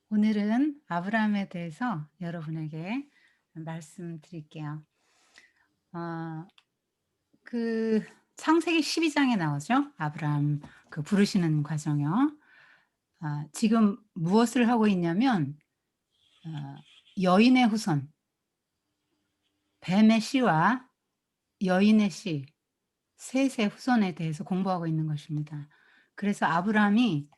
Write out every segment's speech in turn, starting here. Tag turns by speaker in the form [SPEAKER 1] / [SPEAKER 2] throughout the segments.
[SPEAKER 1] 오늘은 아브라함에 대해서 여러분에게 말씀드릴게요. 어 그 창세기 12 장에 나오죠. 아브라함 부르시는 과정이요. 지금 무엇을 하고 있냐면 어 여인의 후손, 뱀의 씨와 여인의 씨, 셋의 후손에 대해서 공부하고 있는 것입니다. 그래서 아브라함이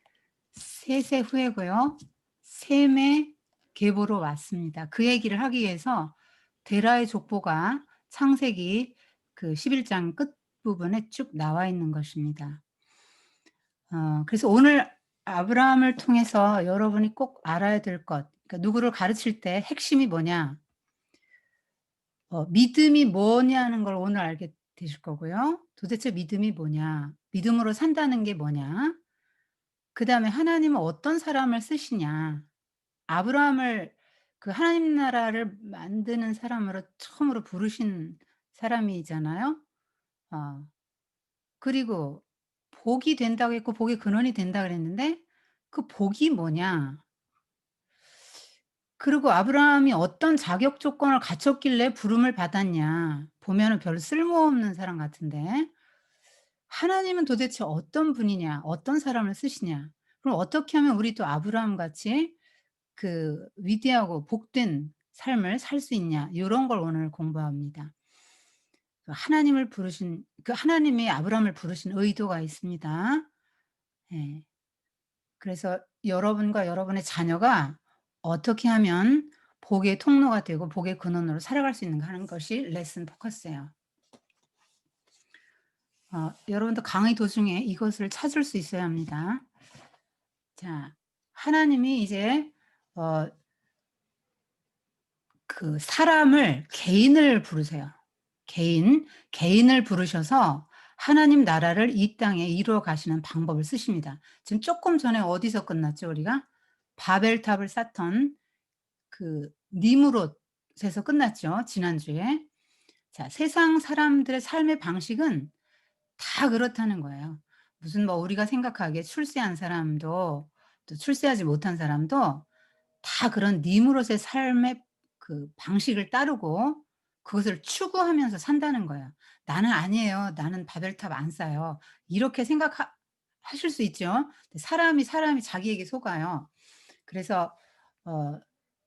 [SPEAKER 1] 셋의 후예고요. 셈의 계보로 왔습니다. 그 얘기를 하기 위해서 데라의 족보가 창세기 11장 끝부분에 쭉 나와 있는 것입니다. 그래서 오늘 아브라함을 통해서 여러분이 꼭 알아야 될 것, 그러니까 누구를 가르칠 때 핵심이 뭐냐, 믿음이 뭐냐는 걸 오늘 알게 되실 거고요. 도대체 믿음이 뭐냐, 믿음으로 산다는 게 뭐냐, 그다음에 하나님은 어떤 사람을 쓰시냐. 아브라함을 하나님 나라를 만드는 사람으로 처음으로 부르신 사람이잖아요. 어 그리고 복이 된다고 했고 복의 근원이 된다 그랬는데 그 복이 뭐냐? 그리고 아브라함이 어떤 자격 조건을 갖췄길래 부름을 받았냐? 보면은 별로 쓸모없는 사람 같은데 하나님은 도대체 어떤 분이냐? 어떤 사람을 쓰시냐? 그럼 어떻게 하면 우리도 아브라함 같이 위대하고 복된 삶을 살 수 있냐 요런 걸 오늘 공부합니다. 하나님이 아브라함을 부르신 의도가 있습니다. 예. 그래서 여러분과 여러분의 자녀가 어떻게 하면 복의 통로가 되고 복의 근원으로 살아갈 수 있는가 하는 것이 레슨 포커스예요. 여러분도 강의 도중에 이것을 찾을 수 있어야 합니다. 자, 하나님이 이제 어 사람을 개인을 부르세요. 개인을 부르셔서 하나님 나라를 이 땅에 이루어 가시는 방법을 쓰십니다. 지금 쪼끔 전에 어디서 끝났죠 우리가? 바벨탑을 쌓던 니므롯에서 끝났죠 지난주에. 자, 세상 사람들의 삶의 방식은 다 그렇다는 거예요. 무슨 우리가 생각하기에 출세한 사람도 또 출세하지 못한 사람도 다 그런 니므롯의 삶의 방식을 따르고 그것을 추구하면서 산다는 거예요. '나는 아니에요. 나는 바벨탑 안 쌓아요.' 이렇게 하실 수 있죠. 근데 사람이 자기에게 속아요. 그래서 어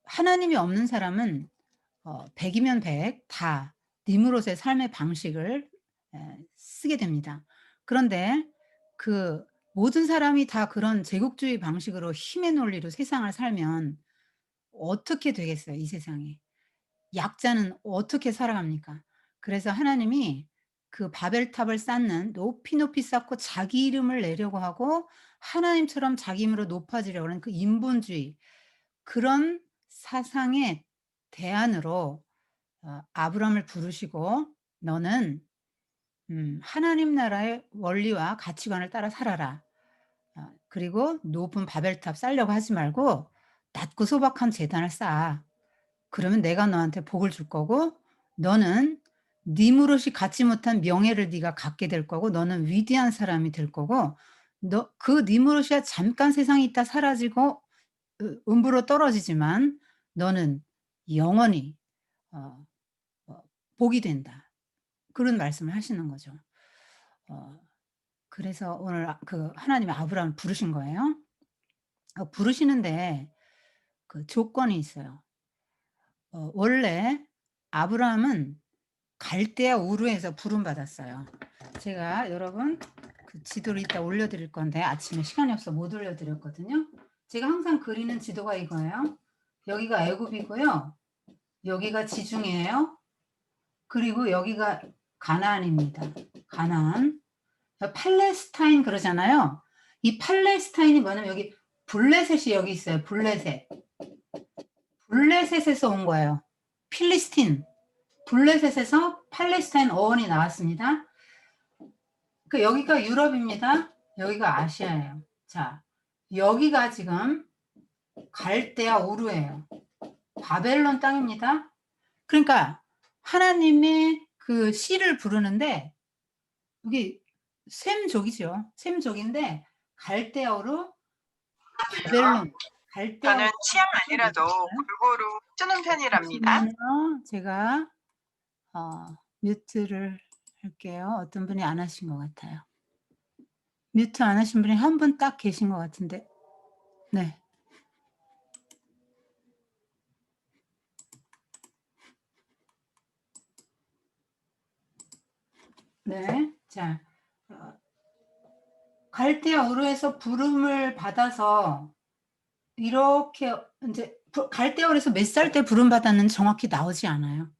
[SPEAKER 1] 하나님이 없는 사람은 100 이면 100 다 니므롯의 삶의 방식을 쓰게 됩니다. 그런데 모든 사람이 다 그런 제국주의 방식으로 힘의 논리로 세상을 살면 어떻게 되겠어요, 이 세상이. 약자는 어떻게 살아갑니까? 그래서 하나님이 바벨탑을 쌓는 높이 높이 쌓고 자기 이름을 내려고 하고 하나님처럼 자기 힘으로 높아지려고 하는 인본주의 그런 사상의 대안으로 아브람을 부르시고 "너는 하나님 나라의 원리와 가치관을 따라 살아라. 그리고 높은 바벨탑 쌓으려고 하지 말고 낮고 소박한 제단을 쌓아. 그러면 내가 너한테 복을 줄 거고 너는 네 무릇이 갖지 못한 명예를 네가 갖게 될 거고 너는 위대한 사람이 될 거고 네 무릇이야 잠깐 세상에 있다 사라지고 음부로 떨어지지만 너는 영원히 어 복이 된다." 그런 말씀을 하시는 거죠. 어 그래서 오늘 하나님이 아브라함을 부르신 거예요. 부르시는데 조건이 있어요. 원래 아브라함은 갈대아 우르에서 부름받았어요. 제가 여러분 지도를 이따 올려 드릴 건데 아침에 시간이 없어 못 올려 드렸거든요. 제가 항상 그리는 지도가 이거예요. 여기가 애굽이고요. 여기가 지중해예요. 그리고 여기가 가나안입니다. 가나안. 팔레스타인 그러잖아요. 이 팔레스타인이 뭐냐면 여기 블레셋이 여기 있어요. 블레셋. 블레셋에서 온 거예요. 필리스틴. 블레셋에서 팔레스타인 어원이 나왔습니다. 여기가 유럽입니다. 여기가 아시아예요. 자, 여기가 지금 갈대아 우르예요. 바벨론 땅입니다. 그러니까 하나님의 씨를 부르는데 여기 셈족이죠. 셈족인데 갈대아어로 바벨론. 갈대아우르
[SPEAKER 2] 저는 취향 아니라도
[SPEAKER 1] 뮤트를
[SPEAKER 2] 골고루 쓰는 편이랍니다.
[SPEAKER 1] 잠시만요. 제가 뮤트를 할게요. 어떤 분이 안 하신 것 같아요. 뮤트 안 하신 분이 한 분 딱 계신 것 같은데. 네. 네. 자, 갈대아우르에서 부름을 받아서 이렇게 인제 갈대아우르에서 몇 살 때 부름 받았는지 정확히 나오지 않아요.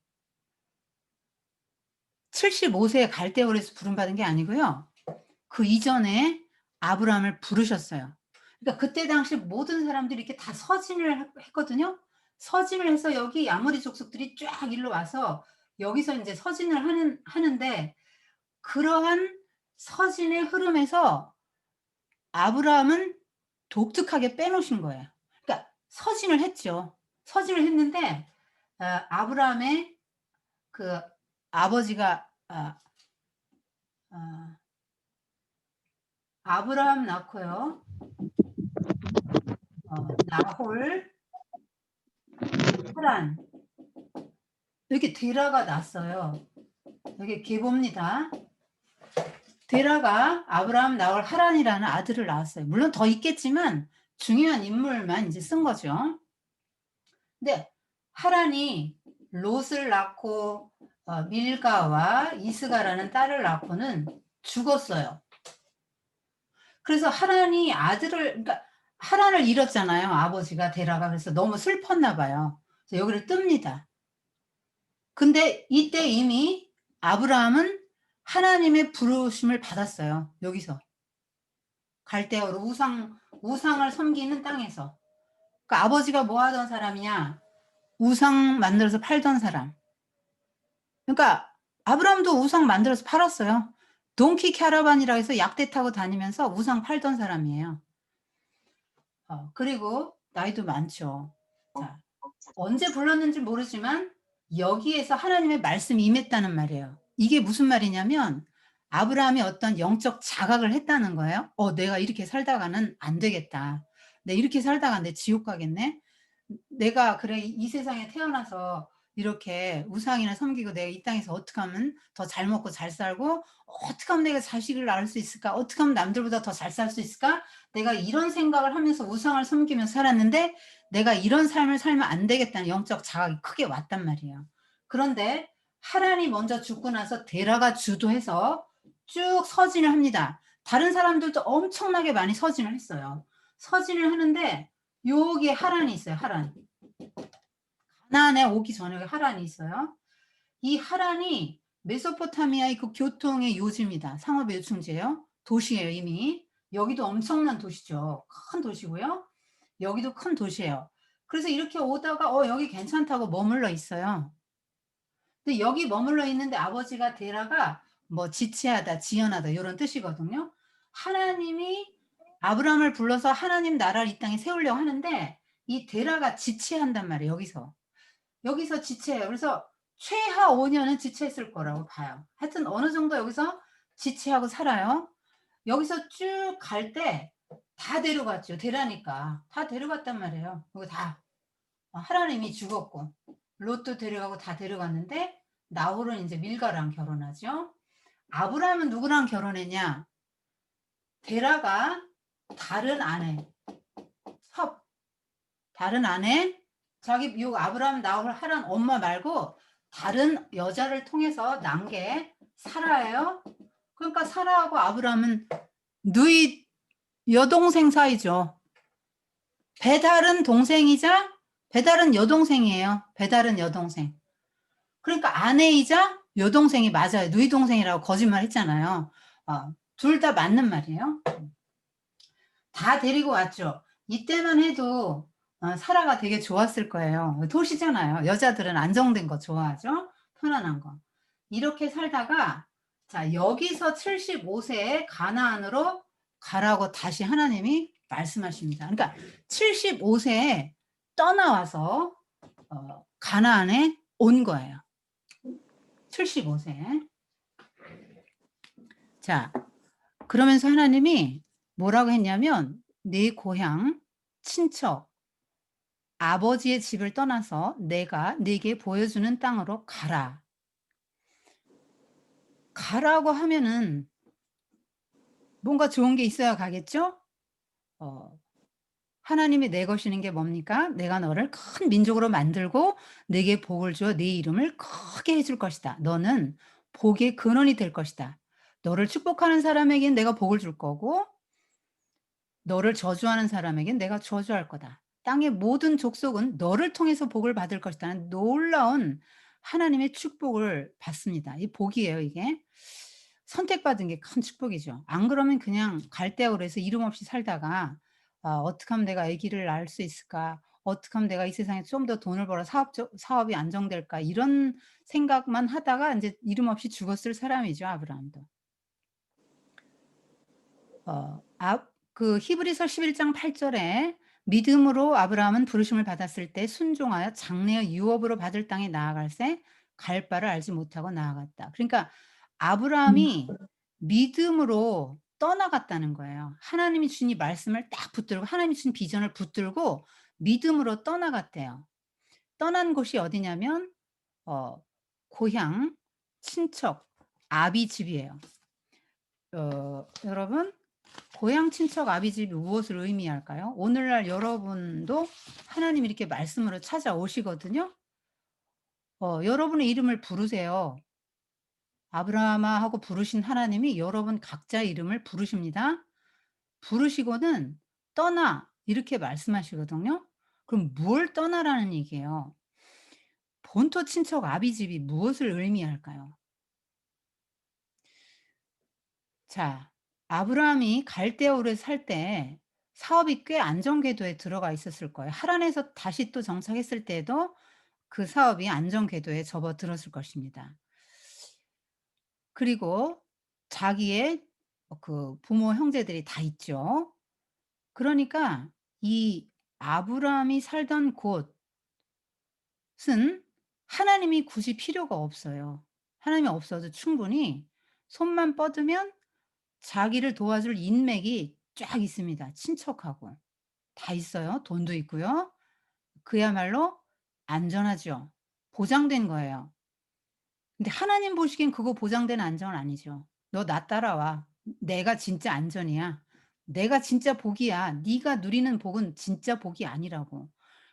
[SPEAKER 1] 75 세에 갈대아우르에서 부름 받은 게 아니고요. 그 이전에 아브라함을 부르셨어요. 그러니까 그때 당시 모든 사람들이 이렇게 다 서진을 했거든요. 서진을 해서 여기 아모리 족속들이 쫙 일로 와서 여기서 인제 서진을 하는데 그러한 서진의 흐름에서 아브라함은 독특하게 빼놓으신 거예요. 그러니까 서진을 했죠. 서진을 했는데 아브라함의 그 아버지가 아 아브라함 낳고요. 나홀, 하란 이렇게 데라가 났어요. 여기 계보입니다. 데라가 아브라함, 나홀, 하란이라는 아들을 낳았어요. 물론 더 있겠지만 중요한 인물만 이제 쓴 거죠. 근데 하란이 롯을 낳고 밀가와 이스가라는 딸을 낳고는 죽었어요. 그래서 하란이 아들을 그러니까 하란을 잃었잖아요. 아버지가 데라가. 그래서 너무 슬펐나 봐요. 그래서 여기를 뜹니다. 근데 이때 이미 아브라함은 하나님의 부르심을 받았어요. 여기서. 갈대아로 우상을 섬기는 땅에서. 그러니까 아버지가 뭐 하던 사람이냐? 우상 만들어서 팔던 사람. 그러니까 아브라함도 우상 만들어서 팔았어요. 돈키 캐러반이라 해서 약대 타고 다니면서 우상 팔던 사람이에요. 그리고 나이도 많죠. 자, 언제 불렀는지 모르지만 여기에서 하나님의 말씀이 임했다는 말이에요. 이게 무슨 말이냐면 아브라함이 어떤 영적 자각을 했다는 거예요. 내가 이렇게 살다가는 안 되겠다. 내 이렇게 살다가 내 지옥 가겠네. 내가 그래 이 세상에 태어나서 이렇게 우상이나 섬기고 내가 이 땅에서 어떻게 하면 더 잘 먹고 잘 살고 어떻게 하면 내가 자식을 낳을 수 있을까? 어떻게 하면 남들보다 더 잘 살 수 있을까? 내가 이런 생각을 하면서 우상을 섬기면서 살았는데 내가 이런 삶을 살면 안 되겠다는 영적 자각이 크게 왔단 말이에요. 그런데 하란이 먼저 죽고 나서 데라가 주도해서 쭉 서진을 합니다. 다른 사람들도 엄청나게 많이 서진을 했어요. 서진을 하는데 여기에 하란이 있어요. 하란. 가나안에 오기 전에 하란이 있어요. 이 하란이 메소포타미아의 그 교통의 요지입니다. 상업의 요충지예요. 도시예요, 이미. 여기도 엄청난 도시죠. 큰 도시고요. 여기도 큰 도시예요. 그래서 이렇게 오다가 여기 괜찮다고 머물러 있어요. 근데 여기 머물러 있는데 아버지가 데라가 뭐 지체하다, 지연하다 요런 뜻이거든요. 하나님이 아브라함을 불러서 하나님 나라를 이 땅에 세우려고 하는데 이 데라가 지체한단 말이에요, 여기서. 여기서 지체해요. 그래서 최하 5 년은 지체했을 거라고 봐요. 하여튼 어느 정도 여기서 지체하고 살아요. 여기서 쭉 갈 때 다 데려갔죠. 데라니까. 다 데려갔단 말이에요. 이거 다. 하나님이 죽었고 롯도 데려가고 다 데려갔는데 나홀은 인제 밀가랑 결혼하죠. 아브라함은 누구랑 결혼했냐? 데라가 다른 아내, 섭 다른 아내 자기 요 아브라함, 나홀, 하란 엄마 말고 다른 여자를 통해서 난 게 사라예요. 그러니까 사라하고 아브라함은 누이 여동생 사이죠. 배달은 동생이자 배달은 여동생이에요. 배달은 여동생. 그러니까 아내이자 여동생이 맞아요. 누이 동생이라고 거짓말 했잖아요. 둘 다 맞는 말이에요. 다 데리고 왔죠. 이때만 해도 사라가 되게 좋았을 거예요. 도시잖아요. 여자들은 안정된 거 좋아하죠. 편안한 거. 이렇게 살다가 자 여기서 75 세에 가나안으로 가라고 다시 하나님이 말씀하십니다. 그러니까 75 세에 떠나와서 가나안에 온 거예요. 75 세. 자, 그러면서 하나님이 뭐라고 했냐면 네 고향, 친척, 아버지의 집을 떠나서 내가 네게 보여주는 땅으로 가라. 가라고 하면은 뭔가 좋은 게 있어야 가겠죠? 어 하나님이 내거시는 게 뭡니까? "내가 너를 큰 민족으로 만들고 네게 복을 주어 네 이름을 크게 해줄 것이다. 너는 복의 근원이 될 것이다. 너를 축복하는 사람에겐 내가 복을 줄 거고 너를 저주하는 사람에겐 내가 저주할 거다. 땅의 모든 족속은 너를 통해서 복을 받을 것이다는 놀라운 하나님의 축복을 받습니다. 이 복이에요, 이게. 선택받은 게 큰 축복이죠. 안 그러면 그냥 갈대아우르에서 이름 없이 살다가 '어떻게 하면 내가 아기를 낳을 수 있을까? 어떻게 하면 내가 이 세상에 좀 더 돈을 벌어 사업이 안정될까?' 이런 생각만 하다가 인제 이름 없이 죽었을 사람이죠, 아브라함도. 히브리서 11장 8 절에 "믿음으로 아브라함은 부르심을 받았을 때 순종하여 장래의 유업으로 받을 땅에 나아갈새 갈 바를 알지 못하고 나아갔다." 그러니까
[SPEAKER 3] 음.
[SPEAKER 1] 아브라함이 믿음으로 떠나갔다는 거예요. 하나님이 주신 이 말씀을 딱 붙들고 하나님이 주신 비전을 붙들고 믿음으로 떠나갔대요. 떠난 곳이 어디냐면 어 고향, 친척, 아비 집이에요. 여러분 고향 친척 아비집이 무엇을 의미할까요? 오늘날 여러분도 하나님이 이렇게 말씀으로 찾아오시거든요. 여러분의 이름을 부르세요. 아브라함아 하고 부르신 하나님이 여러분 각자의 이름을 부르십니다. 부르시고는 "떠나." 이렇게 말씀하시거든요. 그럼 뭘 떠나라는 얘기예요? 본토 친척 아비집이 무엇을 의미할까요? 자, 아브라함이 갈대아우르에 살 때 사업이 꽤 안정 궤도에 들어가 있었을 거예요. 하란에서 다시 또 정착했을 때도 그 사업이 안정 궤도에 접어들었을 것입니다. 그리고 자기의 부모 형제들이 다 있죠. 그러니까 이 아브라함이 살던 곳은 하나님이 굳이 필요가 없어요. 하나님이 없어도 충분히 손만 뻗으면 자기를 도와줄 인맥이 쫙 있습니다. 친척하고. 다 있어요. 돈도 있고요. 그야말로 안전하죠. 보장된 거예요. 근데 하나님 보시기엔 그거 보장된 안정은 아니죠. "너 나 따라와. 내가 진짜 안전이야. 내가 진짜 복이야. 네가 누리는 복은 진짜 복이 아니라고."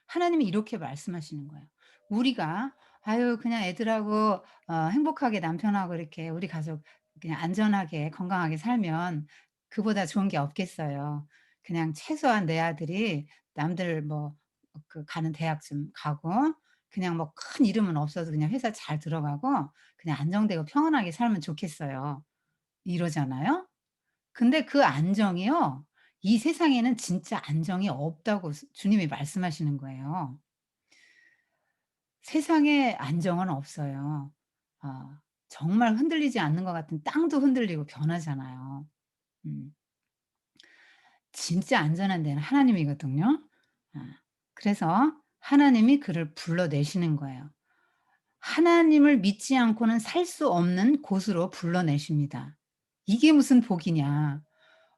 [SPEAKER 1] 하나님이 이렇게 말씀하시는 거예요. 우리가 "아유 그냥 애들하고 행복하게 남편하고 이렇게 우리 가족 그냥 안전하게 건강하게 살면 그보다 좋은 게 없겠어요. 그냥 최소한 내 아들이 남들 뭐 가는 대학 좀 가고 그냥 뭐 큰 이름은 없어도 그냥 회사 잘 들어가고 그냥 안정되고 평안하게 살면 좋겠어요." 이러잖아요. 근데 그 안정이요. 이 세상에는 진짜 안정이 없다고 주님이 말씀하시는 거예요. 세상에 안정은 없어요. 정말 흔들리지 않는 것 같은 땅도 흔들리고 변하잖아요. 음. 진짜 안전한 데는 하나님이거든요. 아 그래서 하나님이 그를 불러내시는 거예요. 하나님을 믿지 않고는 살 수 없는 곳으로 불러내십니다. 이게 무슨 복이냐.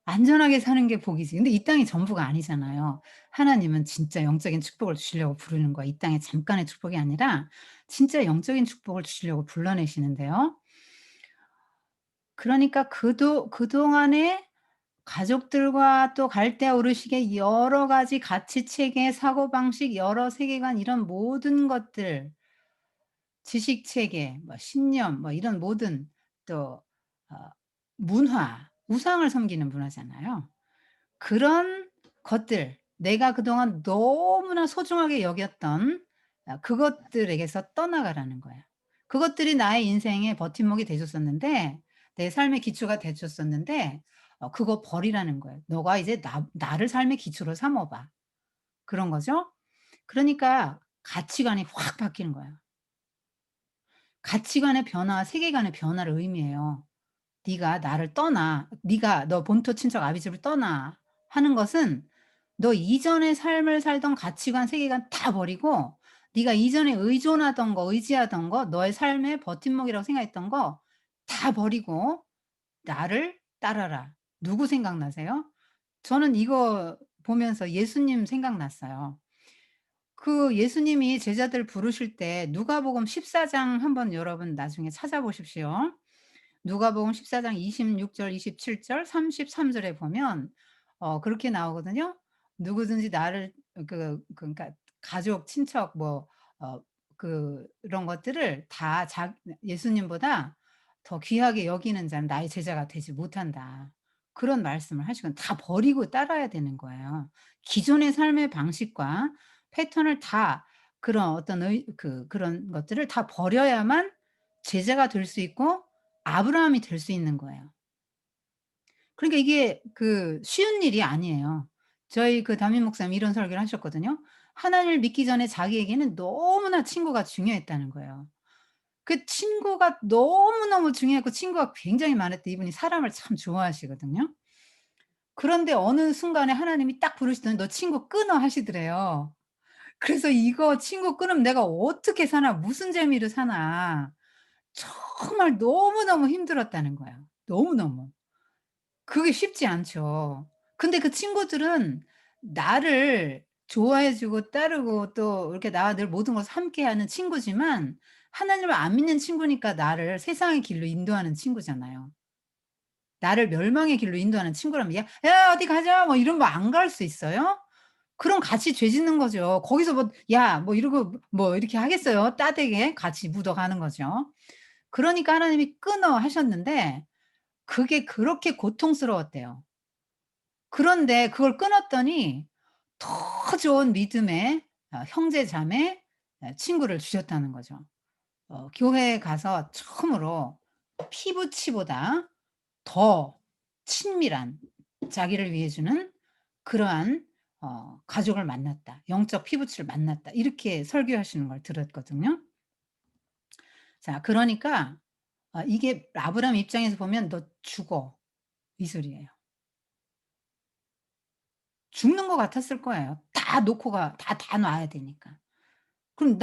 [SPEAKER 1] 안전하게 사는 게 복이지. 근데 이 땅이 전부가 아니잖아요. 하나님은 진짜 영적인 축복을 주시려고 부르는 거야. 이 땅의 잠깐의 축복이 아니라 진짜 영적인 축복을 주시려고 불러내시는데요. 그러니까 그동안에 가족들과 또 갈대아 오르시게 여러 가지 가치 체계, 사고방식, 여러 세계관 이런 모든 것들 지식 체계, 뭐 신념 뭐 이런 모든 또 어 문화, 우상을 섬기는 문화잖아요. 그런 것들 내가 그동안 너무나 소중하게 여겼던 그것들에게서 떠나가라는 거야. 그것들이 나의 인생의 버팀목이 돼 줬었는데 내 삶의 기초가 돼 줬었는데 그거 버리라는 거예요. "너가 이제 나를 삶의 기초로 삼아 봐." 그런 거죠. 그러니까 가치관이 확 바뀌는 거야. 가치관의 변화, 세계관의 변화를 의미해요. "네가 나를 떠나. 네가 너 본토 친척 아비집을 떠나." 하는 것은 너 이전의 삶을 살던 가치관, 세계관 다 버리고 네가 이전에 의존하던 거, 의지하던 거, 너의 삶의 버팀목이라고 생각했던 거 다 버리고 나를 따라라. 누구 생각나세요? 저는 이거 보면서 예수님 생각났어요. 그 예수님이 제자들 부르실 때 누가복음 14장 한번 여러분 나중에 찾아보십시오. 누가복음 14장 26절, 27절, 33절에 보면 그렇게 나오거든요. 누구든지 나를 그러니까 가족, 친척 뭐 어 그런 것들을 다 예수님보다 더 귀하게 여기는 자는 나의 제자가 되지 못한다. 그런 말씀을 하시고 다 버리고 따라야 되는 거예요. 기존의 삶의 방식과 패턴을 다 그런 어떤 그런 것들을 다 버려야만 제자가 될 수 있고 아브라함이 될 수 있는 거예요. 그러니까 이게 쉬운 일이 아니에요. 저희 담임 목사님이 이런 설교를 하셨거든요. 하나님을 믿기 전에 자기에게는 너무나 친구가 중요했다는 거예요. 그 친구가 너무너무 중요했고 친구가 굉장히 많았대. 이분이 사람을 참 좋아하시거든요. 그런데 어느 순간에 하나님이 딱 부르시더니 "너 친구 끊어." 하시더래요. 그래서 이거 친구 끊으면 내가 어떻게 사나 무슨 재미로 사나 정말 너무너무 힘들었다는 거예요. 너무너무. 그게 쉽지 않죠. 근데 그 친구들은 나를 좋아해 주고 따르고 또 이렇게 나와 늘 모든 것을 함께하는 친구지만 하나님을 안 믿는 친구니까 나를 세상의 길로 인도하는 친구잖아요. 나를 멸망의 길로 인도하는 친구라면 "야 야 어디 가자." 뭐 이러면 안 갈 수 있어요? 그럼 같이 죄 짓는 거죠. 거기서 뭐 "야." 뭐 이러고 뭐 이렇게 하겠어요? 따되게 같이 묻어가는 거죠. 그러니까 하나님이 "끊어." 하셨는데 그게 그렇게 고통스러웠대요. 그런데 그걸 끊었더니 더 좋은 믿음의 형제 자매 친구를 주셨다는 거죠. 교회에 가서 처음으로 피부치보다 더 친밀한 자기를 위해 주는 그러한 가족을 만났다. 영적 피부치를 만났다. 이렇게 설교하시는 걸 들었거든요. 자 그러니까 이게 아브라함 입장에서 보면 "너 죽어." 이 소리예요. 죽는 것 같았을 거예요. 다 놓고 다 놔야 되니까. 그럼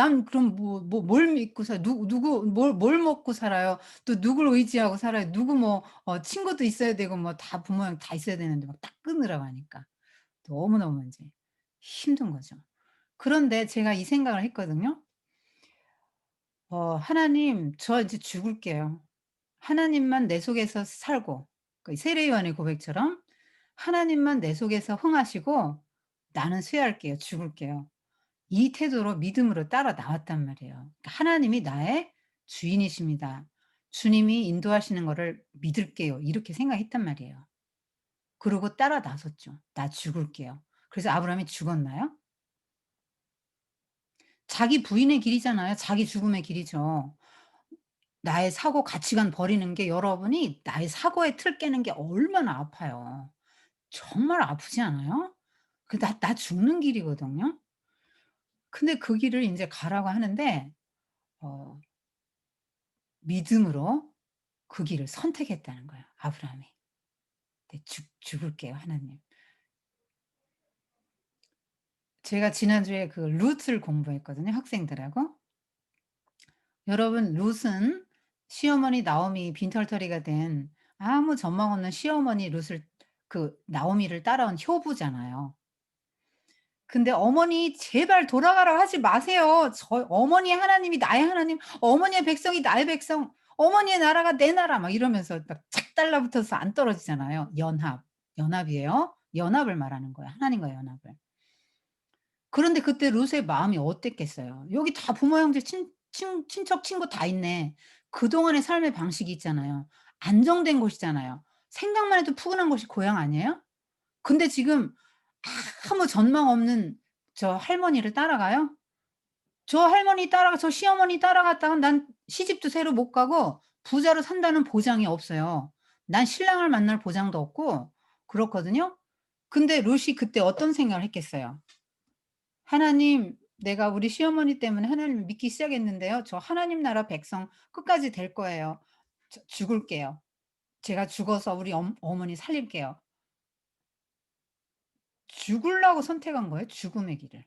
[SPEAKER 1] 뭘 믿고 누구 뭘 먹고 살아요. 또 누굴 의지하고 살아요. 누구 뭐 친구도 있어야 되고 뭐 다 부모님 다 있어야 되는데 막 딱 끊으라고 하니까 너무너무 인제 힘든 거죠. 그런데 제가 이 생각을 했거든요. '하나님 저 이제 죽을게요. 하나님만 내 속에서 살고' 그 세례 요한의 고백처럼 '하나님만 내 속에서 흥하시고 나는 쇠할게요. 죽을게요.' 이 태도로 믿음으로 따라 나왔단 말이에요. 그러니까 하나님이 나의 주인이십니다. 주님이 인도하시는 거를 믿을게요. 이렇게 생각했단 말이에요. 그러고 따라 나섰죠. "나 죽을게요." 그래서 아브라함이 죽었나요? 자기 부인의 길이잖아요. 자기 죽음의 길이죠. 나의 사고 가치관 버리는 게 여러분이 나의 사고의 틀 깨는 게 얼마나 아파요. 정말 아프지 않아요? 나 죽는 길이거든요. 근데 그 길을 인제 가라고 하는데 어 믿음으로 그 길을 선택했다는 거예요, 아브라함이. "네 죽을게요, 하나님." 제가 지난주에 룻을 공부했거든요, 학생들하고. 여러분 룻은 시어머니 나오미 빈털터리가 된 아무 전망 없는 시어머니 룻을 나오미를 따라온 효부잖아요. 근데 어머니 제발 돌아가라고 하지 마세요. 어머니의 하나님이 나의 하나님, 어머니의 백성이 나의 백성, 어머니의 나라가 내 나라 막 이러면서 막 착 달라붙어서 안 떨어지잖아요. 연합이에요. 연합을 말하는 거예요. 하나님과의 연합을. 그런데 그때 룻의 마음이 어땠겠어요. 여기 다 부모, 형제, 친척, 친구 다 있네. 그동안의 삶의 방식이 있잖아요. 안정된 곳이잖아요. 생각만 해도 푸근한 곳이 고향 아니에요? 근데 지금 아무 전망 없는 저 할머니를 따라가요? 저 시어머니 따라갔다가 난 시집도 새로 못 가고 부자로 산다는 보장이 없어요. 난 신랑을 만날 보장도 없고 그렇거든요. 근데 룻이 그때 어떤 생각을 했겠어요? '하나님 내가 우리 시어머니 때문에 하나님을 믿기 시작했는데요. 저 하나님 나라 백성 끝까지 될 거예요. 저 죽을게요. 제가 죽어서 우리 어머니 살릴게요.' 죽으려고 선택한 거예요, 죽음의 길을.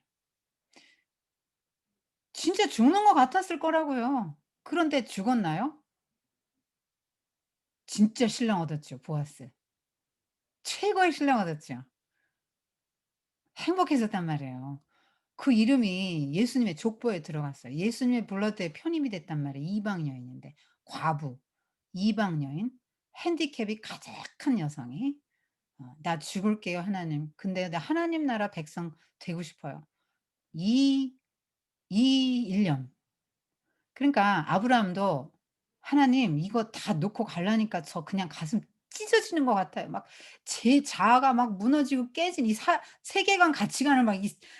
[SPEAKER 1] 진짜 죽는 것 같았을 거라고요. 그런데 죽었나요? 진짜 신랑 얻었죠, 보아스. 최고의 신랑 얻었죠. 행복했었단 말이에요. 그 이름이 예수님의 족보에 들어갔어요. 예수님의 블러드에 편입이 됐단 말이에요. 이방 여인인데. 과부, 이방 여인, 핸디캡이 가득한 여성이 "나 죽을게요 하나님. 근데 나 하나님 나라 백성 되고 싶어요." 이 이 일념. 그러니까 아브라함도 "하나님 이거 다 놓고 가려니까 저 그냥 가슴 찢어지는 것 같아요." 막 제 자아가 막 무너지고 깨진 이 세계관 가치관을 막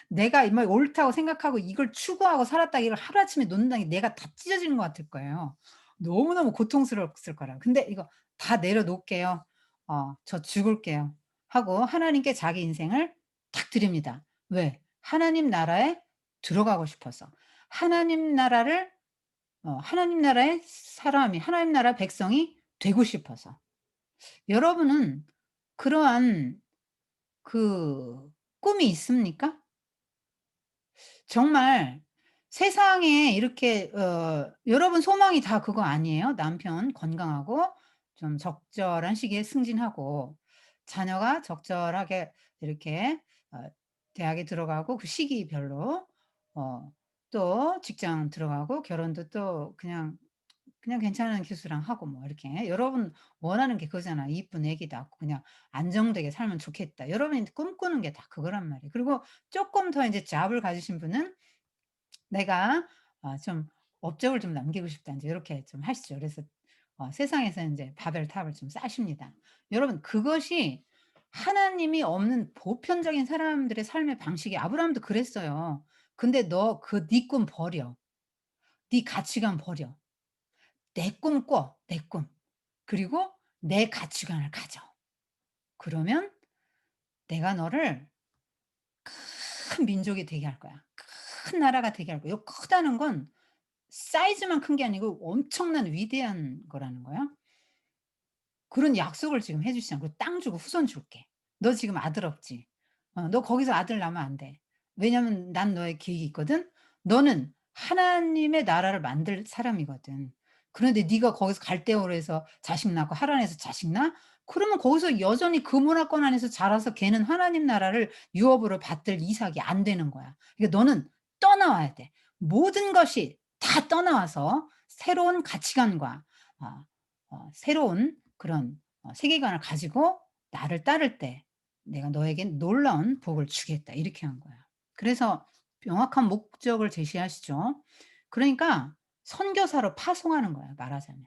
[SPEAKER 1] 내가 막 옳다고 생각하고 이걸 추구하고 살았다 이걸 하루아침에 놓는다는 게 내가 다 찢어지는 것 같을 거예요. 너무너무 고통스러웠을 거라고. 근데 이거 "다 내려놓을게요. 저 죽을게요." 하고 하나님께 자기 인생을 탁 드립니다. 왜? 하나님 나라에 들어가고 싶어서. 하나님 나라를 하나님 나라의 사람이 하나님 나라 백성이 되고 싶어서. 여러분은 그러한 그 꿈이 있습니까? 정말 세상에 이렇게 여러분 소망이 다 그거 아니에요? 남편 건강하고 좀 적절한 시기에 승진하고 자녀가 적절하게 이렇게 대학에 들어가고 그 시기별로 어 또 직장 들어가고 결혼도 또 그냥 괜찮은 기수랑 하고 뭐 이렇게 여러분 원하는 게 그거잖아. 이쁜 애기 낳고 그냥 안정되게 살면 좋겠다. 여러분이 꿈꾸는 게 다 그거란 말이에요. 그리고 쪼끔 더 인제 잡을 가지신 분은 '내가 좀 업적을 좀 남기고 싶다.' 인제 요렇게 좀 하시죠. 그래서 세상에서 인제 바벨탑을 좀 쌓으십니다. 여러분 그것이 하나님이 없는 보편적인 사람들의 삶의 방식이 아브라함도 그랬어요. 근데 "너 네 꿈 버려. 네 가치관 버려. 내 꿈 꿔, 내 꿈. 그리고 내 가치관을 가져. 그러면 내가 너를 큰 민족이 되게 할 거야. 큰 나라가 되게 할 거야." 요 크다는 건 사이즈만 큰 게 아니고 엄청난 위대한 거라는 거야. 그런 약속을 지금 해 주시잖아. "그리고 땅 주고 후손 줄게. 너 지금 아들 없지? 너 거기서 아들 낳으면 안 돼. 왜냐면 난 너의 계획이 있거든. 너는 하나님의 나라를 만들 사람이거든. 그런데 네가 거기서 갈대오로 해서 자식 낳고 하란에서 자식 낳아? 그러면 거기서 여전히 그 문화권 안에서 자라서 걔는 하나님 나라를 유업으로 받들 이삭이 안 되는 거야. 그러니까 너는 떠나와야 돼. 모든 것이 다 떠나와서 새로운 가치관과 어 새로운 그런 세계관을 가지고 나를 따를 때 "내가 너에겐 놀라운 복을 주겠다." 이렇게 한 거야. 그래서 명확한 목적을 제시하시죠. 그러니까 선교사로 파송하는 거야 말하자면.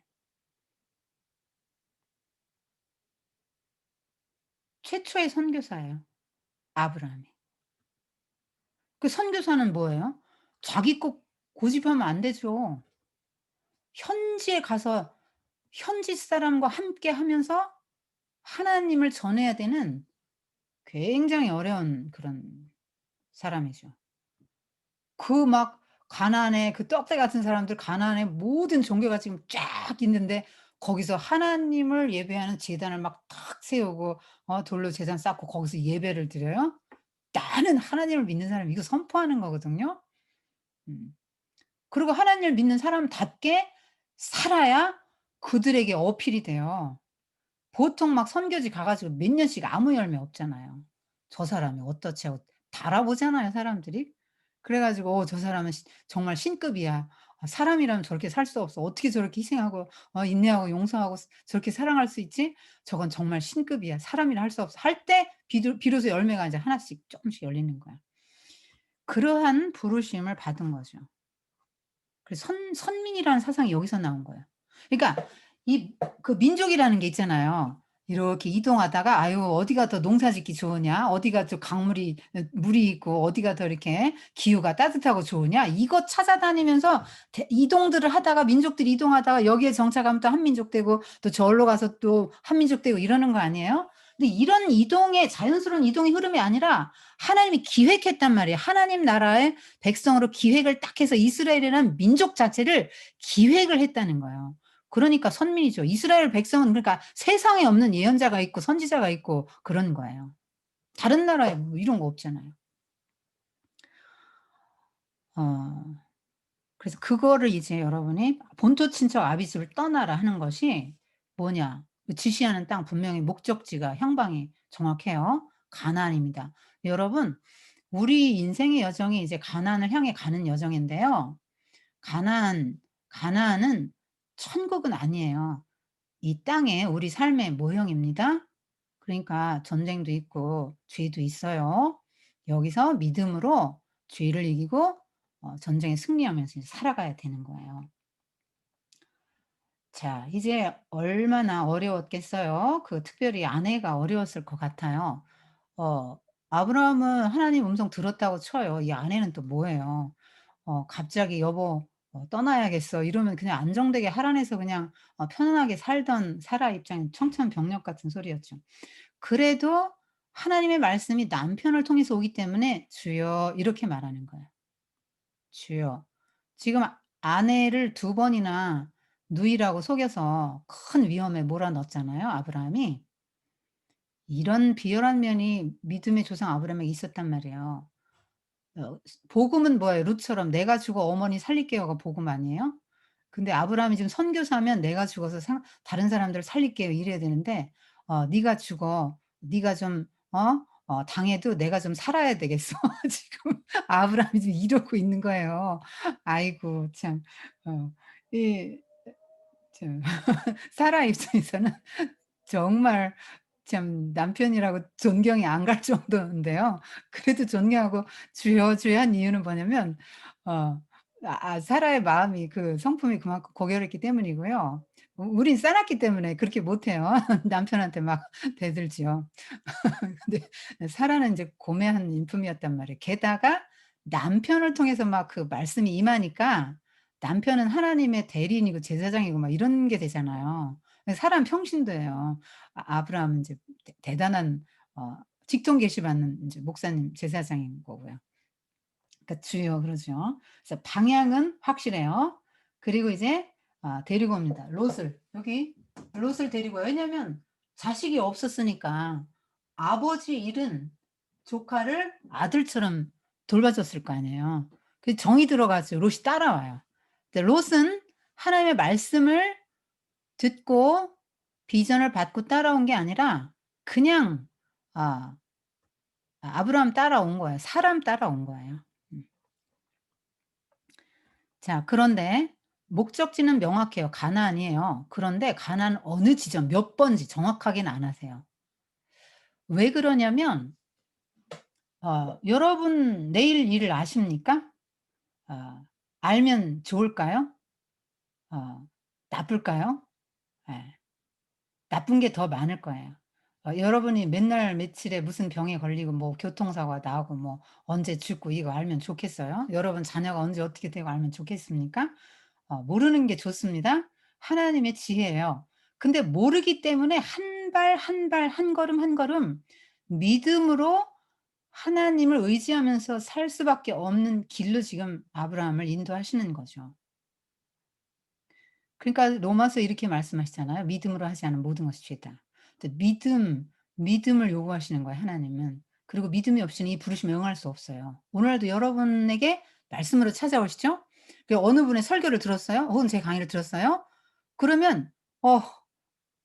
[SPEAKER 1] 최초의 선교사예요 아브라함이. 그 선교사는 뭐예요? 자기 것 고집하면 안 되죠. 현지에 가서 현지 사람과 함께 하면서 하나님을 전해야 되는 굉장히 어려운 그런 사람이죠. 그 막 가나안에 그 떡대 같은 사람들 가나안에 모든 종교가 지금 쫙 있는데 거기서 하나님을 예배하는 제단을 막 탁 세우고 돌로 제단 쌓고 거기서 예배를 드려요? 나는 하나님을 믿는 사람이 이거 선포하는 거거든요. 음. 그리고 하나님을 믿는 사람답게 살아야 그들에게 어필이 돼요. 보통 막 선교지 가 가지고 몇 년씩 아무 열매 없잖아요. '저 사람이 어떻지?' 하고 달아보잖아요 사람들이. 그래 가지고 '저 사람은 정말 신급이야. 사람이라면 저렇게 살 수 없어. 어떻게 저렇게 희생하고 인내하고 용서하고 저렇게 사랑할 수 있지? 저건 정말 신급이야. 사람이라 할 수 없어.' 할 때 비로소 열매가 이제 하나씩 쪼끔씩 열리는 거야. 그러한 부르심을 받은 거죠. 그래서 선민이라는 사상이 여기서 나온 거예요. 그러니까 그 민족이라는 게 있잖아요. 이렇게 이동하다가 '아유 어디가 더 농사 짓기 좋으냐? 어디가 더 강물이 물이 있고 어디가 더 이렇게 기후가 따뜻하고 좋으냐?' 이거 찾아다니면서 이동들을 하다가 민족들이 이동하다가 여기에 정착하면 또 한민족 되고 또 저기로 가서 또 한민족 되고 이러는 거 아니에요? 근데 이런 이동의 자연스러운 이동의 흐름이 아니라 하나님이 기획했단 말이에요. 하나님 나라의 백성으로 기획을 딱 해서 이스라엘이라는 민족 자체를 기획을 했다는 거예요. 그러니까 선민이죠. 이스라엘 백성은 그러니까 세상에 없는 예언자가 있고 선지자가 있고 그런 거예요. 다른 나라에 뭐 이런 거 없잖아요. 어 그래서 그거를 이제 여러분이 "본토 친척 아비 집을 떠나라." 하는 것이 뭐냐? 그 지시하는 땅 분명히 목적지가 형방이 정확해요. 가나안입니다. 여러분 우리 인생의 여정이 이제 가나안을 향해 가는 여정인데요. 가나안 가나안은 천국은 아니에요. 이 땅의 우리 삶의 모형입니다. 그러니까 전쟁도 있고 죄도 있어요. 여기서 믿음으로 죄를 이기고 전쟁에 승리하면서 이제 살아가야 되는 거예요. 자, 이제 얼마나 어려웠겠어요. 그 특별히 아내가 어려웠을 것 같아요. 어 아브라함은 하나님 음성 들었다고 쳐요. 이 아내는 또 뭐예요? 갑자기 "여보 떠나야겠어." 이러면 그냥 안정되게 하란에서 그냥 편안하게 살던 사라 입장엔 청천벽력 같은 소리였죠. 그래도 하나님의 말씀이 남편을 통해서 오기 때문에 "주여." 이렇게 말하는 거예요. "주여." 지금 아내를 두 번이나 누이라고 속여서 큰 위험에 몰아넣었잖아요, 아브라함이. 이런 비열한 면이 믿음의 조상 아브라함에게 있었단 말이에요. 복음은 뭐예요? 룻처럼 "내가 죽어 어머니 살릴게요."가 복음 아니에요? 근데 아브라함이 지금 선교사면 "내가 죽어서 다른 사람들을 살릴게요." 이래야 되는데 "네가 죽어. 네가 좀 당해도 내가 좀 살아야 되겠어." 지금 아브라함이 지금 이러고 있는 거예요. 아이고 참. 어 이 참 사라 입장에서는 정말 참 남편이라고 존경이 안 갈 정도인데요. 그래도 존경하고 "주여, 주여." 한 이유는 뭐냐면 사라의 마음이 그 성품이 그만큼 고결했기 때문이고요. 우린 싸놨기 때문에 그렇게 못해요. 남편한테 막 대들지요. 근데 사라는 인제 고매한 인품이었단 말이에요. 게다가 남편을 통해서 막 그 말씀이 임하니까 남편은 하나님의 대리인이고 제사장이고 막 이런 게 되잖아요. 사라는 평신도예요. 아브라함은 인제 대단한 어 직통 계시 받는 인제 목사님 제사장인 거고요. 그러니까 주여 그러죠. 그래서 방향은 확실해요. 그리고 이제 데리고 옵니다. 롯을. 여기 롯을 데리고 와요. 왜냐면 자식이 없었으니까 아버지 잃은 조카를 아들처럼 돌봐줬을 거 아니에요. 그 정이 들어가지고 롯이 따라와요. 근데 롯은 하나님의 말씀을 듣고 비전을 받고 따라온 게 아니라 그냥 아 아브라함 따라온 거예요. 사람 따라온 거예요. 음. 자, 그런데 목적지는 명확해요. 가나안이에요. 그런데 가나안 어느 지점 몇 번지 정확하게는 안 하세요. 왜 그러냐면 여러분 내일 일을 아십니까? 어 알면 좋을까요? 어 나쁠까요? 예. 나쁜 게 더 많을 거예요. 여러분이 맨날 며칠에 무슨 병에 걸리고 뭐 교통사고가 나고 뭐 언제 죽고 이거 알면 좋겠어요? 여러분 자녀가 언제 어떻게 되고 알면 좋겠습니까? 모르는 게 좋습니다. 하나님의 지혜예요. 근데 모르기 때문에 한 발 한 발 한 걸음 한 걸음 믿음으로 하나님을 의지하면서 살 수밖에 없는 길로 지금 아브라함을 인도하시는 거죠. 그러니까 로마서 이렇게 말씀하시잖아요. "믿음으로 하지 않은 모든 것이 죄다." 근데 믿음을 요구하시는 거예요 하나님은. 그리고 믿음이 없이는 이 부르심에 응할 수 없어요. 오늘도 여러분에게 말씀으로 찾아오시죠? 그 어느 분의 설교를 들었어요? 혹은 제 강의를 들었어요? 그러면 '어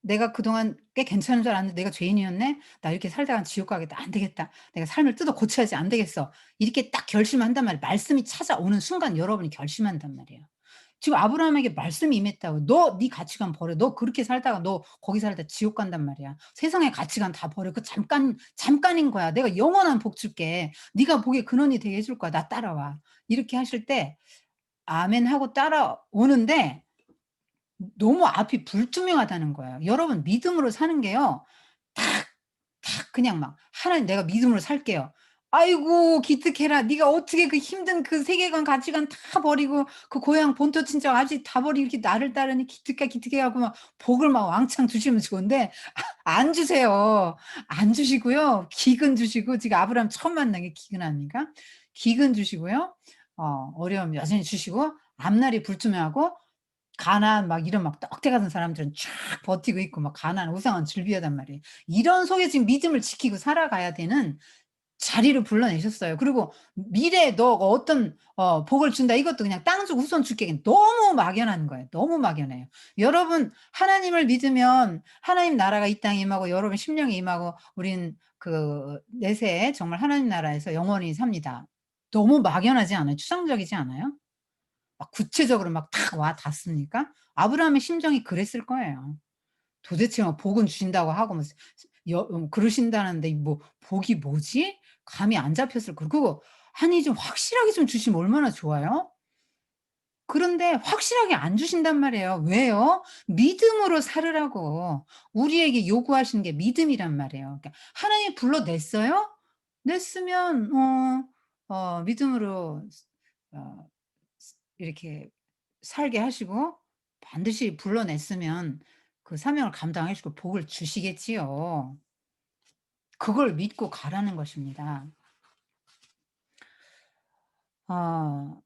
[SPEAKER 1] 내가 그동안 꽤 괜찮은 줄 알았는데 내가 죄인이었네. 나 이렇게 살다간 지옥 가겠다. 안 되겠다. 내가 삶을 뜯어 고쳐야지. 안 되겠어.' 이렇게 딱 결심한단 말이에요. 말씀이 찾아오는 순간 여러분이 결심한단 말이에요. 지금 아브라함에게 말씀이 임했다고. "너 네 가치관 버려. 너 그렇게 살다가 너 거기 살다 지옥 간단 말이야. 세상의 가치관 다 버려. 그 잠깐인 거야. 내가 영원한 복 줄게. 네가 복의 근원이 되게 해줄 거야. 나 따라와." 이렇게 하실 때 아멘 하고 따라오는데 너무 앞이 불투명하다는 거예요. 여러분 믿음으로 사는 게요. 탁 그냥 막 "하나님 내가 믿음으로 살게요." 아이고 기특해라. 네가 어떻게 그 힘든 그 세계관 가치관 다 버리고 그 고향 본토 친척 아버지 다 버리고 이렇게 나를 따르니 기특해 갖고 막 복을 막 왕창 주시면 좋은데 안 주세요. 안 주시고요. 기근 주시고 지금 아브라함 처음 만난 게 기근 아닙니까? 기근 주시고요. 어려움 여전히 주시고 앞날이 불투명하고 가난 막 이런 막 떡대 같은 사람들은 쫙 버티고 있고 막 가난 우상은 즐비하단 말이에요. 이런 속에 지금 믿음을 지키고 살아가야 되는 자리로 불러내셨어요. 그리고 "미래에 너가 어떤 복을 준다." 이것도 그냥 "땅 주고 후손 줄게." 너무 막연한 거예요. 너무 막연해요. 여러분 하나님을 믿으면 하나님 나라가 이 땅에 임하고 여러분 심령에 임하고 우린 그 내세에 정말 하나님 나라에서 영원히 삽니다. 너무 막연하지 않아요? 추상적이지 않아요? 막 구체적으로 막 탁 와 닿습니까? 아브라함의 심정이 그랬을 거예요. 도대체 뭐 복은 주신다고 하고 뭐 그러신다는데 뭐 복이 뭐지? 감이 안 잡혔을 거 그거 아니 좀 확실하게 좀 주시면 얼마나 좋아요? 그런데 확실하게 안 주신단 말이에요. 왜요? 믿음으로 살으라고. 우리에게 요구하시는 게 믿음이란 말이에요. 그러니까 하나님이 불러냈어요? 냈으면 믿음으로 어 이렇게 살게 하시고 반드시 불러냈으면 그 사명을 감당해 주고 복을 주시겠지요. 그걸 믿고 가라는 것입니다. 어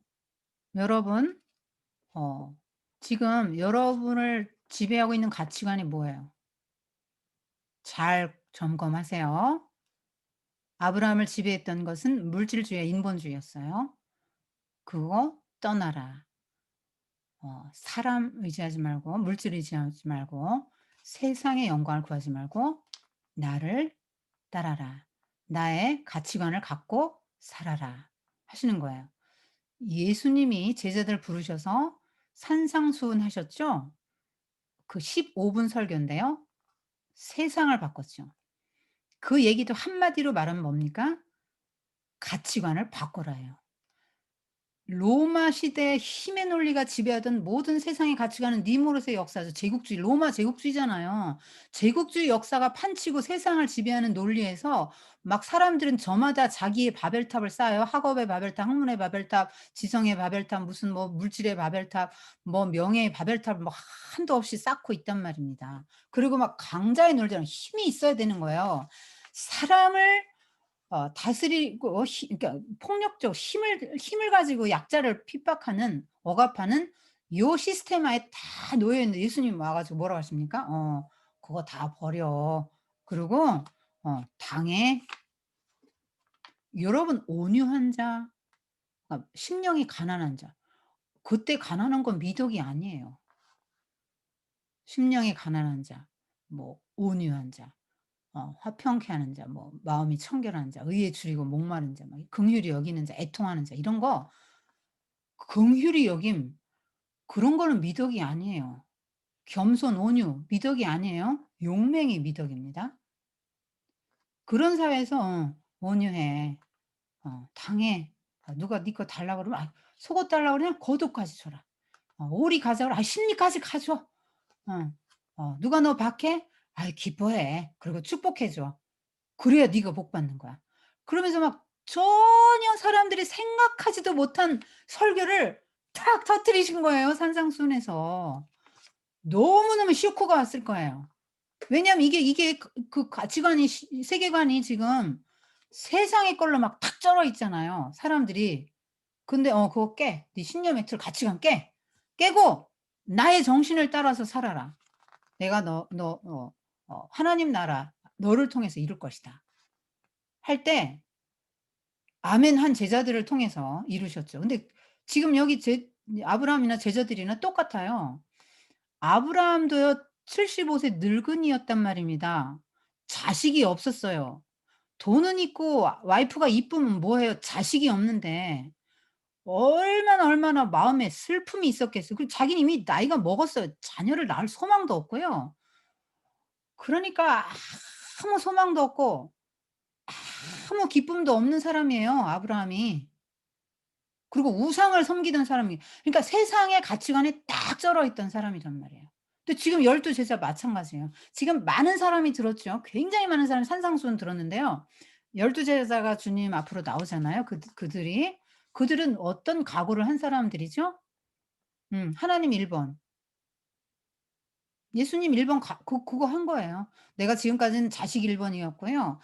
[SPEAKER 1] 여러분 어 지금 여러분을 지배하고 있는 가치관이 뭐예요? 잘 점검하세요. 아브라함을 지배했던 것은 물질주의와 인본주의였어요. 그거 떠나라. 사람 의지하지 말고 물질 의지하지 말고 세상의 영광을 구하지 말고 나를 따라라. 나의 가치관을 갖고 살아라. 하시는 거예요. 예수님이 제자들 부르셔서 산상수훈하셨죠? 그 15분 설교인데요. 세상을 바꿨죠. 그 얘기도 한마디로 말하면 뭡니까? 가치관을 바꿔라예요. 로마 시대의 힘의 논리가 지배하던 모든 세상의 가치관은 니모롯의 역사죠. 제국주의, 로마 제국주의잖아요. 제국주의 역사가 판치고 세상을 지배하는 논리에서 막 사람들은 저마다 자기의 바벨탑을 쌓아요. 학업의 바벨탑, 학문의 바벨탑, 지성의 바벨탑, 무슨 뭐 물질의 바벨탑, 뭐 명예의 바벨탑을 뭐 한도 없이 쌓고 있단 말입니다. 그리고 막 강자의 놀자는 힘이 있어야 되는 거예요. 사람을 다스리고 그러니까 폭력적 힘을 가지고 약자를 핍박하는 억압하는 요 시스템하에 다 놓여 있는데 예수님이 와 가지고 뭐라고 하십니까? "그거 다 버려. 그리고 당해." 여러분 온유한 자 심령이 가난한 자 그때 가난한 건 미덕이 아니에요. 심령이 가난한 자, 뭐 온유한 자, 화평케 하는 자, 뭐 마음이 청결한 자, 의에 줄이고 목마른 자, 막 긍휼히 여기는 자, 애통하는 자 이런 거 긍휼히 여김 그런 거는 미덕이 아니에요. 겸손, 온유 미덕이 아니에요. 용맹이 미덕입니다. 그런 사회에서 온유해. 당해. 누가 네 거 달라 그러면 속옷 달라 그러면 겉옷까지 줘라. 오리 가져라 십리까지 가져. 어. 누가 너 박해? 기뻐해. 그리고 축복해 줘. 그래야 네가 복 받는 거야. 그러면서 막 전혀 사람들이 생각하지도 못한 설교를 탁 터뜨리신 거예요, 산상수훈에서. 너무너무 쇼크가 왔을 거예요. 왜냐하면 이게 그 가치관이 세계관이 지금 세상의 걸로 막 탁 쩔어 있잖아요, 사람들이. 근데 그거 깨. 네 신념의 틀 가치관 깨. 깨고 나의 정신을 따라서 살아라. 내가 하나님 나라 너를 통해서 이룰 것이다. 할 때 아멘 한 제자들을 통해서 이루셨죠. 근데 지금 여기 아브라함이나 제자들이나 똑같아요. 아브라함도요 75세 늙은이였단 말입니다. 자식이 없었어요. 돈은 있고 와이프가 이쁘면 뭐 해요. 자식이 없는데 얼마나 마음에 슬픔이 있었겠어요. 그리고 자기는 이미 나이가 먹었어요. 자녀를 낳을 소망도 없고요. 그러니까 아무 소망도 없고 아무 기쁨도 없는 사람이에요, 아브라함이. 그리고 우상을 섬기던 사람이 그러니까 세상의 가치관에 딱 쩔어 있던 사람이란 말이에요. 근데 지금 열두 제자 마찬가지예요. 지금 많은 사람이 들었죠. 굉장히 많은 사람이 산상수훈 들었는데요. 열두 제자가 주님 앞으로 나오잖아요. 그들이. 그들은 어떤 각오를 한 사람들이죠? 하나님 1번 예수님 1번 그거 한 거예요. 내가 지금까지는 자식 1 번이었고요.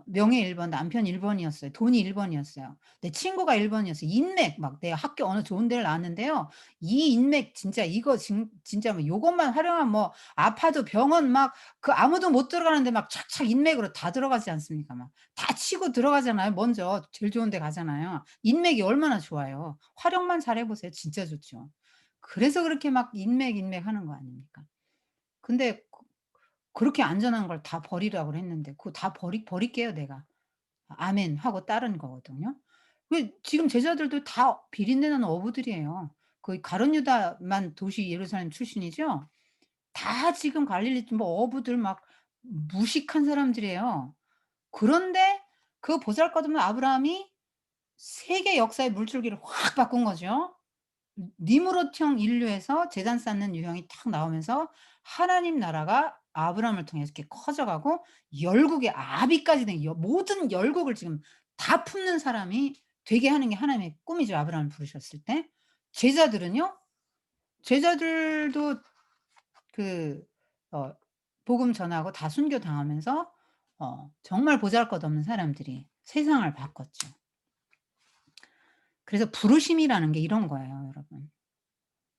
[SPEAKER 1] 명예 1 번, 남편 1 번이었어요. 돈이 1 번이었어요. 내 친구가 1 번이었어요. 인맥 막 내 학교 어느 좋은 데를 나왔는데요. 이 인맥 진짜 이거 진짜 뭐 요것만 활용하면 뭐 아파도 병원 막 그 아무도 못 들어가는데 막 착착 인맥으로 다 들어가지 않습니까 막. 다 치고 들어가잖아요 먼저. 제일 좋은 데 가잖아요. 인맥이 얼마나 좋아요. 활용만 잘해 보세요. 진짜 좋죠. 그래서 그렇게 막 인맥 하는 거 아닙니까? 근데 그렇게 안전한 걸 다 버리라고 그랬는데 그거 다 버릴게요 내가. 아멘 하고 따른 거거든요. 왜 지금 제자들도 다 비린내 나는 어부들이에요. 거의 가룟 유다만 도시 예루살렘 출신이죠. 다 지금 갈릴리 뭐 어부들 막 무식한 사람들이에요. 그런데 그 보잘것없는 아브라함이 세계 역사의 물줄기를 확 바꾼 거죠. 니무롯형 인류에서 재단 쌓는 유형이 딱 나오면서 하나님 나라가 아브라함을 통해서 이렇게 커져가고 열국의 아비까지 된 모든 열국을 지금 다 품는 사람이 되게 하는 게 하나님의 꿈이죠. 아브라함을 부르셨을 때. 제자들은요. 제자들도 그 어 복음 전하고 다 순교당하면서 정말 보잘것없는 사람들이 세상을 바꿨죠. 그래서 부르심이라는 게 이런 거예요, 여러분.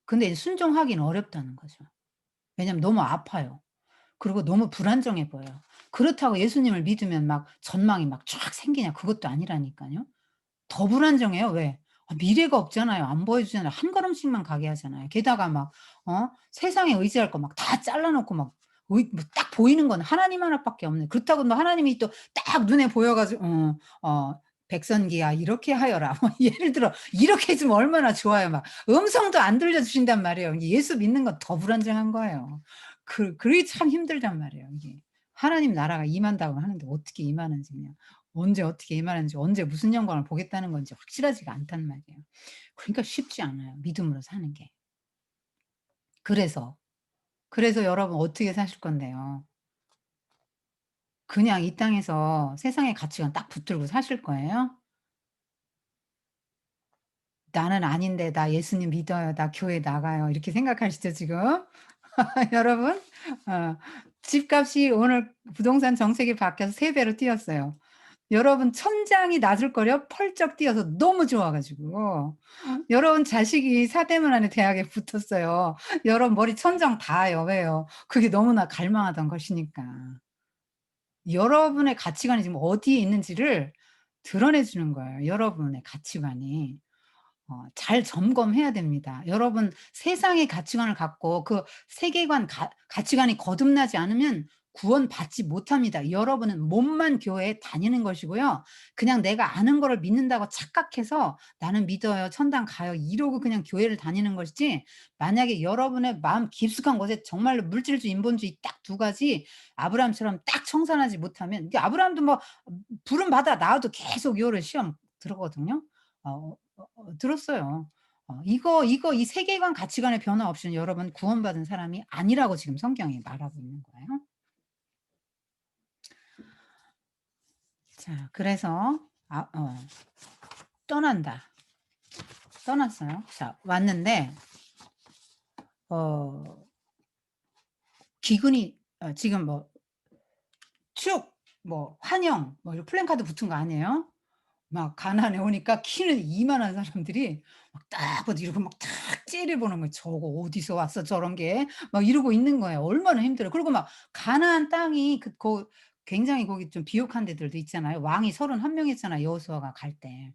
[SPEAKER 1] 근데 순종하기는 어렵다는 거죠. 왜냐면 너무 아파요. 그리고 너무 불안정해 보여요. 그렇다고 예수님을 믿으면 막 전망이 막 쫙 생기냐 그것도 아니라니까요. 더 불안정해요. 왜? 미래가 없잖아요. 안 보여주잖아요. 한 걸음씩만 가게 하잖아요. 게다가 막 세상에 의지할 거 막 다 잘라 놓고 막 뭐 딱 보이는 건 하나님 하나밖에 없는 그렇다고 뭐 하나님이 또 딱 눈에 보여 가지고 "백선기야 이렇게 하여라." 뭐 예를 들어 이렇게 해 주면 얼마나 좋아요. 막 음성도 안 들려 주신단 말이에요. 예수 믿는 건 더 불안정한 거예요. 그게 참 힘들단 말이에요 이게. 하나님 나라가 임한다고 하는데 어떻게 임하는지요. 언제 어떻게 임하는지 언제 무슨 영광을 보겠다는 건지 확실하지가 않단 말이에요. 그러니까 쉽지 않아요 믿음으로 사는 게. 그래서, 그래서 여러분 어떻게 사실 건데요. 그냥 이 땅에서 세상의 가치관 딱 붙들고 사실 거예요? '나는 아닌데 나 예수님 믿어요. 나 교회 나가요.' 이렇게 생각하시죠 지금? 여러분 집값이 오늘 부동산 정책이 바뀌어서 3 배로 뛰었어요. 여러분 천장이 낮을걸요? 펄쩍 뛰어서 너무 좋아 가지고. 여러분 자식이 사대문 안에 대학에 붙었어요. 여러분 머리 천장 닿아요. 왜요? 그게 너무나 갈망하던 것이니까. 여러분의 가치관이 지금 어디에 있는지를 드러내 주는 거예요, 여러분의 가치관이. 잘 점검해야 됩니다. 여러분 세상의 가치관을 갖고 그 세계관 가치관이 거듭나지 않으면 구원받지 못합니다. 여러분은 몸만 교회에 다니는 것이고요. 그냥 내가 아는 거를 믿는다고 착각해서 '나는 믿어요. 천당 가요.' 이러고 그냥 교회를 다니는 것이지 만약에 여러분의 마음 깊숙한 곳에 정말로 물질주의, 인본주의 딱 두 가지 아브라함처럼 딱 청산하지 못하면 이게 아브라함도 뭐 부름 받아 나와도 계속 요런 시험 들었거든요. 들었어요. 이거 이 세계관 가치관의 변화 없이는 여러분 구원받은 사람이 아니라고 지금 성경이 말하고 있는 거예요. 자 그래서 떠난다. 떠났어요. 자 왔는데 어 기근이 지금 뭐 축 뭐 환영 뭐 이런 플랜카드 붙은 거 아니에요? 막 가나안에 오니까 키는 이만한 사람들이 막 딱 봐도 이러고 막 탁 째려보는 거예요. '저거 어디서 왔어 저런 게.' 막 이러고 있는 거예요. 얼마나 힘들어요. 그리고 막 가나안 땅이 굉장히 거기 좀 비옥한 데들도 있잖아요. 왕이 31 명이었잖아요, 여호수아가 갈 때.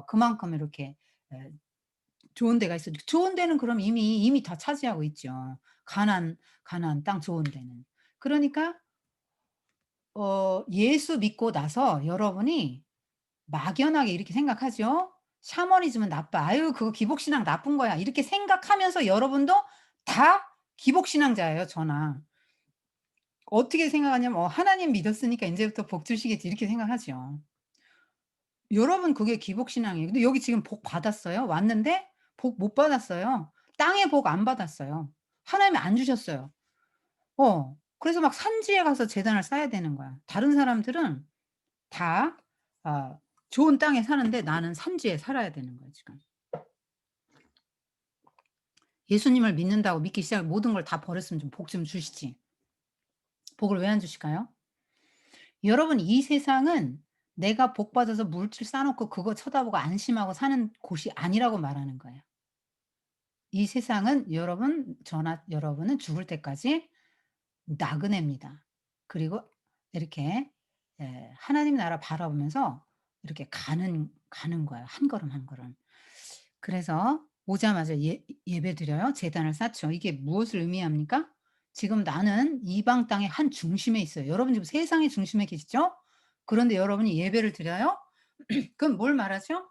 [SPEAKER 1] 그만큼 이렇게 에 좋은 데가 있어요. 좋은 데는 그럼 이미 다 차지하고 있죠. 가나안 땅 좋은 데는. 그러니까 예수 믿고 나서 여러분이 막연하게 이렇게 생각하죠. '샤머니즘은 나빠. 아유 그거 기복신앙 나쁜 거야.' 이렇게 생각하면서 여러분도 다 기복신앙자예요 저나. 어떻게 생각하냐면 '하나님 믿었으니까 인제부터 복 주시겠지.' 이렇게 생각하죠. 여러분 그게 기복신앙이에요. 근데 여기 지금 복 받았어요. 왔는데 복 못 받았어요. 땅의 복 안 받았어요. 하나님이 안 주셨어요. 그래서 막 산지에 가서 제단을 쌓아야 되는 거야. 다른 사람들은 다 좋은 땅에 사는데 나는 산지에 살아야 되는 거야 지금. 예수님을 믿는다고 믿기 시작하면 모든 걸 다 버렸으면 좀 복 좀 주시지. 복을 왜 안 주실까요? 여러분 이 세상은 내가 복 받아서 물질 쌓아 놓고 그거 쳐다보고 안심하고 사는 곳이 아니라고 말하는 거예요. 이 세상은 여러분 저나 여러분은 죽을 때까지 나그네입니다. 그리고 이렇게 하나님 나라 바라보면서 이렇게 가는 거예요. 한 걸음 한 걸음. 그래서 오자마자 예배드려요. 제단을 쌓죠. 이게 무엇을 의미합니까? 지금 나는 이방 땅의 한 중심에 있어요. 여러분 지금 세상의 중심에 계시죠? 그런데 여러분이 예배를 드려요? 그럼 뭘 말하죠?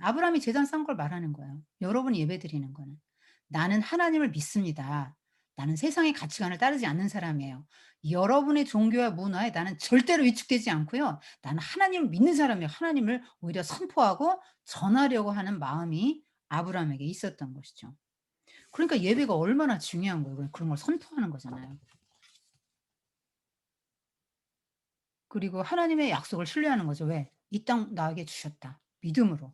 [SPEAKER 1] 아브라함이 제단 쌓은 걸 말하는 거예요. 여러분이 예배드리는 거는. 나는 하나님을 믿습니다. 나는 세상의 가치관을 따르지 않는 사람이에요. 여러분의 종교와 문화에 나는 절대로 위축되지 않고요. 나는 하나님을 믿는 사람이에요. 하나님을 오히려 선포하고 전하려고 하는 마음이 아브라함에게 있었던 것이죠. 그러니까 예배가 얼마나 중요한 거예요. 그런 걸 선포하는 거잖아요. 그리고 하나님의 약속을 신뢰하는 거죠. 왜? "이 땅 나에게 주셨다." 믿음으로.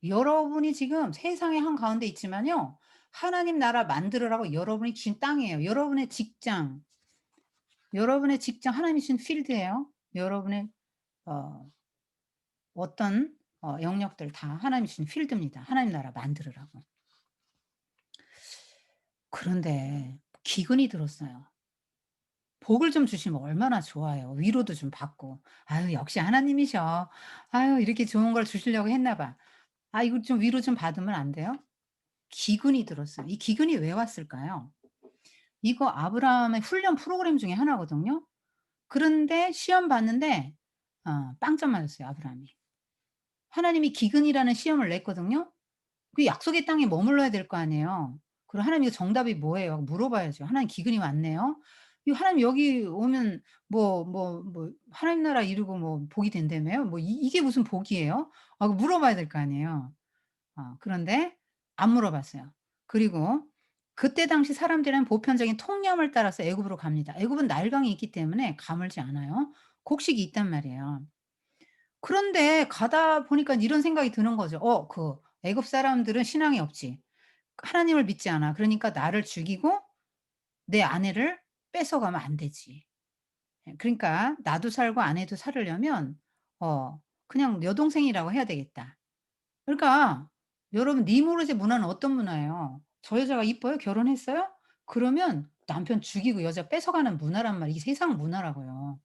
[SPEAKER 1] 여러분이 지금 세상의 한가운데 있지만요. 하나님 나라 만들으라고 여러분이 주신 땅이에요. 여러분의 직장 하나님이 주신 필드예요. 여러분의 어 어떤 영역들 다 하나님이 주신 필드입니다. 하나님 나라 만들으라고. 그런데 기근이 들었어요. 복을 좀 주시면 얼마나 좋아요. 위로도 좀 받고. '아유 역시 하나님이셔. 아유 이렇게 좋은 걸 주시려고 했나 봐.' 아 이거 좀 위로 좀 받으면 안 돼요? 기근이 들었어요. 이 기근이 왜 왔을까요? 이거 아브라함의 훈련 프로그램 중에 하나거든요. 그런데 시험 봤는데 빵점 맞았어요 아브라함이. 하나님이 기근이라는 시험을 냈거든요. 그 약속의 땅에 머물러야 될 거 아니에요. 그럼 "하나님 이거 정답이 뭐예요?" 물어봐야죠. "하나님 기근이 왔네요." 이 "하나님 여기 오면 하나님 나라 이루고 뭐 복이 된다며요?" 뭐 이게 무슨 복이에요? 그 물어봐야 될 거 아니에요. 그런데 안 물어봤어요. 그리고 그때 당시 사람들은 보편적인 통념을 따라서 애굽으로 갑니다. 애굽은 나일강이 있기 때문에 가물지 않아요. 곡식이 있단 말이에요. 그런데 가다 보니까 이런 생각이 드는 거죠. 애굽 사람들은 신앙이 없지. 하나님을 믿지 않아. 그러니까 나를 죽이고 내 아내를 뺏어가면 안 되지. 그러니까 나도 살고 아내도 살으려면 그냥 여동생이라고 해야 되겠다. 그러니까 여러분 니무롯의 문화는 어떤 문화예요? "저 여자가 이뻐요? 결혼했어요?" 그러면 남편 죽이고 여자 뺏어가는 문화란 말이에요. 이게 세상 문화라고요.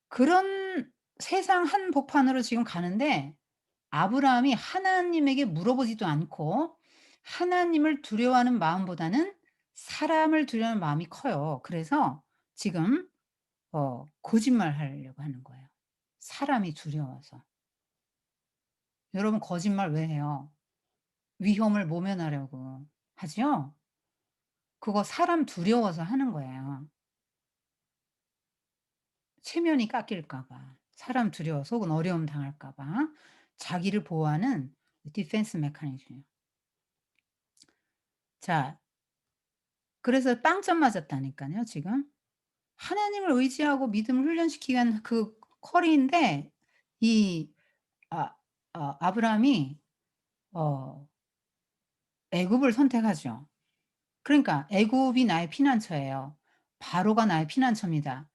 [SPEAKER 1] 그런 세상 한복판으로 지금 가는데 아브라함이 하나님에게 물어보지도 않고 하나님을 두려워하는 마음보다는 사람을 두려워하는 마음이 커요. 그래서 지금 거짓말하려고 하는 거예요, 사람이 두려워서. 여러분 거짓말 왜 해요? 위험을 모면하려고 하지요? 그거 사람 두려워서 하는 거예요. 체면이 깎일까 봐. 사람 두려워서 혹은 어려움 당할까 봐. 자기를 보호하는 디펜스 메커니즘이에요. 자 그래서 빵점 맞았다니까요 지금. 하나님을 의지하고 믿음을 훈련시키기 위한 그 쿼리인데 이 아 아브라함이 어 애굽을 선택하죠. 그러니까 애굽이 나의 피난처예요. 바로가 나의 피난처입니다.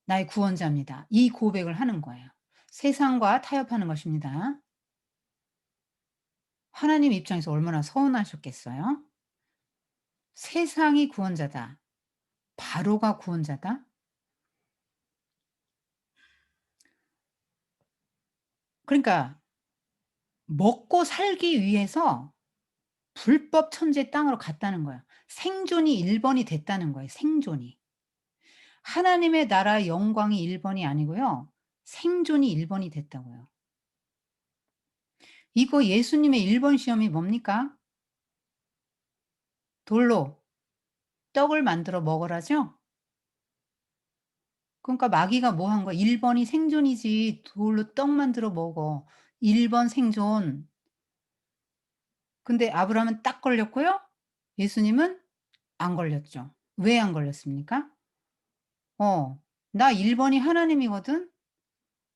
[SPEAKER 1] 나의 구원자입니다. 이 고백을 하는 거예요. 세상과 타협하는 것입니다. 하나님 입장에서 얼마나 서운하셨겠어요? 세상이 구원자다. 바로가 구원자다? 그러니까 먹고 살기 위해서 불법 천지의 땅으로 갔다는 거예요. 생존이 1 번이 됐다는 거예요, 생존이. 하나님의 나라의 영광이 1 번이 아니고요. 생존이 1 번이 됐다고요. 이거 예수님의 1번 시험이 뭡니까? 돌로 떡을 만들어 먹으라죠? 그러니까 마귀가 뭐 한 거야? 1 번이 생존이지 돌로 떡 만들어 먹어. 1번 생존. 근데 아브라함은 딱 걸렸고요. 예수님은 안 걸렸죠. 왜 안 걸렸습니까? 어. "나 1 번이 하나님이거든.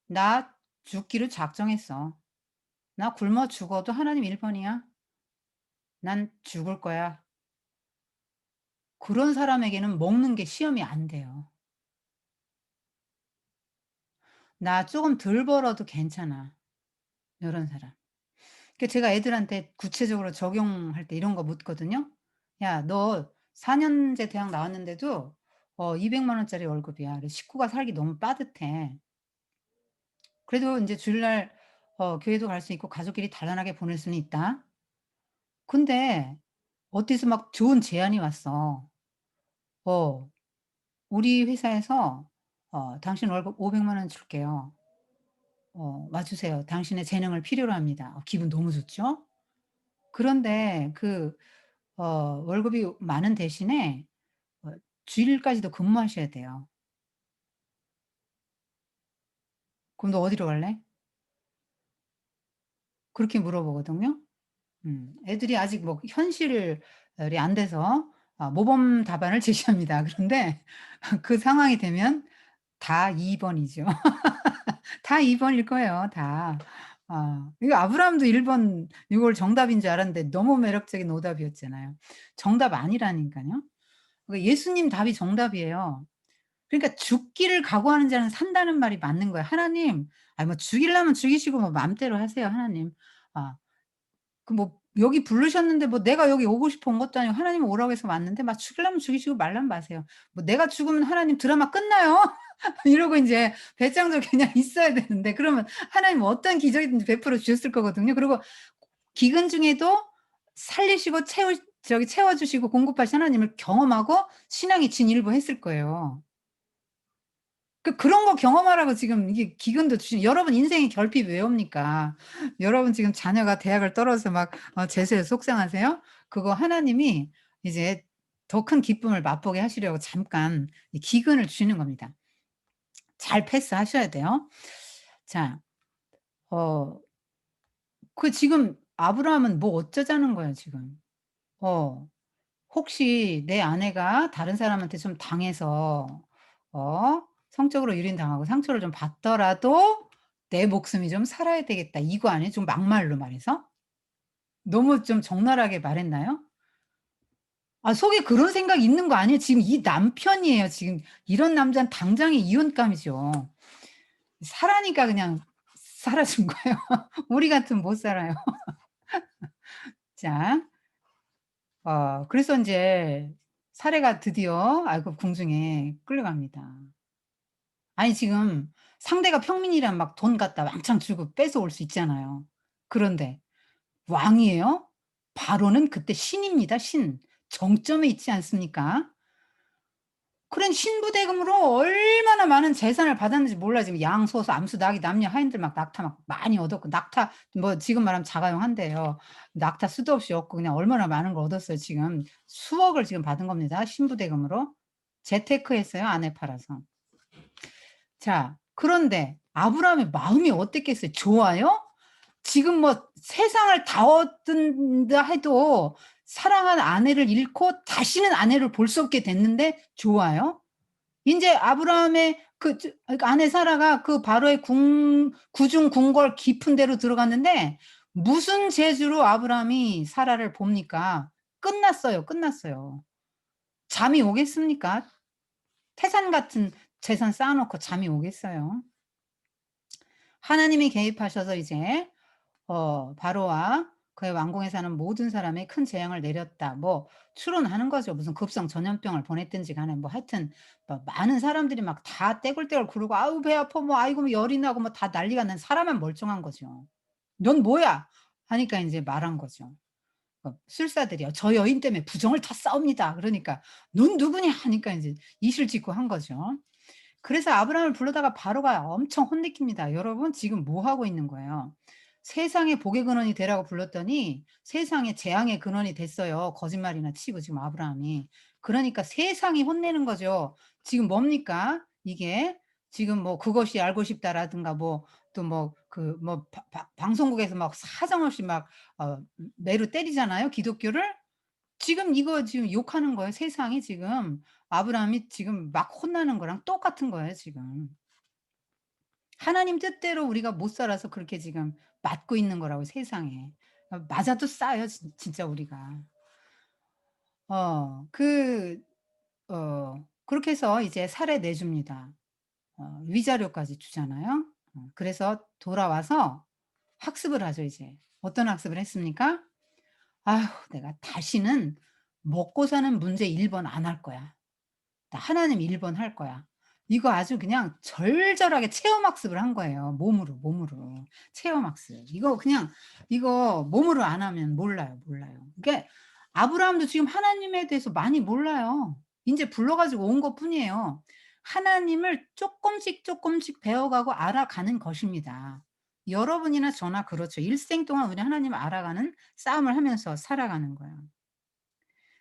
[SPEAKER 1] 나 죽기로 작정했어. 나 굶어 죽어도 하나님 1 번이야." "난 죽을 거야." 그런 사람에게는 먹는 게 시험이 안 돼요. "나 쪼금 덜 벌어도 괜찮아." 요런 사람. 그 제가 애들한테 구체적으로 적용할 때 이런 거 묻거든요. "야 너 4 년제 대학 나왔는데도 200만 원짜리 월급이야. 그래서 식구가 살기 너무 빠듯해. 그래도 인제 주일날 교회도 갈 수 있고 가족끼리 단란하게 보낼 수는 있다. 근데 어디서 막 좋은 제안이 왔어. 어 "우리 회사에서 당신 월급 500만 원 줄게요. 와 주세요. 당신의 재능을 필요로 합니다." 기분 너무 좋죠? 그런데 그 월급이 많은 대신에 어 주일까지도 근무하셔야 돼요. "그럼 너 어디로 갈래?" 그렇게 물어보거든요. 애들이 아직 뭐 현실이 안 돼서 모범 답안을 제시합니다. 그런데 그 상황이 되면 다 2 번이죠. 다 2 번일 거예요 다. 이거 아브라함도 1번 이걸 정답인 줄 알았는데 너무 매력적인 오답이었잖아요. 정답 아니라니까요. 예수님 답이 정답이에요. 그러니까 죽기를 각오하는 자는 산다는 말이 맞는 거예요. 하나님 뭐 죽이려면 죽이시고 뭐 마음대로 하세요 하나님. 아 뭐 여기 부르셨는데 뭐 내가 여기 오고 싶어 온 것도 아니고 하나님 오라고 해서 왔는데 막 죽이려면 죽이시고 말라면 마세요. 뭐 내가 죽으면 하나님 드라마 끝나요? 이러고 인제 배짱도 그냥 있어야 되는데 그러면 하나님 어떤 기적이든지 베풀어 주셨을 거거든요. 그리고 기근 중에도 살리시고 채워 주시고 공급하신 하나님을 경험하고 신앙이 진일보 했을 거예요. 그런 거 경험하라고 지금 이게 기근도 주신 여러분 인생의 결핍이 왜 옵니까? 여러분 지금 자녀가 대학을 떨어져서 막 재수해서 속상하세요? 그거 하나님이 이제 더 큰 기쁨을 맛보게 하시려고 잠깐 이 기근을 주시는 겁니다. 잘 패스하셔야 돼요. 자 어 지금 아브라함은 뭐 어쩌자는 거야 지금. 어 혹시 내 아내가 다른 사람한테 좀 당해서 성적으로 유린당하고 상처를 좀 받더라도 '내 목숨이 좀 살아야 되겠다.' 이거 아니에요? 좀 막말로 말해서? 너무 좀 적나라하게 말했나요? 속에 그런 생각이 있는 거 아니에요? 지금 이 남편이에요. 지금 이런 남자는 당장의 이혼감이죠. 살아니까 그냥 살아 준 거예요. 우리 같으면 못 살아요. 자 그래서 인제 사례가 드디어 궁중에 끌려갑니다. 아니 지금 상대가 평민이라면 막 돈 갖다 왕창 주고 뺏어올 수 있잖아요. 그런데 왕이에요? 바로는 그때 신입니다, 신. 정점에 있지 않습니까? 그런 신부대금으로 얼마나 많은 재산을 받았는지 몰라요. 지금 양, 소수, 암수, 낙이 남녀 하인들 막 낙타 막 많이 얻었고 낙타 뭐 지금 말하면 자가용 한대요. 낙타 수도 없이 얻고 그냥 얼마나 많은 걸 얻었어요 지금. 수억을 지금 받은 겁니다, 신부대금으로. 재테크했어요, 아내 팔아서. 자 그런데 아브라함의 마음이 어땠겠어요? 좋아요? 지금 뭐 세상을 다 얻은다 해도 사랑하는 아내를 잃고 다시는 아내를 볼 수 없게 됐는데 좋아요? 인제 아브라함의 그러니까 아내 사라가 그 바로의 구중 궁궐 깊은 데로 들어갔는데 무슨 재주로 아브라함이 사라를 봅니까? 끝났어요, 끝났어요. 잠이 오겠습니까? 태산 같은 재산 쌓아 놓고 잠이 오겠어요? 하나님이 개입하셔서 이제 바로와 그의 왕궁에 사는 모든 사람에 큰 재앙을 내렸다. 뭐 추론하는 거죠. 무슨 급성 전염병을 보냈든지 간에 뭐 하여튼 뭐 많은 사람들이 막 다 떼굴떼굴 구르고 "아우 배 아파." 뭐 "아이고 뭐 열이 나고." 뭐 다 난리가 난 사람만 멀쩡한 거죠. "넌 뭐야?" 하니까 인제 말한 거죠. 술사들이요. "저 여인 때문에 부정을 탔사옵니다." 그러니까 "넌 누구냐?" 하니까 인제 이실직고 한 거죠. 그래서 아브라함을 불러다가 바로가 엄청 혼내킵니다. "여러분 지금 뭐 하고 있는 거예요? 세상의 복의 근원이 되라고 불렀더니 세상의 재앙의 근원이 됐어요." 거짓말이나 치고 지금 아브라함이. 그러니까 세상이 혼내는 거죠. 지금 뭡니까? 이게 지금 뭐 "그것이 알고 싶다."라든가 뭐 또 뭐 뭐 방송국에서 막 사정없이 막 매로 때리잖아요, 기독교를. 지금 이거 지금 욕하는 거예요, 세상이 지금. 아브라함이 지금 막 혼나는 거랑 똑같은 거예요, 지금. 하나님 뜻대로 우리가 못 살아서 그렇게 지금 맞고 있는 거라고 세상에. 맞아도 싸요 진짜 우리가. 어 그 그렇게 해서 이제 사례 내 줍니다. 위자료까지 주잖아요. 그래서 돌아와서 학습을 하죠 이제. 어떤 학습을 했습니까? '아휴 내가 다시는 먹고 사는 문제 1번 안 할 거야. 나 하나님 1번 할 거야.' 이거 아주 그냥 절절하게 체험 학습을 한 거예요. 몸으로, 몸으로. 체험 학습. 이거 그냥 이거 몸으로 안 하면 몰라요, 몰라요. 그게 아브라함도 지금 하나님에 대해서 많이 몰라요. 인제 불러 가지고 온 것뿐이에요. 하나님을 쪼끔씩 쪼끔씩 배워가고 알아가는 것입니다. 여러분이나 저나 그렇죠. 일생 동안 우리 하나님을 알아가는 싸움을 하면서 살아가는 거예요.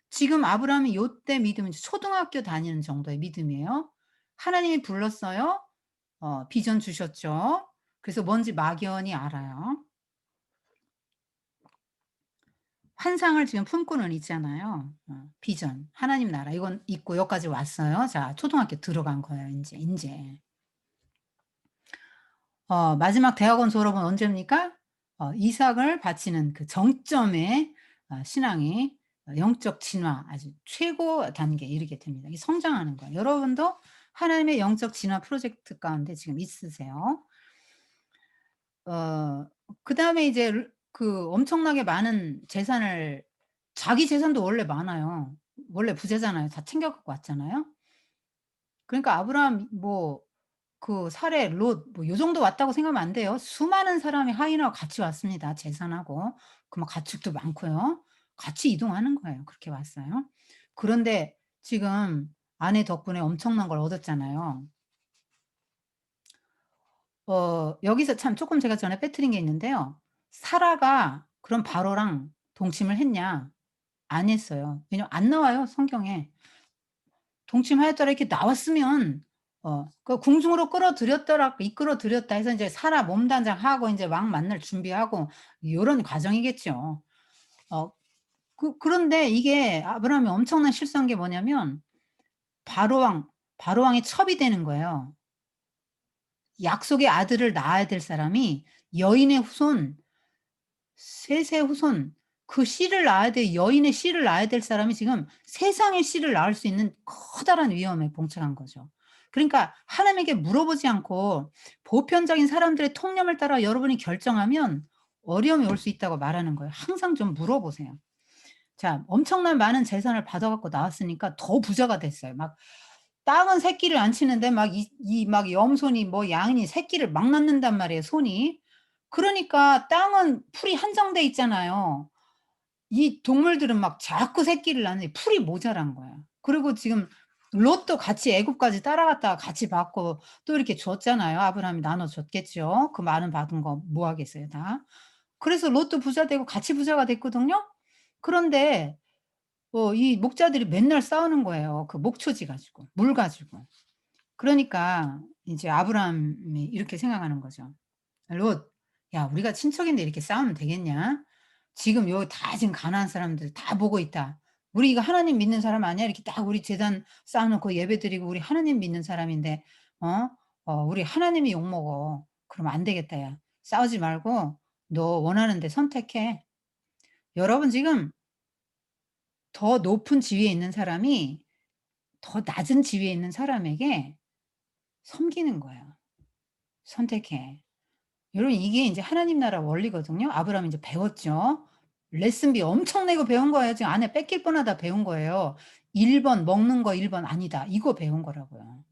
[SPEAKER 1] 지금 아브라함이 요때 믿음은 이제 초등학교 다니는 정도의 믿음이에요. 하나님이 불렀어요. 비전 주셨죠. 그래서 뭔지 막연히 알아요. 환상을 지금 품고는 있잖아요. 비전, 하나님 나라 이건 있고 여기까지 왔어요. 자 초등학교 들어간 거예요 인제. 마지막 대학원 졸업은 언제입니까? 이삭을 바치는 그 정점에 신앙이 영적 진화 아주 최고 단계에 이르게 됩니다. 이게 성장하는 거예요. 여러분도 하나님의 영적 진화 프로젝트 가운데 지금 있으세요. 어 그다음에 이제 그 엄청나게 많은 재산을 자기 재산도 원래 많아요. 원래 부자잖아요. 다 챙겨 갖고 왔잖아요. 그러니까 아브라함 뭐 그 사례 롯 뭐 요 정도 왔다고 생각하면 안 돼요. 수많은 사람이 하인하고 같이 왔습니다, 재산하고. 그 뭐 가축도 많고요. 같이 이동하는 거예요. 그렇게 왔어요. 그런데 지금 아내 덕분에 엄청난 걸 얻었잖아요. 여기서 참 쪼끔 제가 전에 빼뜨린 게 있는데요. 사라가 그럼 바로랑 동침을 했냐? 안 했어요. 왜냐면 안 나와요, 성경에. 동침하였더라 이렇게 나왔으면 그 궁중으로 끌어들였더라 이끌어들였다 해서 인제 사라 몸단장하고 인제 왕 만날 준비하고 요런 과정이겠죠. 어 그런데 이게 아브라함이 엄청난 실수한 게 뭐냐면 바로왕 바로왕의 첩이 되는 거예요. 약속의 아들을 낳아야 될 사람이 여인의 후손 셋의 후손 그 씨를 낳아야 될 여인의 씨를 낳아야 될 사람이 지금 세상의 씨를 낳을 수 있는 커다란 위험에 봉착한 거죠. 그러니까 하나님에게 물어보지 않고 보편적인 사람들의 통념을 따라 여러분이 결정하면 어려움이 올 수 있다고 말하는 거예요. 항상 좀 물어보세요. 자 엄청난 많은 재산을 받아 갖고 나왔으니까 더 부자가 됐어요. 막 땅은 새끼를 안 치는데 막 막 염소니 뭐 양이 새끼를 막 낳는단 말이에요 손이. 그러니까 땅은 풀이 한정돼 있잖아요. 이 동물들은 막 자꾸 새끼를 낳는데 풀이 모자란 거야. 그리고 지금 롯도 같이 애굽까지 따라갔다가 같이 받고 또 이렇게 줬잖아요. 아브라함이 나눠 줬겠죠. 그 많은 받은 거 뭐 하겠어요 다. 그래서 롯도 부자 되고 같이 부자가 됐거든요. 그런데 이 목자들이 맨날 싸우는 거예요, 그 목초지 가지고 물 가지고. 그러니까 인제 아브라함이 이렇게 생각하는 거죠. 롯, "야 우리가 친척인데 이렇게 싸우면 되겠냐? 지금 여기 다 지금 가나안 사람들 다 보고 있다. 우리 이거 하나님 믿는 사람 아니야? 이렇게 딱 우리 제단 쌓아 놓고 예배드리고 우리 하나님 믿는 사람인데 어 우리 하나님이 욕먹어. 그러면 안 되겠다 야. 싸우지 말고 너 원하는 데 선택해." 여러분 지금 더 높은 지위에 있는 사람이 더 낮은 지위에 있는 사람에게 섬기는 거예요. "선택해." 여러분 이게 인제 하나님 나라 원리거든요. 아브라함이 인제 배웠죠. 레슨비 엄청 내고 배운 거예요. 지금 아내 뺏길 뻔하다 배운 거예요. 1번 먹는 거 1번 아니다. 이거 배운 거라고요.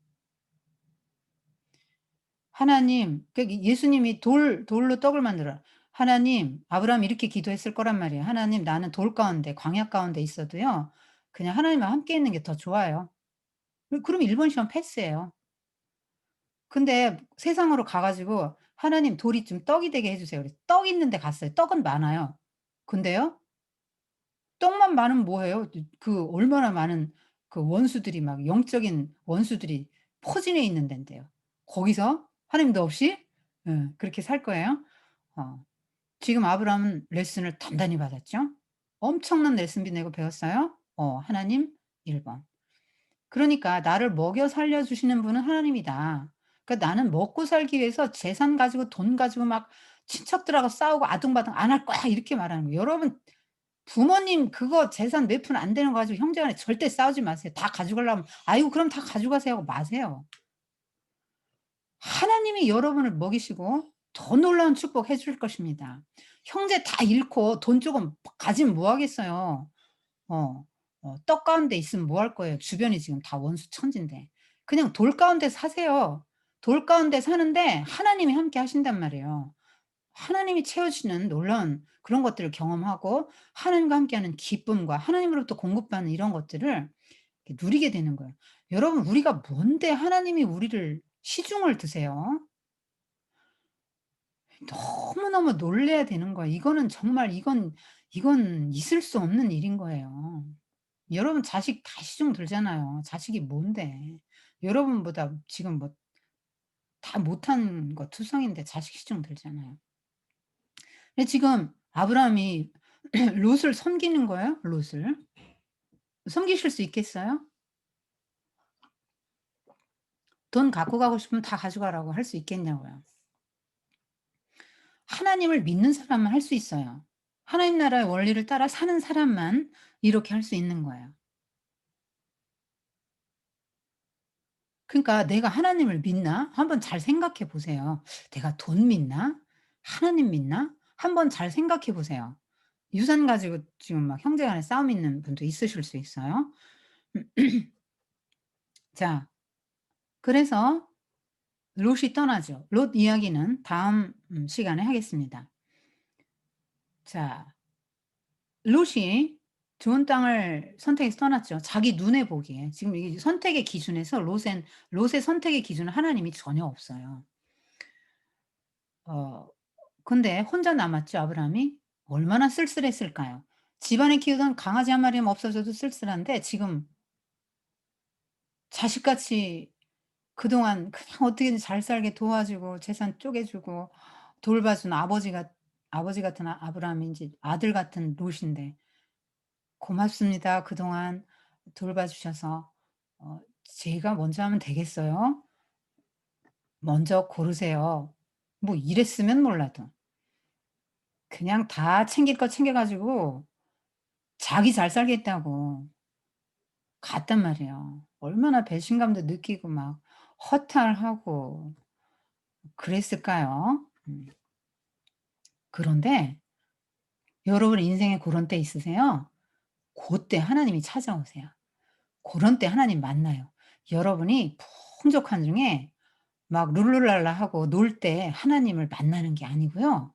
[SPEAKER 1] 하나님 예수님이 돌로 떡을 만들어라. 하나님 아브라함이 이렇게 기도했을 거란 말이에요. "하나님 나는 돌 가운데 광야 가운데 있어도요. 그냥 하나님과 함께 있는 게 더 좋아요." 그러면 1번 시험 패스예요. 근데 세상으로 가 가지고 "하나님 돌이 좀 떡이 되게 해 주세요." 그래서 떡 있는 데 갔어요. 떡은 많아요. 근데요. 떡만 많으면 뭐해요? 얼마나 많은 그 원수들이 막 영적인 원수들이 포진해 있는 덴데요. 거기서 하나님도 없이 그렇게 살 거예요? 어. 지금 아브라함은 레슨을 단단히 받았죠. 엄청난 레슨비 내고 배웠어요. 하나님 1 번. 그러니까 나를 먹여 살려 주시는 분은 하나님이다. 그러니까 나는 먹고 살기 위해서 재산 가지고 돈 가지고 막 친척들하고 싸우고 아등바등 "안 할 거야." 이렇게 말하는 거예요. 여러분 부모님 그거 재산 몇 푼 안 되는 거 가지고 형제 간에 절대 싸우지 마세요. 다 가져가려면 "아이고 그럼 다 가져가세요." 하고 마세요. 하나님이 여러분을 먹이시고 더 놀라운 축복 해 줄 것입니다. 형제 다 잃고 돈 조금 가지면 뭐 하겠어요. 어. 떡 가운데 있으면 뭐 할 거예요. 주변이 지금 다 원수천지인데. 그냥 돌 가운데 사세요. 돌 가운데 사는데 하나님이 함께 하신단 말이에요. 하나님이 채워주시는 놀라운 그런 것들을 경험하고 하나님과 함께하는 기쁨과 하나님으로부터 공급받는 이런 것들을 이렇게 누리게 되는 거예요. 여러분 우리가 뭔데 하나님이 우리를 시중을 드세요? 너무너무 놀라야 되는 거예요. 이거는 정말 이건 있을 수 없는 일인 거예요. 여러분 자식 다 시중 들잖아요. 자식이 뭔데. 여러분보다 지금 뭐 다 못한 거 투성인데 자식 시중 들잖아요. 근데 지금 아브라함이 롯을 섬기는 거예요, 롯을. 섬기실 수 있겠어요? 돈 갖고 가고 싶으면 다 가져가라고 할 수 있겠냐고요. 하나님을 믿는 사람만 할 수 있어요. 하나님 나라의 원리를 따라 사는 사람만 이렇게 할 수 있는 거예요. 그러니까 '내가 하나님을 믿나?' 한번 잘 생각해 보세요. '내가 돈 믿나? 하나님 믿나?' 한번 잘 생각해 보세요. 유산 가지고 지금 막 형제 간에 싸움 있는 분도 있으실 수 있어요. 자 그래서 롯이 떠나죠. 롯 이야기는 다음 시간에 하겠습니다. 자 롯이 좋은 땅을 선택해서 떠났죠. 자기 눈에 보기에. 지금 이게 선택의 기준에서 롯의 선택의 기준은 하나님이 전혀 없어요. 어 근데 혼자 남았죠, 아브라함이. 얼마나 쓸쓸했을까요? 집안에 키우던 강아지 한 마리만 없어져도 쓸쓸한데 지금 자식같이 그동안 그냥 어떻게든 잘 살게 도와주고 재산 쪼개 주고 돌봐준 아버지 같은 아브라함인지 아들 같은 롯인데 "고맙습니다. 그동안 돌봐 주셔서. 제가 먼저 하면 되겠어요? 먼저 고르세요." 뭐 이랬으면 몰라도 그냥 다 챙길 거 챙겨 가지고 자기 잘 살겠다고 갔단 말이에요. 얼마나 배신감도 느끼고 막 허탈하고 그랬을까요? 그런데 여러분 인생에 고런 때 있으세요? 고때 하나님이 찾아오세요. 고런 때 하나님 만나요. 여러분이 풍족한 중에 막 룰루랄라 하고 놀 때 하나님을 만나는 게 아니고요.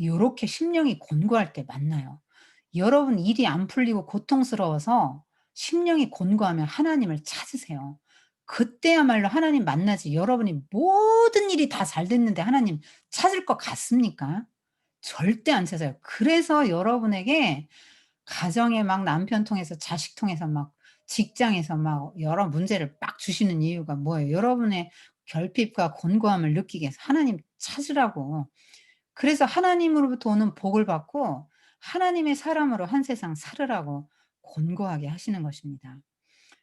[SPEAKER 1] 요렇게 심령이 곤고할 때 만나요. 여러분 일이 안 풀리고 고통스러워서 심령이 곤고하면 하나님을 찾으세요. 그때야말로 하나님 만나지 여러분이 모든 일이 다 잘 됐는데 하나님 찾을 것 같습니까? 절대 안 찾아요. 그래서 여러분에게 가정에 막 남편 통해서 자식 통해서 막 직장에서 막 여러 문제를 막 주시는 이유가 뭐예요? 여러분의 결핍과 곤고함을 느끼게 해서 하나님 찾으라고. 그래서 하나님으로부터 오는 복을 받고 하나님의 사람으로 한 세상 살으라고 권고하게 하시는 것입니다.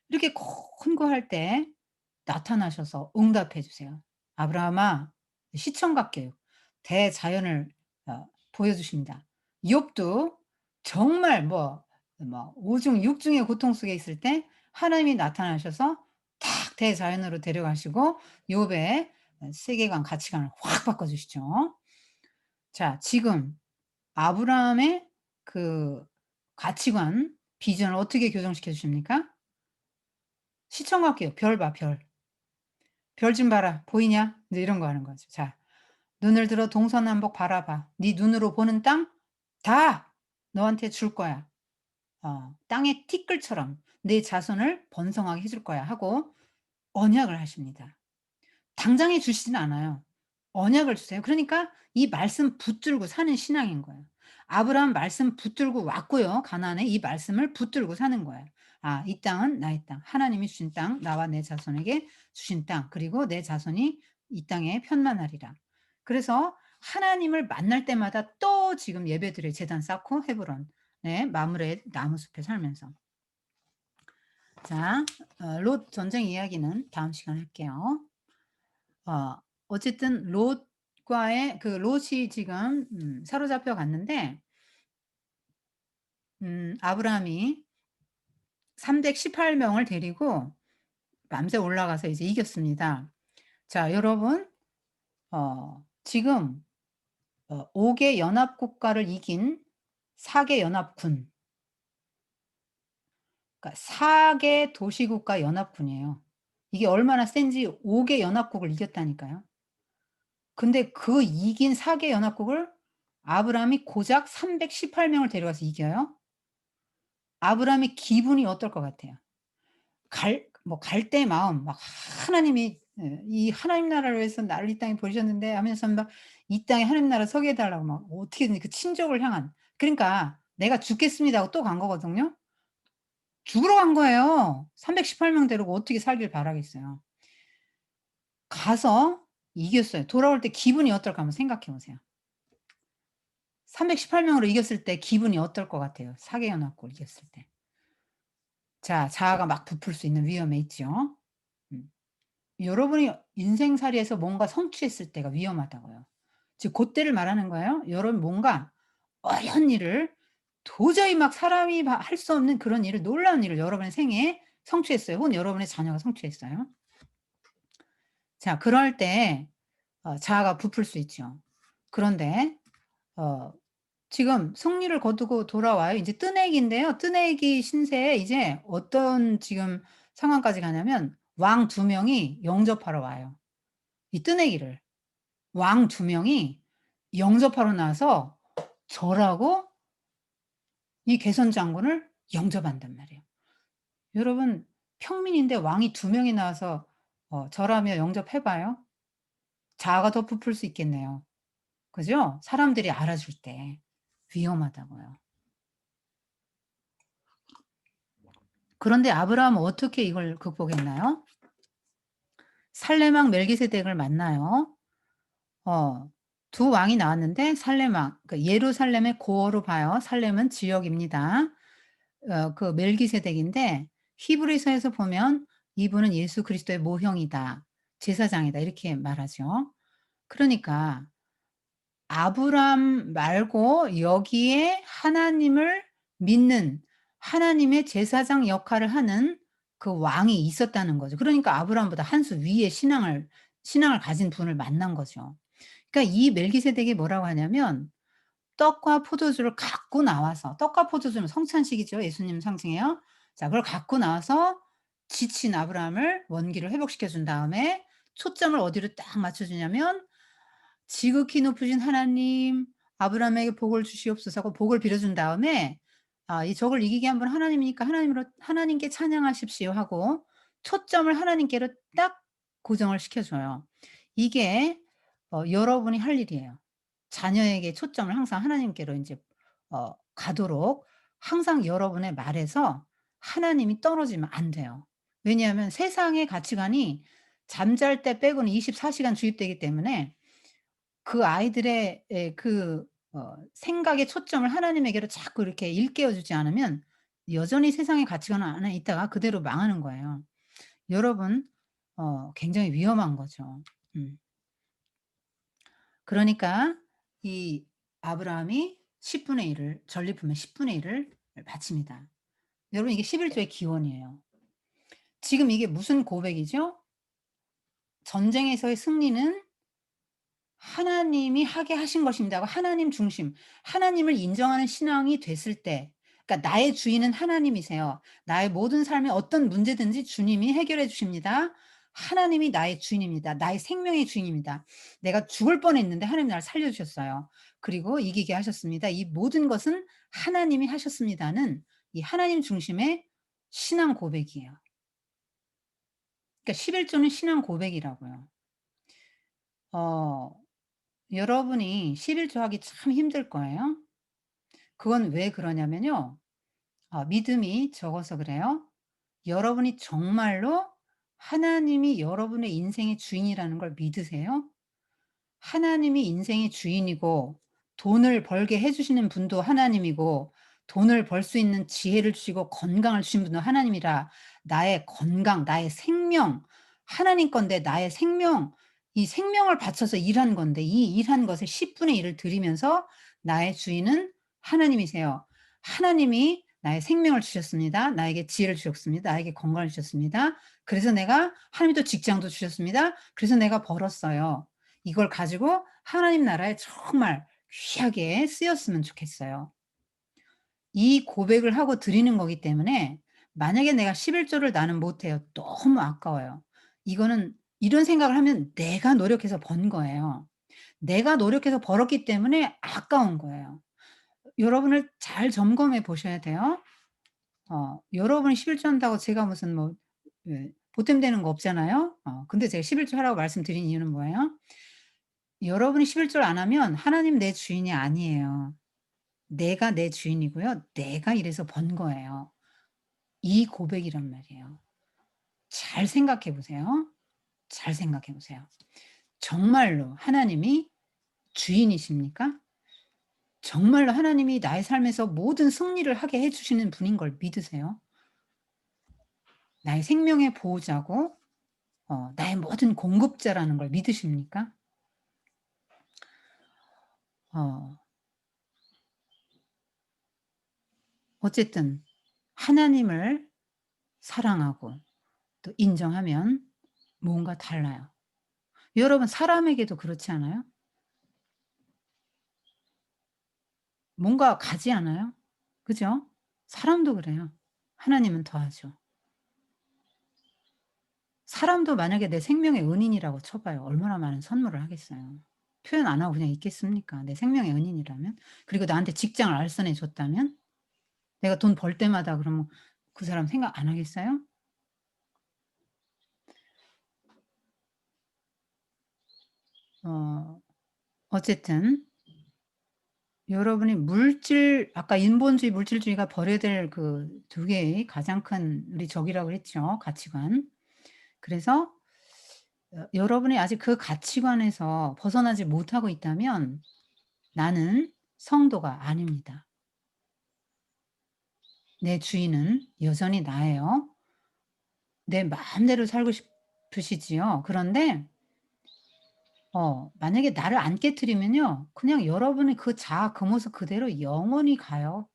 [SPEAKER 1] 이렇게 권고할 때 나타나셔서 응답해 주세요. 아브라함아 시청각 교육 대자연을 보여주십니다. 욥도 정말 뭐 5중 6 중의 고통 속에 있을 때 하나님이 나타나셔서 탁 대자연으로 데려가시고 욥의 세계관 가치관을 확 바꿔 주시죠. 자 지금 아브라함의 그 가치관 비전을 어떻게 교정시켜 주십니까? 시청각 교육 별 봐 별. "별 좀 봐라. 보이냐?" 이제 이런 거 하는 거죠. 자 "눈을 들어 동서남북 바라봐. 네 눈으로 보는 땅 다 너한테 줄 거야. 땅의 티끌처럼 내 자손을 번성하게 해줄 거야." 하고 언약을 하십니다. 당장에 주시진 않아요. 언약을 주세요. 그러니까 이 말씀 붙들고 사는 신앙인 거예요. 아브라함 말씀 붙들고 왔고요. 가나안에 이 말씀을 붙들고 사는 거예요. '아 이 땅은 나의 땅. 하나님이 주신 땅. 나와 내 자손에게 주신 땅. 그리고 내 자손이 이 땅에 편만하리라.' 그래서 하나님을 만날 때마다 또 지금 예배드려요. 제단 쌓고 헤브론 네 마므레 나무숲에 살면서. 자 롯 전쟁 이야기는 다음 시간에 할게요. 어 어쨌든 롯 과에 그 롯이 지금 사로잡혀 갔는데 아브라함이 318 명을 데리고 밤새 올라가서 이제 이겼습니다. 자 여러분 지금 5개 연합국가를 이긴 4개 연합군, 그러니까 4개 도시국가 연합군이에요. 이게 얼마나 센지 5개 연합국을 이겼다니까요. 근데 그 이긴 4개 연합국을 아브라함이 고작 318 명을 데려가서 이겨요? 아브라함의 기분이 어떨 것 같아요? 갈대의 마음 막 하나님이 이 하나님 나라를 위해서 나를 이 땅에 보내셨는데 하면서 막 이 땅에 하나님 나라 서게 해 달라고 막 어떻게든 그 친족을 향한, 그러니까 "내가 죽겠습니다." 하고 또 간 거거든요. 죽으러 간 거예요. 318명 데리고 어떻게 살길 바라겠어요. 가서 이겼어요. 돌아올 때 기분이 어떨까 한번 생각해 보세요. 318 명으로 이겼을 때 기분이 어떨 것 같아요? 사개 연합국을 이겼을 때. 자 자아가 막 부풀 수 있는 위험에 있죠. 음. 여러분이 인생살이에서 뭔가 성취했을 때가 위험하다고요. 즉 고때를 말하는 거예요. 여러분 뭔가 어려운 일을 도저히 막 사람이 할 수 없는 그런 일을, 놀라운 일을 여러분의 생애에 성취했어요. 혹은 여러분의 자녀가 성취했어요. 자 그럴 때 자아가 부풀 수 있죠. 그런데 어 지금 승리를 거두고 돌아와요. 이제 뜨내기인데요. 뜨내기 신세에 이제 어떤 지금 상황까지 가냐면 왕 2 명이 영접하러 와요, 이 뜨내기를. 왕 2 명이 영접하러 나와서 절하고 이 개선 장군을 영접한단 말이에요. 여러분 평민인데 왕이 2 명이 나와서 절하며 영접해 봐요? 자아가 더 부풀 수 있겠네요. 그죠? 사람들이 알아줄 때 위험하다고요. 그런데 아브라함은 어떻게 이걸 극복했나요? 살레망 멜기세덱을 만나요. 어 두 왕이 나왔는데 살레망, 그 예루살렘의 고어로 봐요. 살렘은 지역입니다. 그 멜기세덱인데 히브리서에서 보면 "이분은 예수 그리스도의 모형이다. 제사장이다." 이렇게 말하죠. 그러니까 아브람 말고 여기에 하나님을 믿는, 하나님의 제사장 역할을 하는 그 왕이 있었다는 거죠. 그러니까 아브람보다 한 수 위의 신앙을 가진 분을 만난 거죠. 그러니까 이 멜기세덱이 뭐라고 하냐면 떡과 포도주를 갖고 나와서, 떡과 포도주는 성찬식이죠. 예수님 상징해요. 자 그걸 갖고 나와서 지친 아브라함을 원기를 회복시켜 준 다음에 초점을 어디로 딱 맞춰 주냐면 "지극히 높으신 하나님 아브라함에게 복을 주시옵소서." 하고 복을 빌어 준 다음에 이 적을 이기게 한 분 하나님이니까 하나님으로 "하나님께 찬양하십시오." 하고 초점을 하나님께로 딱 고정을 시켜 줘요. 이게 여러분이 할 일이에요. 자녀에게 초점을 항상 하나님께로 인제 가도록 항상 여러분의 말에서 하나님이 떨어지면 안 돼요. 왜냐하면 세상의 가치관이 잠잘 때 빼고는 24 시간 주입되기 때문에 그 아이들의 그 생각의 초점을 하나님에게로 자꾸 이렇게 일깨워 주지 않으면 여전히 세상의 가치관 안에 있다가 그대로 망하는 거예요. 여러분 굉장히 위험한 거죠. 음. 그러니까 이 아브라함이 10 분의 1을 전리품의 10 분의 1을 바칩니다. 여러분 이게 11 조의 기원이에요. 지금 이게 무슨 고백이죠? 전쟁에서의 승리는 하나님이 하게 하신 것입니다 하고 하나님 중심, 하나님을 인정하는 신앙이 됐을 때, 그러니까 나의 주인은 하나님이세요. 나의 모든 삶에 어떤 문제든지 주님이 해결해 주십니다. 하나님이 나의 주인입니다. 나의 생명의 주인입니다. 내가 죽을 뻔했는데 하나님이 나를 살려 주셨어요. 그리고 이기게 하셨습니다. 이 모든 것은 하나님이 하셨습니다는 이 하나님 중심의 신앙 고백이에요. 그러니까 11 조는 신앙 고백이라고요. 어 여러분이 11조 하기 참 힘들 거예요. 그건 왜 그러냐면요. 믿음이 적어서 그래요. 여러분이 정말로 하나님이 여러분의 인생의 주인이라는 걸 믿으세요? 하나님이 인생의 주인이고 돈을 벌게 해 주시는 분도 하나님이고 돈을 벌 수 있는 지혜를 주시고 건강을 주신 분도 하나님이라, 나의 건강, 나의 생명 하나님 건데 나의 생명, 이 생명을 바쳐서 일한 건데 이 일한 것의 10분의 1을 드리면서 나의 주인은 하나님이세요. 하나님이 나의 생명을 주셨습니다. 나에게 지혜를 주셨습니다. 나에게 건강을 주셨습니다. 그래서 내가 하나님도 직장도 주셨습니다. 그래서 내가 벌었어요. 이걸 가지고 하나님 나라에 정말 귀하게 쓰였으면 좋겠어요. 이 고백을 하고 드리는 거기 때문에 만약에 내가 11조를 나는 못 해요. 너무 아까워요. 이거는 이런 생각을 하면 내가 노력해서 번 거예요. 내가 노력해서 벌었기 때문에 아까운 거예요. 여러분을 잘 점검해 보셔야 돼요. 여러분이 11조 한다고 제가 무슨 뭐 보탬되는 거 없잖아요. 근데 제가 11조 하라고 말씀드린 이유는 뭐예요? 여러분이 11조를 안 하면 하나님 내 주인이 아니에요. 내가 내 주인이고요. 내가 이래서 번 거예요. 이 고백이란 말이에요. 잘 생각해 보세요. 잘 생각해 보세요. 정말로 하나님이 주인이십니까? 정말로 하나님이 나의 삶에서 모든 승리를 하게 해 주시는 분인 걸 믿으세요? 나의 생명의 보호자고 나의 모든 공급자라는 걸 믿으십니까? 어 어쨌든 하나님을 사랑하고 또 인정하면 뭔가 달라요. 여러분 사람에게도 그렇지 않아요? 뭔가 가지 않아요? 그죠? 사람도 그래요. 하나님은 더하죠. 사람도 만약에 내 생명의 은인이라고 쳐 봐요. 얼마나 많은 선물을 하겠어요. 표현 안 하고 그냥 있겠습니까? 내 생명의 은인이라면? 그리고 나한테 직장을 알선해 줬다면? 내가 돈 벌 때마다 그러면 그 사람 생각 안 하겠어요? 어 어쨌든 여러분이 물질 아까 인본주의, 물질주의가 버려야 될 그 두 개의 가장 큰 우리 적이라고 했죠, 가치관. 그래서 여러분이 아직 그 가치관에서 벗어나지 못하고 있다면 나는 성도가 아닙니다. 내 주인은 여전히 나예요. 내 마음대로 살고 싶으시지요. 그런데 만약에 나를 안 깨트리면요. 그냥 여러분의 그 자아 그 모습 그대로 영원히 가요.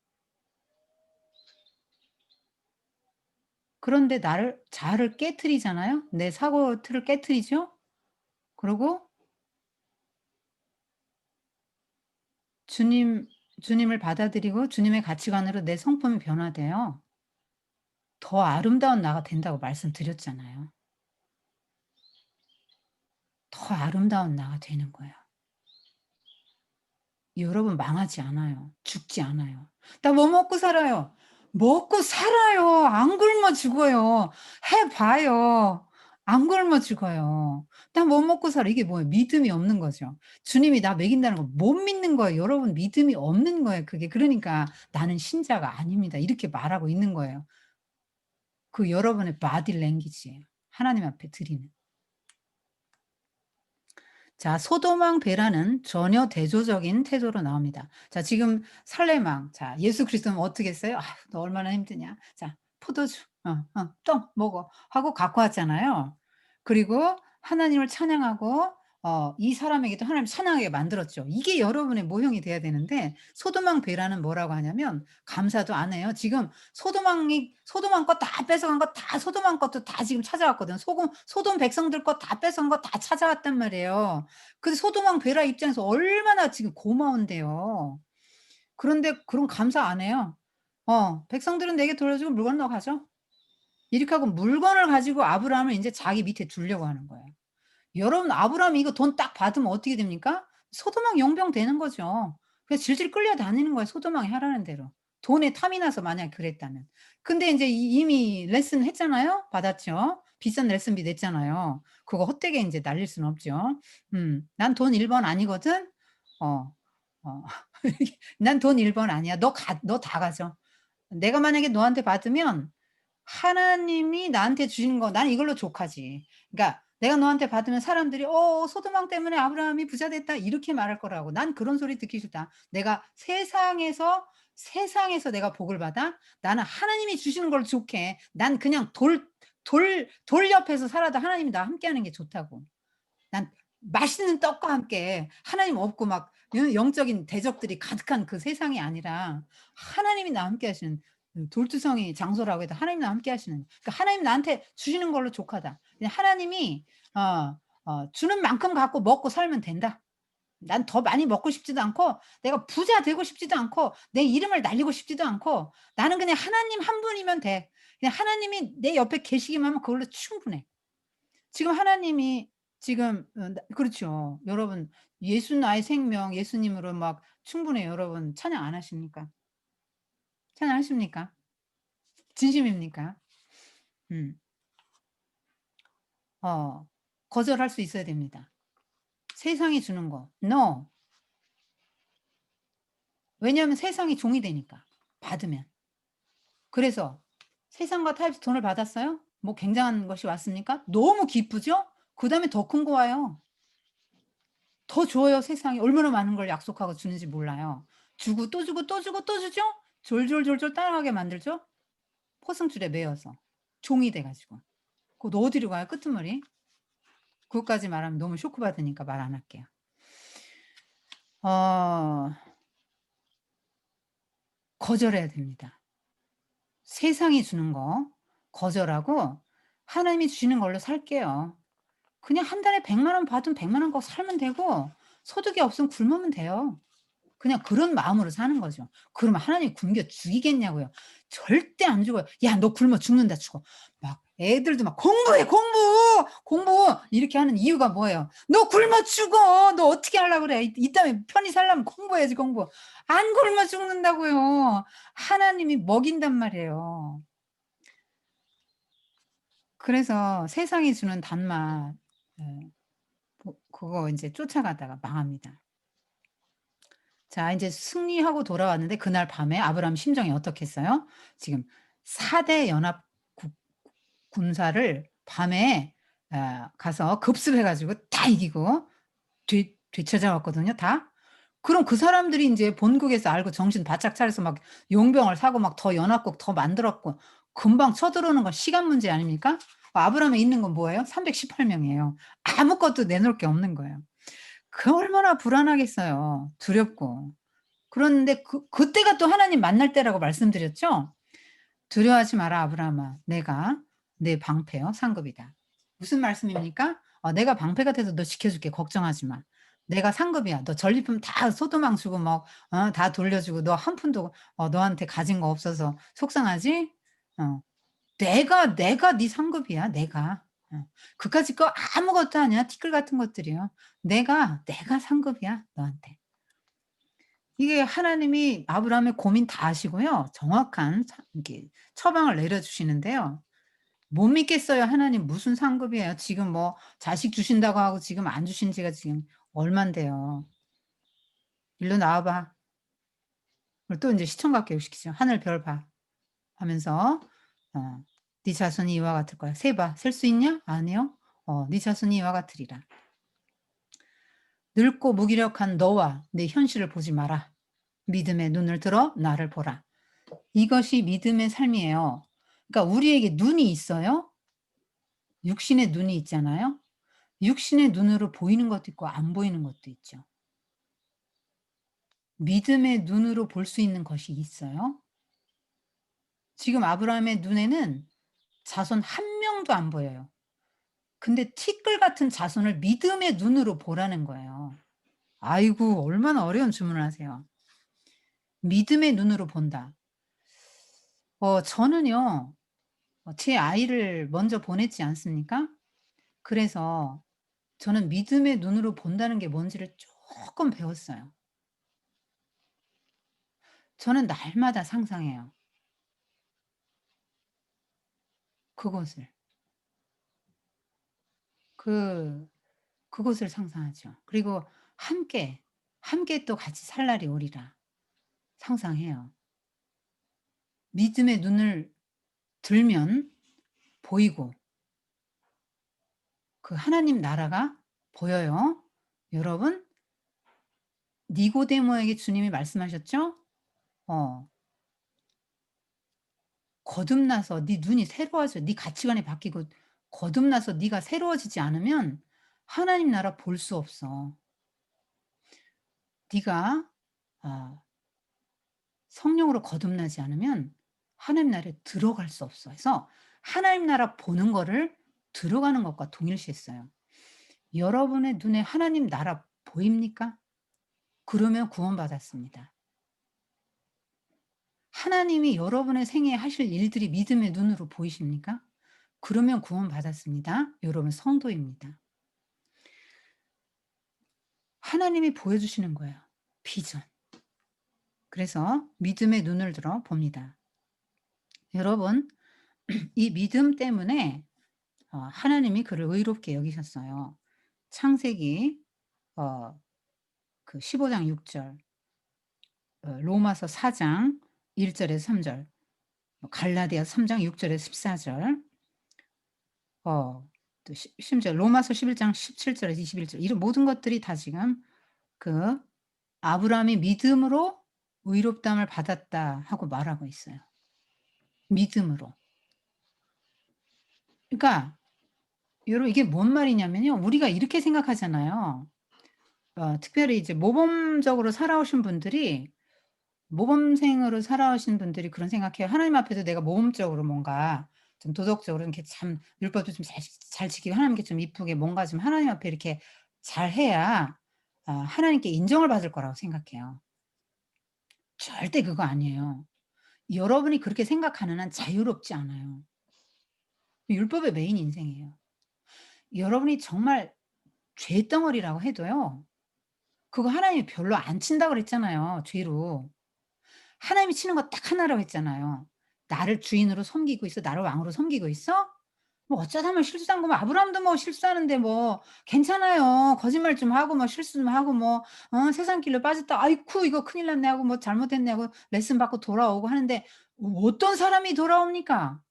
[SPEAKER 1] 그런데 나를 자아를 깨트리잖아요. 내 사고 틀을 깨트리죠. 그리고 주님 주님을 받아들이고 주님의 가치관으로 내 성품이 변화돼요. 더 아름다운 나가 된다고 말씀드렸잖아요. 더 아름다운 나가 되는 거예요. 여러분 망하지 않아요. 죽지 않아요. "나 뭐 먹고 살아요." 먹고 살아요. 안 굶어 죽어요. 해 봐요. 안 굶어 죽어요. "나 뭐 먹고 살아." 이게 뭐예요? 믿음이 없는 거죠. 주님이 나 먹인다는 걸 못 믿는 거예요. 여러분 믿음이 없는 거예요 그게. 그러니까 "나는 신자가 아닙니다." 이렇게 말하고 있는 거예요. 그 여러분의 바디 랭귀지예요. 하나님 앞에 드리는. 자 소돔왕 베라는 전혀 대조적인 태도로 나옵니다. 자 지금 살레망 자 예수 그리스도는 어떻게 했어요? "아유 너 얼마나 힘드냐. 자 포도주 또 먹어." 하고 갖고 왔잖아요. 그리고 하나님을 찬양하고 이 사람에게도 하나님을 찬양하게 만들었죠. 이게 여러분의 모형이 돼야 되는데 소돔왕 베라는 뭐라고 하냐면 감사도 안 해요. 지금 소돔왕 거 다 뺏어간 거 다 소돔왕 것도 다 지금 찾아왔거든. 소돔 백성들 거 다 뺏어간 거 다 찾아왔단 말이에요. 근데 소돔왕 베라 입장에서 얼마나 지금 고마운데요. 그런데 그런 감사 안 해요. "백성들은 내게 돌려주고 물건 너 가져." 이렇게 하고 물건을 가지고 아브라함을 인제 자기 밑에 두려고 하는 거예요. 여러분 아브라함이 이거 돈 딱 받으면 어떻게 됩니까? 소돔왕 용병 되는 거죠. 그래서 질질 끌려다니는 거예요, 소돔왕이 하라는 대로. 돈에 탐이 나서 만약에 그랬다면. 근데 인제 이미 레슨 했잖아요. 받았죠. 비싼 레슨비 냈잖아요. 그거 헛되게 인제 날릴 수는 없죠. "난 돈 1번 아니거든." 어 어 "난 돈 1번 아니야. 너 다 가져. 내가 만약에 너한테 받으면 하나님이 나한테 주신 거 난 이걸로 족하지. 그러니까 내가 너한테 받으면 사람들이 소돔왕 때문에 아브라함이 부자 됐다." 이렇게 말할 거라고. 난 그런 소리 듣기 싫다. 내가 세상에서 내가 복을 받아? 나는 하나님이 주시는 걸 족해. 난 그냥 돌 옆에서 살아도 하나님이 나와 함께하는 게 좋다고. 난 맛있는 떡과 함께 하나님 없고 막 영적인 대적들이 가득한 그 세상이 아니라 하나님이 나와 함께 하시는 돌투성이 장소라고 해도 하나님이 나와 함께 하시는, 그러니까 하나님 나한테 주시는 걸로 족하다. 그냥 하나님이 주는 만큼 갖고 먹고 살면 된다. 난 더 많이 먹고 싶지도 않고 내가 부자 되고 싶지도 않고 내 이름을 날리고 싶지도 않고 나는 그냥 하나님 한 분이면 돼. 그냥 하나님이 내 옆에 계시기만 하면 그걸로 충분해. 지금 하나님이 지금 그렇죠. 여러분 예수 나의 생명 예수님으로 막 충분해요. 여러분 찬양 안 하십니까? 찬양하십니까? 진심입니까? 음. 어 거절할 수 있어야 됩니다. 세상이 주는 거 No. 왜냐하면 세상이 종이 되니까 받으면. 그래서 세상과 타협해서 돈을 받았어요? 뭐 굉장한 것이 왔습니까? 너무 기쁘죠? 그다음에 더 큰 거 와요. 더 줘요 세상이. 얼마나 많은 걸 약속하고 주는지 몰라요. 주고 또 주고 또 주고 또 주죠? 졸졸졸졸 따라가게 만들죠? 포승줄에 매여서. 종이 돼 가지고. 그거 너 어디로 가요 끄트머리? 그것까지 말하면 너무 쇼크 받으니까 말 안 할게요. 어 거절해야 됩니다. 세상이 주는 거 거절하고 하나님이 주시는 걸로 살게요. 그냥 한 달에 100만 원 받으면 100만 원 갖고 살면 되고 소득이 없으면 굶으면 돼요. 그냥 그런 마음으로 사는 거죠. 그러면 하나님이 굶겨 죽이겠냐고요. 절대 안 죽어요. "야 너 굶어 죽는다." 죽어. 막 애들도 막 "공부해 공부. 공부." 이렇게 하는 이유가 뭐예요? "너 굶어 죽어. 너 어떻게 하려고 그래. 이 땅에 편히 살려면 공부해야지 공부." 안 굶어 죽는다고요. 하나님이 먹인단 말이에요. 그래서 세상이 주는 단맛 예 그거 인제 쫓아가다가 망합니다. 자 인제 승리하고 돌아왔는데 그날 밤에 아브라함 심정이 어떻겠어요? 지금 4대 연합 국 군사를 밤에 가서 급습해 가지고 다 이기고 되찾아 왔거든요 다. 그럼 그 사람들이 인제 본국에서 알고 정신 바짝 차려서 막 용병을 사고 막 더 연합국 더 만들었고 금방 쳐들어오는 건 시간 문제 아닙니까? 아브라함에 있는 건 뭐예요? 318 명이에요. 아무것도 내놓을 게 없는 거예요. 그 얼마나 불안하겠어요. 두렵고. 그런데 그때가 또 하나님 만날 때라고 말씀드렸죠? "두려워하지 마라 아브라함아. 내가 내 방패요 상급이다." 무슨 말씀입니까? "내가 방패가 돼서 너 지켜 줄게. 걱정하지 마. 내가 상급이야. 너 전리품 다 소도망 주고 막 다 돌려주고 너 한 푼도 너한테 가진 거 없어서 속상하지? 어 내가 네 상급이야 내가. 그까짓 거 아무것도 아니야. 티끌 같은 것들이요. 내가 상급이야 너한테." 이게 하나님이 아브라함의 고민 다 아시고요. 정확한 이렇게 처방을 내려 주시는데요. 못 믿겠어요. 하나님 무슨 상급이에요. 지금 뭐 자식 주신다고 하고 지금 안 주신 지가 지금 얼만데요. "일로 나와 봐." 그리고 또 인제 시청각 교육시키죠. "하늘 별 봐." 하면서 "네 자손이 이와 같을 거야. 세 봐. 셀 수 있냐?" "아니요." "네 자손이 이와 같으리라. 늙고 무기력한 너와 내 현실을 보지 마라. 믿음의 눈을 들어 나를 보라." 이것이 믿음의 삶이에요. 그러니까 우리에게 눈이 있어요. 육신의 눈이 있잖아요. 육신의 눈으로 보이는 것도 있고 안 보이는 것도 있죠. 믿음의 눈으로 볼 수 있는 것이 있어요. 지금 아브라함의 눈에는 자손 한 명도 안 보여요. 근데 티끌 같은 자손을 믿음의 눈으로 보라는 거예요. 아이고 얼마나 어려운 주문을 하세요. 믿음의 눈으로 본다. 저는요. 제 아이를 먼저 보냈지 않습니까? 그래서 저는 믿음의 눈으로 본다는 게 뭔지를 쪼끔 배웠어요. 저는 날마다 상상해요. 그곳을. 그 그곳을 상상하죠. 그리고 함께, 함께 또 같이 살 날이 오리라 상상해요. 믿음의 눈을 들면 보이고 그 하나님 나라가 보여요. 여러분 니고데모에게 주님이 말씀하셨죠? 어 "거듭나서 네 눈이 새로워져 네 가치관이 바뀌고 거듭나서 네가 새로워지지 않으면 하나님 나라 볼 수 없어. 네가 아 성령으로 거듭나지 않으면 하나님 나라에 들어갈 수 없어. 해서 하나님 나라 보는 거를 들어가는 것과 동일시했어요. 여러분의 눈에 하나님 나라 보입니까? 그러면 구원받았습니다. 하나님이 여러분의 생애에 하실 일들이 믿음의 눈으로 보이십니까? 그러면 구원받았습니다. 여러분 성도입니다. 하나님이 보여주시는 거예요. 비전. 그래서 믿음의 눈을 들어 봅니다. 여러분, 이 믿음 때문에 하나님이 그를 의롭게 여기셨어요. 창세기 어 그 15장 6 절, 로마서 4장 1 절에서 3 절, 갈라디아서 3장 6 절에서 14 절, 또 심지어 로마서 11장 17 절에서 21 절, 이런 모든 것들이 다 지금 그 아브라함이 믿음으로 의롭다함을 받았다 하고 말하고 있어요. 믿음으로. 그러니까 여러분, 이게 뭔 말이냐면요. 우리가 이렇게 생각하잖아요. 특별히 이제 모범적으로 살아오신 분들이, 모범생으로 살아오신 분들이 그런 생각해요. 하나님 앞에서 내가 모범적으로 뭔가 좀 도덕적으로 이렇게 참 율법도 좀 잘 지키고 하나님께 좀 이쁘게 뭔가 좀 하나님 앞에 이렇게 잘해야 하나님께 인정을 받을 거라고 생각해요. 절대 그거 아니에요. 여러분이 그렇게 생각하는 한 자유롭지 않아요. 율법의 메인 인생이에요. 여러분이 정말 죄덩어리라고 해도요. 그거 하나님이 별로 안 친다고 그랬잖아요, 죄로. 하나님이 치는 거 딱 하나라고 했잖아요. "나를 주인으로 섬기고 있어? 나를 왕으로 섬기고 있어?" 뭐 어쩌다 하면 실수한 거면, 아브라함도 뭐 실수하는데 뭐 괜찮아요. 거짓말 좀 하고 뭐 실수 좀 하고 뭐 세상 길로 빠졌다. "아이쿠 이거 큰일 났네." 하고 뭐 잘못했네 하고 레슨 받고 돌아오고 하는데, 어떤 사람이 돌아옵니까?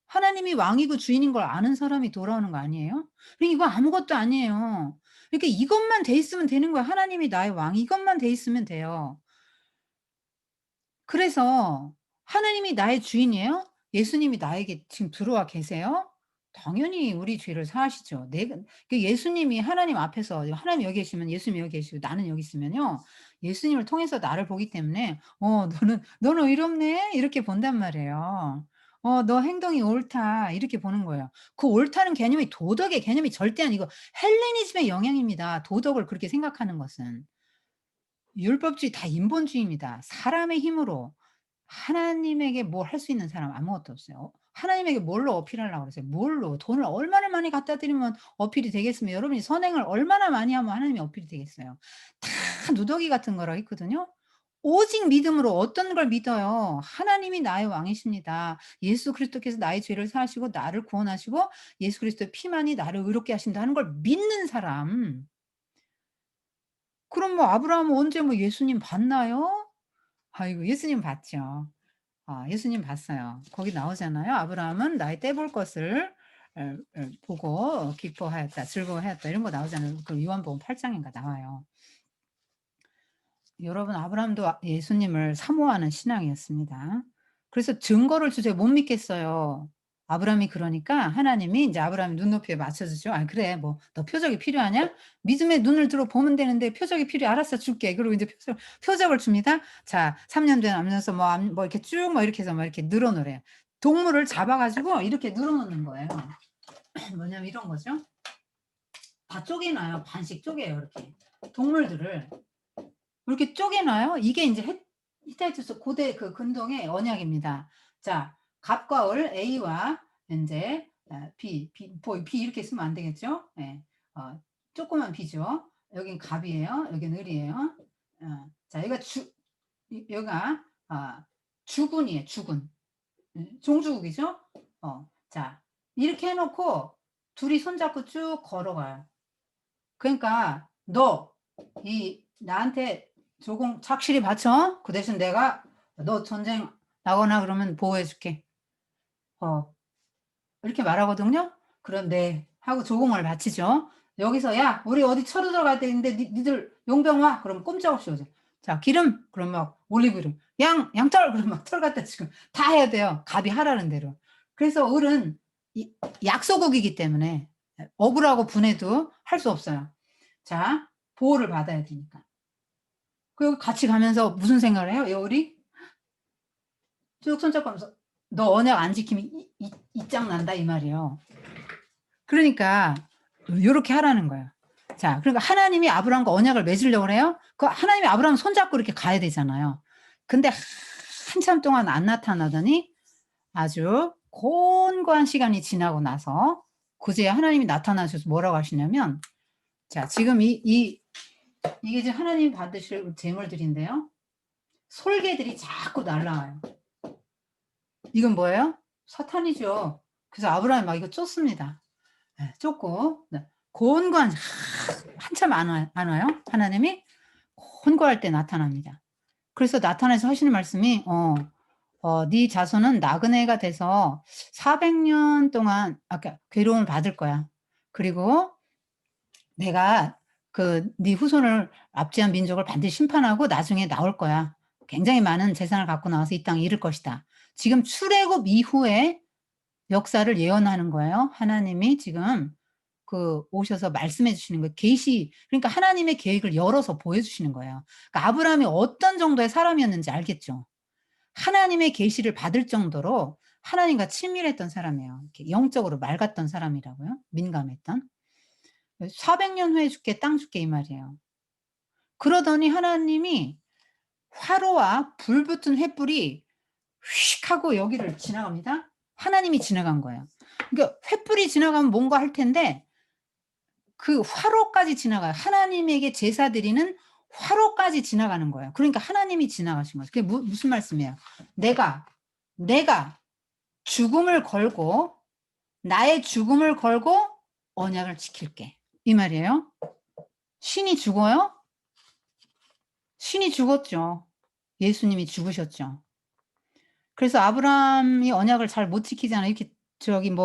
[SPEAKER 1] 하나님이 왕이고 주인인 걸 아는 사람이 돌아오는 거 아니에요? 그러니까 이거 아무것도 아니에요. 그러니까 이것만 돼 있으면 되는 거예요. 하나님이 나의 왕, 이것만 돼 있으면 돼요. 그래서 하나님이 나의 주인이에요? 예수님이 나에게 지금 들어와 계세요? 당연히 우리 죄를 사하시죠. 내가 예수님이 하나님 앞에서, 하나님 여기 계시면 예수님이 여기 계시고 나는 여기 있으면요. 예수님을 통해서 나를 보기 때문에 너는 의롭네.' 이렇게 본단 말이에요. '너 행동이 옳다.' 이렇게 보는 거예요. 그 옳다는 개념이 도덕의 개념이 절대 아니고 헬레니즘의 영향입니다, 도덕을 그렇게 생각하는 것은. 율법주의 다 인본주의입니다. 사람의 힘으로 하나님에게 뭘 할 수 있는 사람 아무것도 없어요. 하나님에게 뭘로 어필하려고 그러세요? 뭘로? 돈을 얼마나 많이 갖다 드리면 어필이 되겠으며, 여러분이 선행을 얼마나 많이 하면 하나님이 어필이 되겠어요. 다 누더기 같은 거라 했거든요. 오직 믿음으로 어떤 걸 믿어요? 하나님이 나의 왕이십니다. 예수 그리스도께서 나의 죄를 사하시고 나를 구원하시고 예수 그리스도의 피만이 나를 의롭게 하신다는 걸 믿는 사람. 그럼 뭐 아브라함은 언제 뭐 예수님 봤나요? 아이고, 예수님 봤죠. 예수님 봤어요. 거기 나오잖아요. "아브라함은 나의 떼볼 것을 보고 기뻐하였다. 즐거워하였다." 이런 거 나오잖아요. 그 요한복음 8 장인가 나와요. 여러분, 아브라함도 예수님을 사모하는 신앙이었습니다. 그래서 증거를 주제 못 믿겠어요. 아브라함이 그러니까 하나님이 인제 아브라함 눈높이에 맞춰 주죠. "아 그래 뭐 너 표적이 필요하냐? 믿음의 눈을 들어 보면 되는데 표적이 필요해. 알았어 줄게." 그리고 인제 표적을 줍니다. 자, 3년 된 암에서 뭐 이렇게 쭉 뭐 이렇게 해서 뭐 이렇게 늘어 놓으래요. 동물을 잡아 가지고 이렇게 늘어 놓는 거예요. 뭐냐면 이런 거죠. 다 쪼개 놔요. 반씩 쪼개요 이렇게. 동물들을. 이렇게 쪼개 놔요. 이게 인제 히타이트서 고대 그 근동의 언약입니다. 자, 갑과 을 A와 인제 B 이렇게 쓰면 안 되겠죠? 예. 조그만 B죠. 여긴 갑이에요. 여긴 을이에요. 자, 여기가 여기가 주군이에요, 주군. 종주국이죠? 자, 이렇게 해 놓고 둘이 손잡고 쭉 걸어가요. 그러니까 "너 나한테 조공 착실히 바쳐. 그 대신 내가 너 전쟁 나거나 그러면 보호해 줄게." 어 이렇게 말하거든요. 그럼 "네." 하고 조공을 바치죠. 여기서 "야 우리 어디 쳐러 들어가야 되는데 니들 용병 와." 그러면 꼼짝없이 오죠. 자, 기름 그럼 막 올리브유, 양털 그러면 막 털 갖다 지금 다 해야 돼요, 갑이 하라는 대로. 그래서 을은 이 약소국이기 때문에 억울하고 분해도 할 수 없어요. 자, 보호를 받아야 되니까. 그리고 같이 가면서 무슨 생각을 해요? 여울이 쭉 손잡고하면서 "너 언약 안 지키면 이 짱 난다." 이 말이에요. 그러니까 요렇게 하라는 거예요. 자, 그러니까 하나님이 아브라함과 언약을 맺으려고 그래요. 그 하나님이 아브라함 손잡고 이렇게 가야 되잖아요. 근데 한참 동안 안 나타나더니 아주 곤고한 시간이 지나고 나서 그제야 하나님이 나타나셔서 뭐라고 하시냐면, 자, 지금 이게 지금 하나님이 받으실 제물들인데요. 솔개들이 자꾸 날라와요. 이건 뭐예요? 사탄이죠. 그래서 아브라함이 막 이거 쫓습니다. 예, 쫓고 곤고한 한참 안 와요. 하나님이 곤고할 때 나타납니다. 그래서 나타나서 하시는 말씀이 네 자손은 나그네가 돼서 400년 동안 아까 괴로움을 받을 거야. 그리고 내가 네 후손을 압제한 민족을 반드시 심판하고 나중에 나올 거야. 굉장히 많은 재산을 갖고 나와서 이 땅에 이를 것이다. 지금 출애굽 이후에 역사를 예언하는 거예요. 하나님이 지금 오셔서 말씀해 주시는 거예요. 그러니까 하나님의 계획을 열어서 보여주시는 거예요. 그러니까 아브라함이 어떤 정도의 사람이었는지 알겠죠. 하나님의 계시를 받을 정도로 하나님과 친밀했던 사람이에요. 이렇게 영적으로 맑았던 사람이라고요. 민감했던. 400년 후에 줄게, 땅 줄게 이 말이에요. 그러더니 하나님이 화로와 불 붙은 횃불이 휙 하고 여기를 지나갑니다. 하나님이 지나간 거예요. 그러니까 횃불이 지나가면 뭔가 할 텐데 그 화로까지 지나가요. 하나님에게 제사 드리는 화로까지 지나가는 거예요. 그러니까 하나님이 지나가신 거죠. 그게 무슨 말씀이에요? 내가 죽음을 걸고 나의 죽음을 걸고 언약을 지킬게. 이 말이에요. 신이 죽어요? 신이 죽었죠. 예수님이 죽으셨죠. 그래서 아브라함이 언약을 잘 못 지키잖아요. 이렇게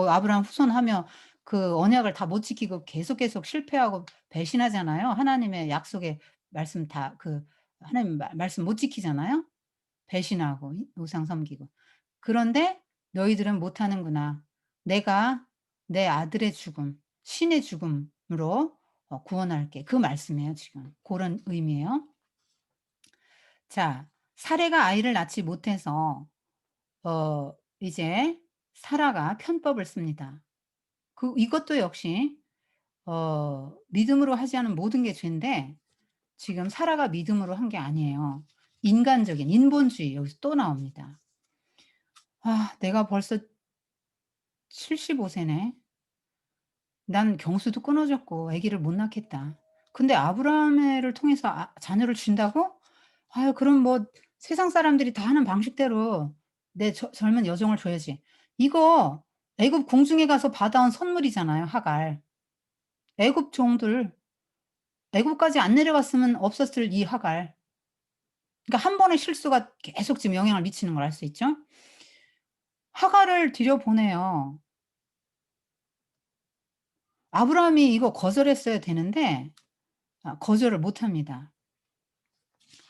[SPEAKER 1] 아브라함 후손하며 그 언약을 다 못 지키고 계속 실패하고 배신하잖아요. 하나님의 약속의 말씀 하나님 말씀 못 지키잖아요. 배신하고 우상 섬기고. 그런데 "너희들은 못하는구나. 내가 내 아들의 죽음, 신의 죽음으로 구원할게." 그 말씀이에요 지금. 고런 의미예요. 자, 사레가 아이를 낳지 못해서 이제 사라가 편법을 씁니다. 이것도 역시 믿음으로 하지 않은 모든 게 죄인데 지금 사라가 믿음으로 한 게 아니에요. 인간적인 인본주의 여기서 또 나옵니다. '아 내가 벌써 75 세네. 난 경수도 끊어졌고 아기를 못 낳겠다. 근데 아브라함을 통해서 자녀를 준다고? 아유 그럼 뭐 세상 사람들이 다 하는 방식대로 내 젊은 여종을 줘야지.' 이거 애굽 공중에 가서 받아온 선물이잖아요, 하갈. 애굽 종들 애굽까지 안 내려갔으면 없었을 이 하갈. 그러니까 한 번의 실수가 계속 지금 영향을 미치는 걸 알 수 있죠. 하갈을 들여보내요. 아브라함이 이거 거절했어야 되는데 거절을 못 합니다.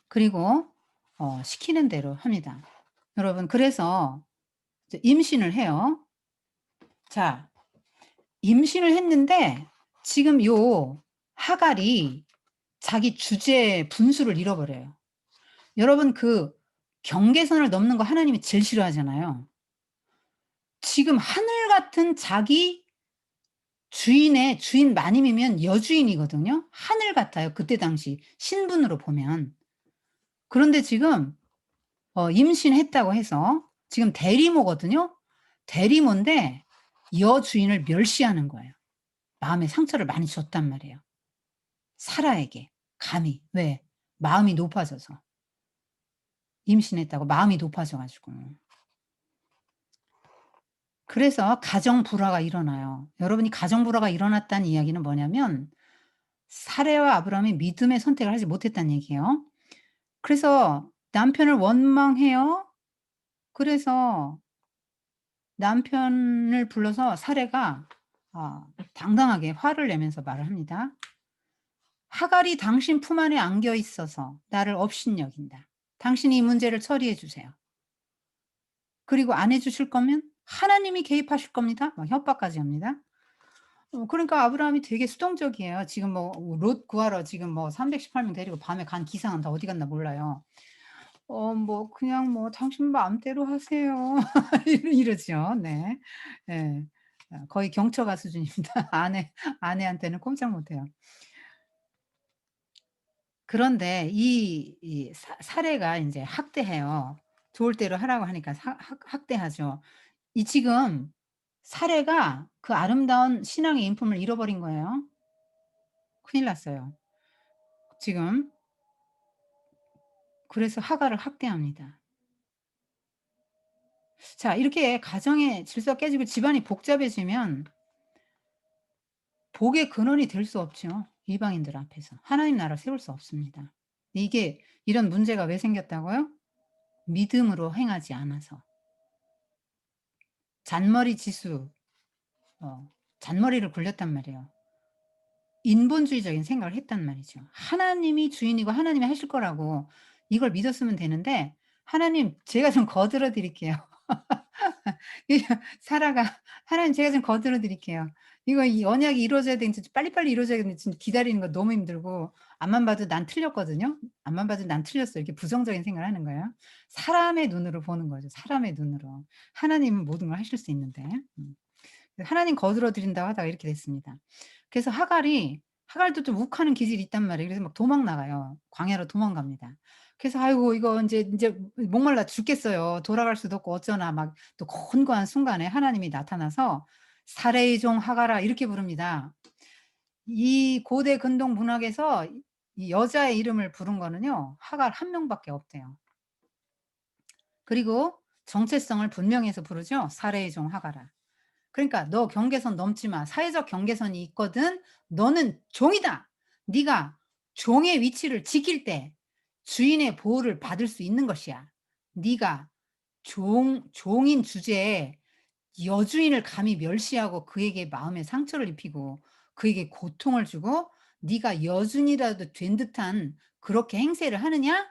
[SPEAKER 1] 그리고 시키는 대로 합니다. 여러분 그래서 이제 임신을 해요. 자, 임신을 했는데 지금 요 하갈이 자기 주제의 분수를 잃어버려요. 여러분 경계선을 넘는 거 하나님이 제일 싫어하잖아요. 지금 하늘 같은 자기 주인 마님이면 여주인이거든요. 하늘 같아요, 그때 당시 신분으로 보면. 그런데 지금 임신했다고 해서 지금 대리모거든요. 대리모인데 여주인을 멸시하는 거예요. 마음에 상처를 많이 줬단 말이에요. 사라에게 감히. 왜? 마음이 높아져서. 임신했다고 마음이 높아져 가지고. 그래서 가정 불화가 일어나요. 여러분이 가정 불화가 일어났다는 이야기는 뭐냐면 사레와 아브라함이 믿음의 선택을 하지 못했다는 얘기예요. 그래서 남편을 원망해요. 그래서 남편을 불러서 사레가 당당하게 화를 내면서 말을 합니다. "하갈이 당신 품 안에 안겨 있어서 나를 업신여긴다. 당신이 이 문제를 처리해 주세요. 그리고 안 해 주실 거면 하나님이 개입하실 겁니다." 막 협박까지 합니다. 그러니까 아브라함이 되게 수동적이에요. 지금 뭐 롯 구하러 지금 뭐 318명 데리고 밤에 간 기상은 다 어디 갔나 몰라요. 뭐 그냥 뭐 "당신 마음대로 하세요." 이러죠. 네. 예. 거의 경처가 수준입니다. 아내한테는 꼼짝 못 해요. 그런데 이 사례가 인제 학대해요. 좋을 대로 하라고 하니까 사 학 학대하죠. 이 지금 사례가 그 아름다운 신앙의 인품을 잃어버린 거예요. 큰일 났어요. 지금 그래서 하가를 학대합니다. 자 이렇게 가정의 질서가 깨지고 집안이 복잡해지면 복의 근원이 될 수 없죠, 이방인들 앞에서. 하나님 나라를 세울 수 없습니다. 이게 이런 문제가 왜 생겼다고요? 믿음으로 행하지 않아서. 잔머리 지수 잔머리를 굴렸단 말이에요. 인본주의적인 생각을 했단 말이죠. 하나님이 주인이고 하나님이 하실 거라고 이걸 믿었으면 되는데 "하나님 제가 좀 거들어 드릴게요." 이 사라가 "하나님 제가 좀 거들어 드릴게요. 이거 이 언약이 이루어져야 되는데 빨리빨리 이루어져야 되는데 지금 기다리는 거 너무 힘들고 앞만 봐도 난 틀렸거든요. 앞만 봐도 난 틀렸어." 이렇게 부정적인 생각을 하는 거예요. 사람의 눈으로 보는 거죠, 사람의 눈으로. 하나님은 모든 걸 하실 수 있는데. 음. 하나님 거들어 드린다고 하다가 이렇게 됐습니다. 그래서 하갈도 좀 욱하는 기질이 있단 말이에요. 그래서 막 도망 나가요. 광야로 도망갑니다. 그래서 '아이고 이거 인제 목말라 죽겠어요. 돌아갈 수도 없고 어쩌나.' 막 또 곤고한 순간에 하나님이 나타나서 "사레의 종 하갈아." 이렇게 부릅니다. 이 고대 근동 문학에서 이 여자의 이름을 부른 거는요 하갈 한 명밖에 없대요. 그리고 정체성을 분명히 해서 부르죠. "사레의 종 하갈아." 그러니까 "너 경계선 넘지 마. 사회적 경계선이 있거든. 너는 종이다. 네가 종의 위치를 지킬 때 주인의 보호를 받을 수 있는 것이야. 네가 종인 주제에 여주인을 감히 멸시하고 그에게 마음에 상처를 입히고 그에게 고통을 주고 네가 여주인이라도 된 듯한 그렇게 행세를 하느냐?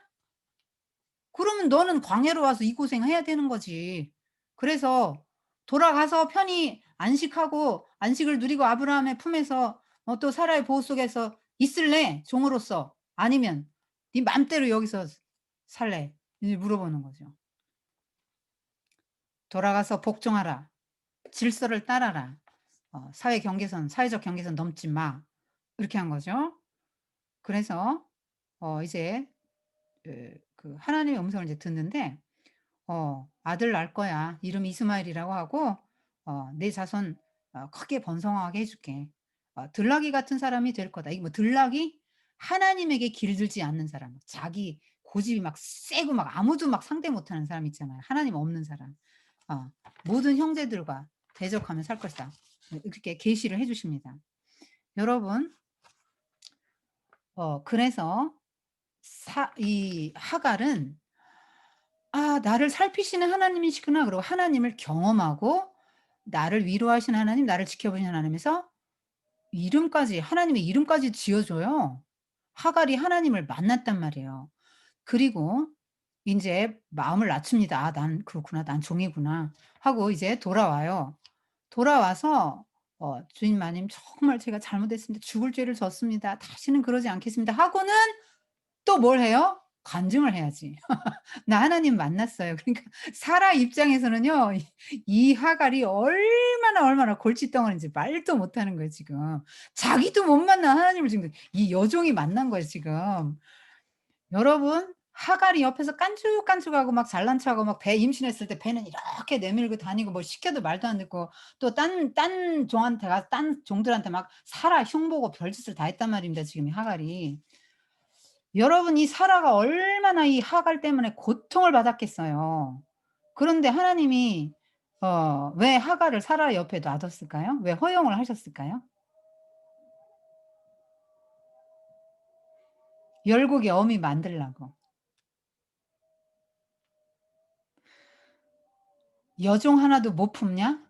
[SPEAKER 1] 그러면 너는 광야로 와서 이 고생해야 되는 거지. 그래서 돌아가서 편히 안식하고 안식을 누리고 아브라함의 품에서 또 사라의 보호 속에서 있을래? 종으로서. 아니면 네 맘대로 여기서 살래? 이제 물어보는 거죠. 돌아가서 복종하라. 질서를 따라라. 사회적 경계선 넘지 마. 이렇게 한 거죠. 그래서 이제 하나님의 음성을 이제 듣는데 "아들 낳을 거야. 이름 이스마엘이라고 하고 내 자손 크게 번성하게 해 줄게. 들나귀 같은 사람이 될 거다." 이게 뭐 들나귀? 하나님에게 길들지 않는 사람. 자기 고집이 막 세고 막 아무도 막 상대 못 하는 사람 있잖아요. 하나님 없는 사람. 어 "모든 형제들과 대적하며 살 것이다." 이렇게 계시를 해 주십니다. 여러분 그래서 이 하갈은 '아 나를 살피시는 하나님이시구나.' 그리고 하나님을 경험하고 나를 위로하시는 하나님, 나를 지켜보시는 하나님에서 하나님의 이름까지 지어 줘요. 하갈이 하나님을 만났단 말이에요. 그리고 인제 마음을 낮춥니다. '아 난 그렇구나. 난 종이구나.' 하고 이제 돌아와요. 돌아와서 "주인 마님 정말 제가 잘못했습니다. 죽을 죄를 졌습니다. 다시는 그러지 않겠습니다." 하고는 또 뭘 해요? 간증을 해야지. 나 하나님 만났어요. 그러니까 사라 입장에서는요. 이 하갈이 얼마나 골칫덩어리인지 말도 못하는 거예요 지금. 자기도 못 만난 하나님을 지금 이 여종이 만난 거예요 지금. 여러분 하갈이 옆에서 깐죽깐죽하고 막 잘난 척하고 막 배 임신했을 때 배는 이렇게 내밀고 다니고 뭐 시켜도 말도 안 듣고 또 딴 종한테 가서 딴 종들한테 막 사라 흉보고 별짓을 다 했단 말입니다 지금 이 하갈이. 여러분 이 사라가 얼마나 이 하갈 때문에 고통을 받았겠어요. 그런데 하나님이 왜 하갈을 사라 옆에 놔뒀을까요? 왜 허용을 하셨을까요? 열국의 어미 만들라고. "여종 하나도 못 품냐?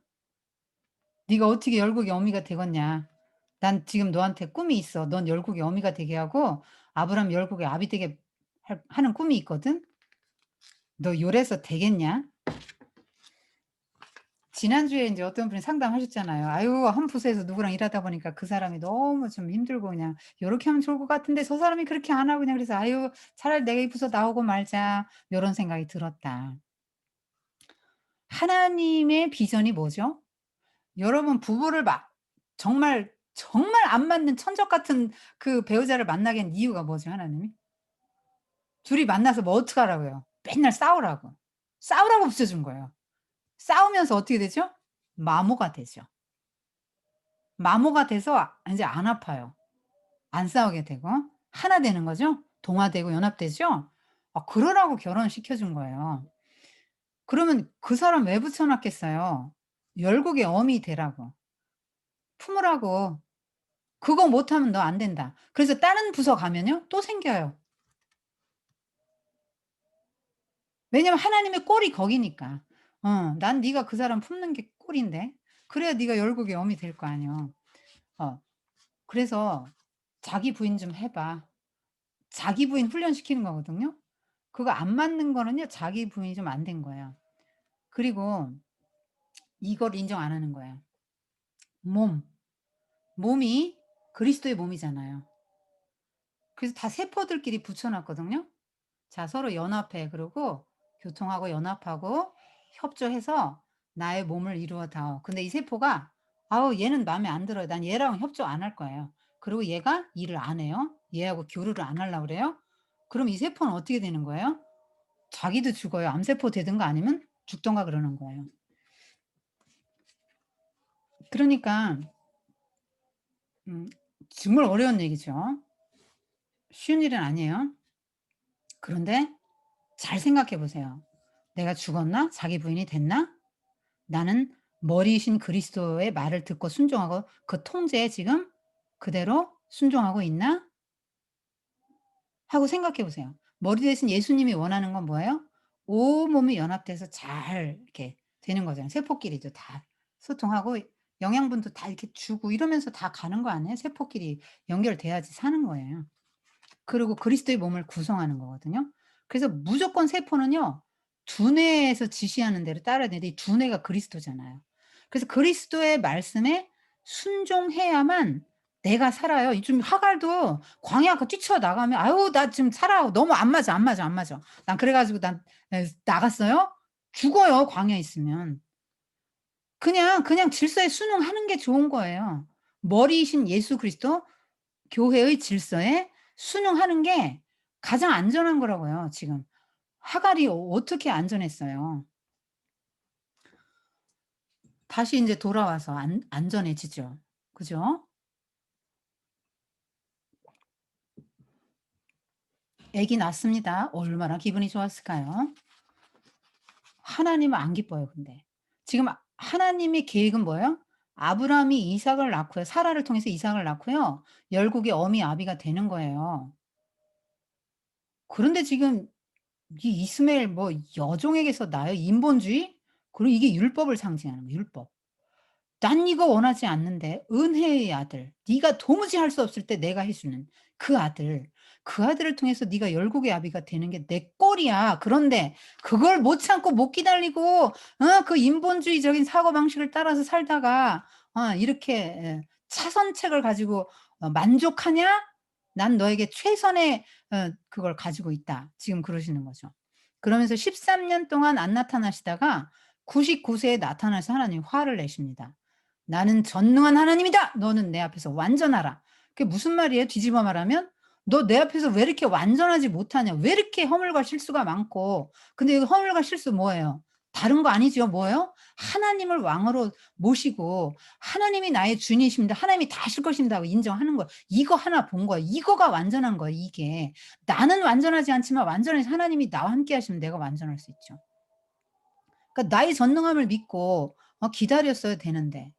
[SPEAKER 1] 네가 어떻게 열국의 어미가 되겠냐. 난 지금 너한테 꿈이 있어. 넌 열국의 어미가 되게 하고 아브람 열국의 아비 되게 하는 꿈이 있거든. 너 요래서 되겠냐?" 지난주에 인제 어떤 분이 상담하셨잖아요. "아유 한 부서에서 누구랑 일하다 보니까 그 사람이 너무 좀 힘들고 그냥 요렇게 하면 좋을 것 같은데 저 사람이 그렇게 안 하고 그냥 그래서 '아유 차라리 내가 이 부서 나오고 말자.' 요런 생각이 들었다." 하나님의 비전이 뭐죠? 여러분 부부를 막 정말, 정말 안 맞는 천적 같은 그 배우자를 만나게 한 이유가 뭐죠 하나님이? 둘이 만나서 뭐 어떡하라고요? 맨날 싸우라고. 싸우라고 붙여 준 거예요. 싸우면서 어떻게 되죠? 마모가 되죠. 마모가 돼서 인제 안 아파요. 안 싸우게 되고 하나 되는 거죠. 동화되고 연합되죠. 그러라고 결혼시켜 준 거예요. 그러면 그 사람 왜 붙여 놨겠어요? 열국의 어미 되라고. 품으라고. "그거 못하면 너 안 된다." 그래서 다른 부서 가면요 또 생겨요. 왜냐면 하나님의 꼴이 거기니까. 난 네가 그 사람 품는 게 꼴인데. 그래야 네가 열국의 어미 될 거 아니요. 어 그래서 "자기 부인 좀 해 봐." 자기 부인 훈련시키는 거거든요. 그거 안 맞는 거는요 자기 부인이 좀 안 된 거예요. 그리고 이걸 인정 안 하는 거예요. 몸. 몸이 그리스도의 몸이잖아요. 그래서 다 세포들끼리 붙여 놨거든요. 자 서로 연합해. 그러고 교통하고 연합하고 협조해서 나의 몸을 이루어 다오. 근데 이 세포가 아우 얘는 마음에 안 들어요. 난 얘랑 협조 안 할 거예요. 그리고 얘가 일을 안 해요. 얘하고 교류를 안 하려고 그래요. 그럼 이 세포는 어떻게 되는 거예요? 자기도 죽어요. 암세포 되든가 아니면 죽든가 그러는 거예요. 그러니까 음 정말 어려운 얘기죠. 쉬운 일은 아니에요. 그런데 잘 생각해 보세요. '내가 죽었나? 자기 부인이 됐나? 나는 머리이신 그리스도의 말을 듣고 순종하고 그 통제에 지금 그대로 순종하고 있나?' 하고 생각해 보세요. 머리 대신 예수님이 원하는 건 뭐예요? 온몸이 연합돼서 잘 이렇게 되는 거잖아요. 세포끼리도 다 소통하고 영양분도 다 이렇게 주고 이러면서 다 가는 거 아니에요? 세포끼리 연결돼야지 사는 거예요. 그리고 그리스도의 몸을 구성하는 거거든요. 그래서 무조건 세포는요. 두뇌에서 지시하는 대로 따라야 되는데 이 두뇌가 그리스도잖아요. 그래서 그리스도의 말씀에 순종해야만 내가 살아요. 요즘 하갈도 광야 뛰쳐나가면 "아유 나 지금 살아. 너무 안 맞아, 안 맞아, 안 맞아. 난 그래 가지고 난 나갔어요." 죽어요 광야에 있으면. 그냥 질서에 순응하는 게 좋은 거예요. 머리이신 예수 그리스도 교회의 질서에 순응하는 게 가장 안전한 거라고요 지금. 하갈이 어떻게 안전했어요. 다시 인제 돌아와서 안전해지죠. 그죠? 아기 낳습니다. 얼마나 기분이 좋았을까요? 하나님은 안 기뻐요 근데. 지금 하나님의 계획은 뭐예요? 아브라함이 이삭을 낳고요. 사라를 통해서 이삭을 낳고요. 열국의 어미 아비가 되는 거예요. 그런데 지금 이 이스마엘 뭐 여종에게서 나요? 인본주의? 그리고 이게 율법을 상징하는 거예요 율법. "난 이거 원하지 않는데 은혜의 아들 네가 도무지 할 수 없을 때 내가 해 주는 그 아들. 그 아들을 통해서 네가 열국의 아비가 되는 게 내 꼴이야. 그런데 그걸 못 참고 못 기다리고 그 인본주의적인 사고방식을 따라서 살다가 이렇게 차선책을 가지고 만족하냐? 난 너에게 최선의 그걸 가지고 있다." 지금 그러시는 거죠. 그러면서 13년 동안 안 나타나시다가 99 세에 나타나서 하나님이 화를 내십니다. "나는 전능한 하나님이다. 너는 내 앞에서 완전하라." 그게 무슨 말이에요? 뒤집어 말하면 "너 내 앞에서 왜 이렇게 완전하지 못하냐? 왜 이렇게 허물과 실수가 많고." 근데 이 허물과 실수 뭐예요? 다른 거 아니죠. 뭐예요? 하나님을 왕으로 모시고 하나님이 나의 주인이십니다. 하나님이 다 하실 것입니다고 인정하는 거예요. 이거 하나 본 거예요. 이거가 완전한 거예요 이게. 나는 완전하지 않지만 완전히 하나님이 나와 함께 하시면 내가 완전할 수 있죠. 그러니까 나의 전능함을 믿고 기다렸어야 되는데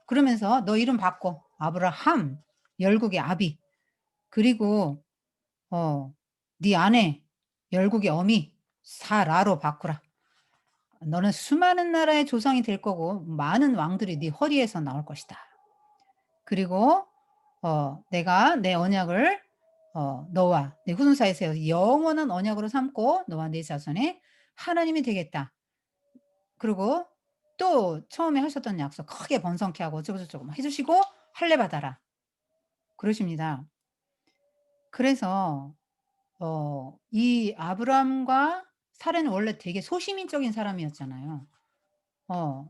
[SPEAKER 1] 그러면서 "너 이름 바꿔. 아브라함, 열국의 아비. 그리고 어 네 아내 열국의 어미 사라로 바꾸라. 너는 수많은 나라의 조상이 될 거고 많은 왕들이 네 허리에서 나올 것이다. 그리고 내가 내 언약을 너와 네 후손 사이에 세워서 영원한 언약으로 삼고 너와 네 자손의 하나님이 되겠다. 그리고 또 처음에 하셨던 약속 크게 번성케 하고 어쩌고저쩌고 막 해 주시고 할례 받아라 그러십니다. 그래서 이 아브람과 사라는 원래 되게 소시민적인 사람이었잖아요.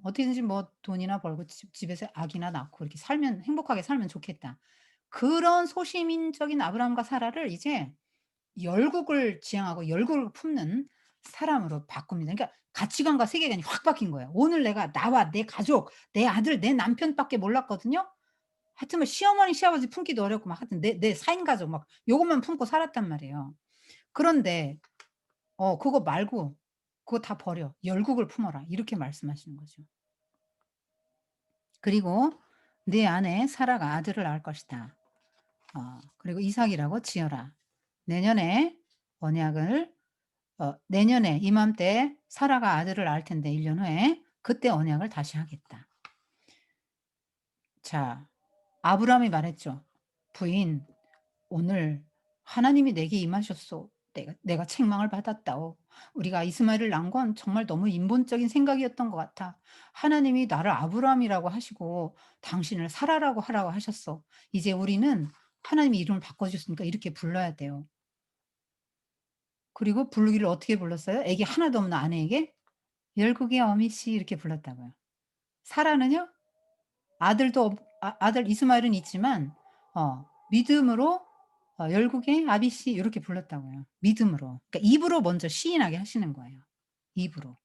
[SPEAKER 1] 어떻게든지 뭐 돈이나 벌고 집에서 아기나 낳고 이렇게 살면 행복하게 살면 좋겠다. 그런 소시민적인 아브람과 사라를 이제 열국을 지향하고 열국을 품는 사람으로 바꿉니다. 그러니까 가치관과 세계관이 확 바뀐 거예요. 오늘 내가 나와 내 가족, 내 아들, 내 남편밖에 몰랐거든요. 하여튼 뭐 시어머니, 시아버지 품기도 어렵고 막 하여튼 내 4인 가족 막 요것만 품고 살았단 말이에요. 그런데 그거 말고 "그거 다 버려. 열국을 품어라." 이렇게 말씀하시는 거죠. 그리고 "네 아내 사라가 아들을 낳을 것이다. 그리고 이삭이라고 지어라. 내년에 언약을 내년에 이맘때 사라가 아들을 낳을 텐데 1년 후에 그때 언약을 다시 하겠다." 자 아브라함이 말했죠. "부인 오늘 하나님이 내게 임하셨소. 내가 책망을 받았다오. 우리가 이스마엘을 낳은 건 정말 너무 인본적인 생각이었던 것 같아. 하나님이 나를 아브라함이라고 하시고 당신을 사라라고 하라고 하셨어. 이제 우리는 하나님이 이름을 바꿔주셨으니까 이렇게 불러야 돼요." 그리고 부르기를 어떻게 불렀어요? 애기 하나도 없는 아내에게 열국의 어미씨 이렇게 불렀다고요. 사라는요? 아들도 아들 이스마엘은 있지만 믿음으로 열국의 아비씨 이렇게 불렀다고요. 믿음으로. 그러니까 입으로 먼저 시인하게 하시는 거예요. 입으로.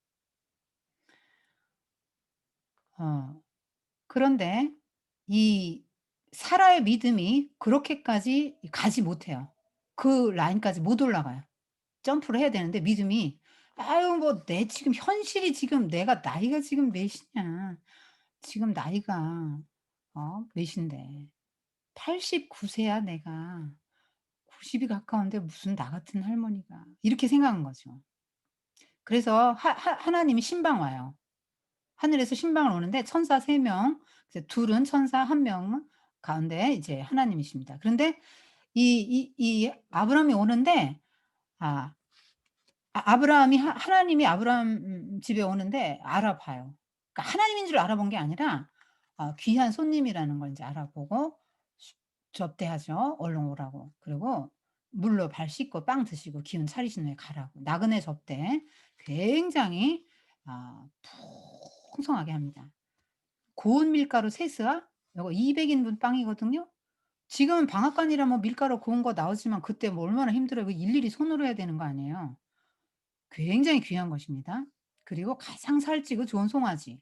[SPEAKER 1] 어 그런데 이 사라의 믿음이 그렇게까지 가지 못해요. 그 라인까지 못 올라가요. 점프를 해야 되는데 믿음이 아유 뭐 내 지금 현실이 지금 내가 나이가 지금 몇이냐. 지금 나이가 몇인데 89 세야 내가. 90이 가까운데 무슨 나 같은 할머니가. 이렇게 생각한 거죠. 그래서 하나님이 신방 와요. 하늘에서 신방을 오는데 천사 3 명, 이제 둘은 천사 1 명 가운데 이제 하나님이십니다. 그런데 이 아브라함이 오는데 아 아브라함이 하나님이 아브라함 집에 오는데 알아봐요. 그러니까 하나님인 줄 알아본 게 아니라 귀한 손님이라는 걸 인제 알아보고 접대하죠. 얼른 오라고. 그리고 물로 발 씻고 빵 드시고 기운 차리신 후에 가라고. 나그네 접대 굉장히 풍성하게 합니다. 고운 밀가루 세스와 요거 200 인분 빵이거든요. 지금은 방앗간이라 뭐 밀가루 고운 거 나오지만 그때 뭐 얼마나 힘들어요. 그 일일이 손으로 해야 되는 거 아니에요. 굉장히 귀한 것입니다. 그리고 가장 살찌고 좋은 송아지.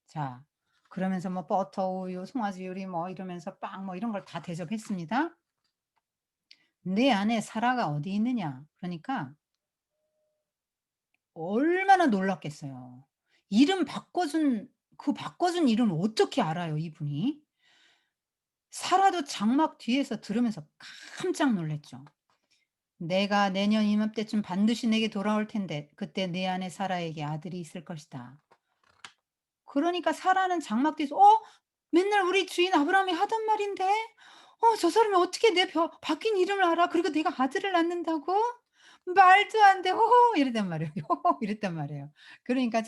[SPEAKER 1] 자 그러면서 뭐 버터, 우유, 송아지 요리 뭐 이러면서 빵 뭐 이런 걸 다 대접했습니다. "내 아내 사라가 어디 있느냐?" 그러니까 얼마나 놀랐겠어요. 이름 바꿔준 그 바꿔준 이름을 어떻게 알아요 이분이. 사라도 장막 뒤에서 들으면서 깜짝 놀랐죠. "내가 내년 이맘때쯤 반드시 내게 돌아올 텐데 그때 내 아내 사라에게 아들이 있을 것이다." 그러니까 사라는 장막 뒤에서 맨날 우리 주인 아브라함이 하던 말인데 저 사람이 어떻게 내 바뀐 이름을 알아? 그리고 내가 아들을 낳는다고? 말도 안 돼. 호호." 이랬단 말이에요. 호호 이랬단 말이에요. 그러니까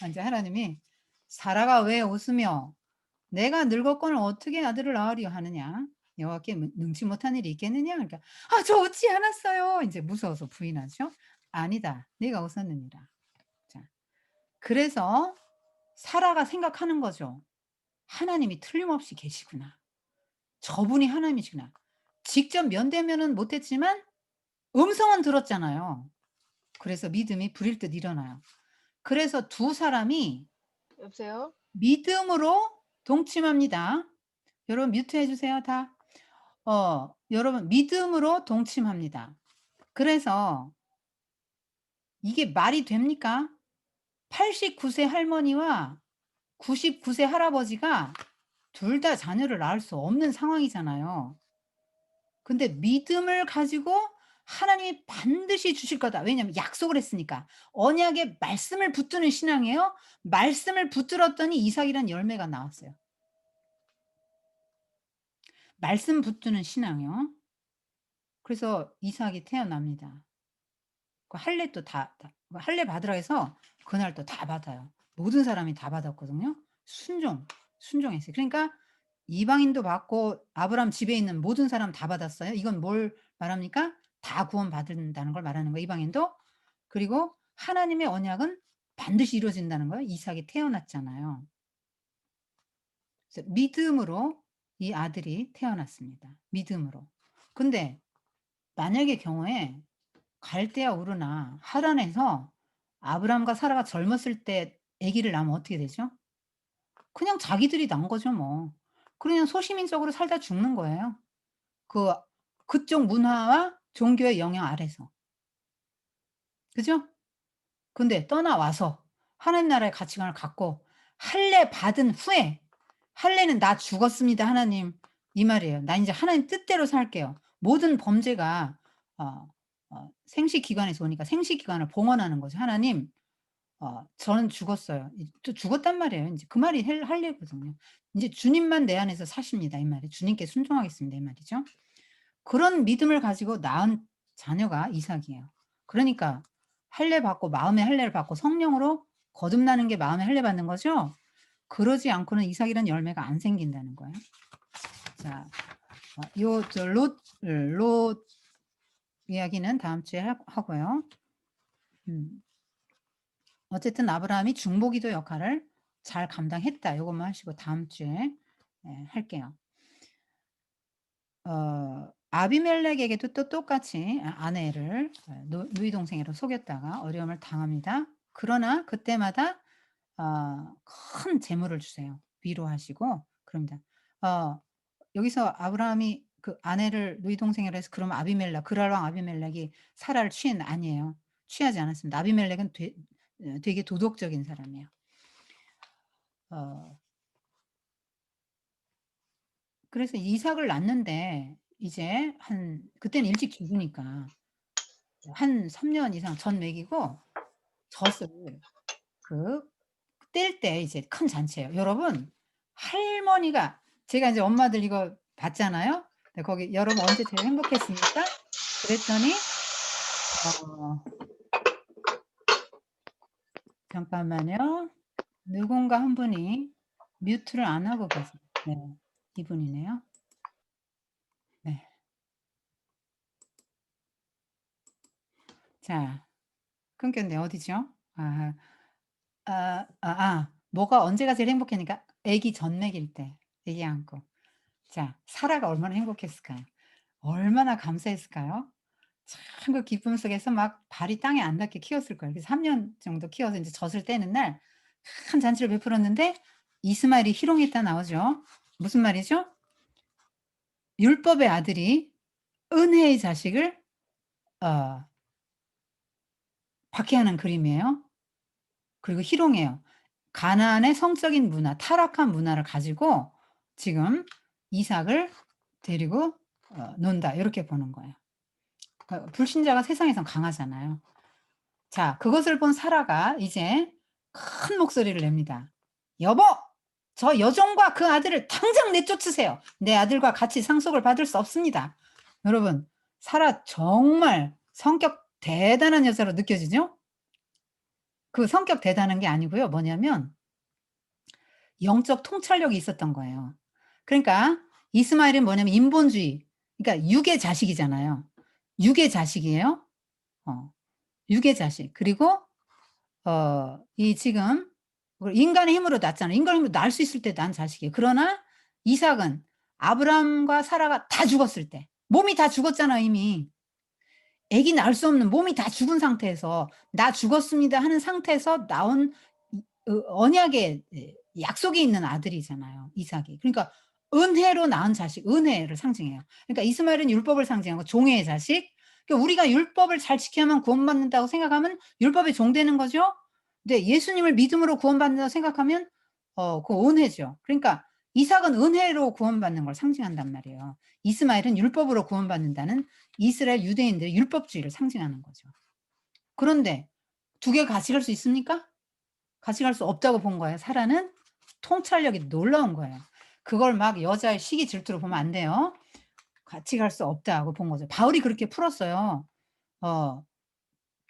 [SPEAKER 1] 인제 하나님이 "사라가 왜 웃으며 내가 늙었거늘 어떻게 아들을 낳으려 하느냐? 여호와께 능치 못한 일이 있겠느냐?" 그러니까 "아 저 웃지 않았어요." 인제 무서워서 부인하죠. "아니다. 네가 웃었느니라." 자 그래서 사라가 생각하는 거죠. '하나님이 틀림없이 계시구나. 저분이 하나님이시구나.' 직접 면대면은 못 했지만 음성은 들었잖아요. 그래서 믿음이 불일 듯 일어나요. 그래서 두 사람이
[SPEAKER 3] 여보세요?
[SPEAKER 1] 믿음으로 동침합니다. 여러분 뮤트해 주세요 다. 여러분 믿음으로 동침합니다. 그래서 이게 말이 됩니까? 89세 할머니와 99세 할아버지가 둘 다 자녀를 낳을 수 없는 상황이잖아요. 근데 믿음을 가지고 '하나님이 반드시 주실 거다.' 왜냐하면 약속을 했으니까. 언약에 말씀을 붙드는 신앙이에요. 말씀을 붙들었더니 이삭이란 열매가 나왔어요. 말씀 붙드는 신앙이요. 그래서 이삭이 태어납니다. 그 할례 또 다 할례 받으라 해서 그날 또 다 받아요. 모든 사람이 다 받았거든요. 순종했어요. 그러니까 이방인도 받고 아브라함 집에 있는 모든 사람 다 받았어요. 이건 뭘 말합니까? 다 구원받는다는 걸 말하는 거예요, 이방인도. 그리고 하나님의 언약은 반드시 이루어진다는 거예요. 이삭이 태어났잖아요. 그래서 믿음으로 이 아들이 태어났습니다. 믿음으로. 근데 만약의 경우에 갈대아 우르나 하란에서 아브라함과 사라가 젊었을 때 아기를 낳으면 어떻게 되죠? 그냥 자기들이 낳은 거죠 뭐. 그냥 소시민적으로 살다 죽는 거예요. 그 그쪽 문화와 종교의 영향 아래서. 그죠? 근데 떠나와서 하나님 나라의 가치관을 갖고 할례 받은 후에 할례는 "나 죽었습니다 하나님." 이 말이에요. "나 인제 하나님 뜻대로 살게요." 모든 범죄가 어 생식 기관에서 오니까 생식 기관을 봉헌하는 거죠. "하나님 저는 죽었어요." 또 죽었단 말이에요. 인제 그 말이 할례거든요. 인제 "주님만 내 안에서 사십니다." 이 말이에요. "주님께 순종하겠습니다." 이 말이죠. 그런 믿음을 가지고 낳은 자녀가 이삭이에요. 그러니까 할례 받고 마음의 할례를 받고 성령으로 거듭나는 게 마음의 할례 받는 거죠. 그러지 않고는 이삭이라는 열매가 안 생긴다는 거예요. 자, 요 저 롯 이야기는 다음 주에 하고요. 음. 어쨌든 아브라함이 중보기도 역할을 잘 감당했다. 요것만 하시고 다음 주에 할게요. 아비멜렉에게도 또 똑같이 아내를 누이 동생으로 속였다가 어려움을 당합니다. 그러나 그때마다 큰 재물을 주세요. 위로하시고 그럽니다. 어 여기서 아브라함이 그 아내를 누이 동생이라 해서 그러면 그랄 왕 아비멜렉이 사라를 취했나? 아니에요. 취하지 않았습니다. 아비멜렉은 되게 도덕적인 사람이에요. 어 그래서 이삭을 낳는데 이제 그때는 일찍 죽으니까 한 3년 이상 전 먹이고 젖을 그 뗄 때 이제 큰 잔치예요. 여러분 할머니가 제가 인제 엄마들 이거 봤잖아요. 네 거기 "여러분 언제 제일 행복했습니까?" 그랬더니 어 잠깐만요. 누군가 한 분이 뮤트를 안 하고 계세요. 네. 이분이네요. 네. 자 끊겼네요. 어디죠? 아. 뭐가 언제가 제일 행복했니까 아기 젖 먹일 때 아기 안고. 자 사라가 얼마나 행복했을까요? 얼마나 감사했을까요? 참 그 기쁨 속에서 막 발이 땅에 안 닿게 키웠을 거예요. 그래서 3년 정도 키워서 인제 젖을 떼는 날 큰 잔치를 베풀었는데 이스마엘이 희롱했다 나오죠. 무슨 말이죠? 율법의 아들이 은혜의 자식을 어 박해하는 그림이에요. 그리고 희롱해요. 가나안의 성적인 문화, 타락한 문화를 가지고 지금 이삭을 데리고 논다. 요렇게 보는 거예요. 그러니까 불신자가 세상에선 강하잖아요. 자 그것을 본 사라가 이제 큰 목소리를 냅니다. "여보! 저 여종과 그 아들을 당장 내쫓으세요. 내 아들과 같이 상속을 받을 수 없습니다." 여러분 사라 정말 성격 대단한 여자로 느껴지죠? 그 성격 대단한 게 아니고요. 뭐냐면 영적 통찰력이 있었던 거예요. 그러니까 이스마엘은 뭐냐면 인본주의 그러니까 육의 자식이잖아요. 육의 자식이에요. 어 육의 자식. 그리고 이 지금 인간의 힘으로 낳잖아요. 인간의 힘으로 낳을 수 있을 때 낳은 자식이에요. 그러나 이삭은 아브라함과 사라가 다 죽었을 때 몸이 다 죽었잖아요 이미. 아기 낳을 수 없는 몸이 다 죽은 상태에서 "나 죽었습니다." 하는 상태에서 나온 언약의 약속이 있는 아들이잖아요 이삭이. 그러니까 은혜로 낳은 자식, 은혜를 상징해요. 그러니까 이스마엘은 율법을 상징하고 종의 자식. 그러니까 우리가 율법을 잘 지켜야만 구원받는다고 생각하면 율법의 종 되는 거죠. 근데 예수님을 믿음으로 구원받는다고 생각하면 그 은혜죠. 그러니까 이삭은 은혜로 구원받는 걸 상징한단 말이에요. 이스마엘은 율법으로 구원받는다는 이스라엘 유대인들의 율법주의를 상징하는 거죠. 그런데 두 개 같이 갈 수 있습니까? 같이 갈 수 없다고 본 거예요. 사라는 통찰력이 놀라운 거예요. 그걸 막 여자의 시기 질투로 보면 안 돼요. 같이 갈 수 없다고 본 거죠. 바울이 그렇게 풀었어요. 어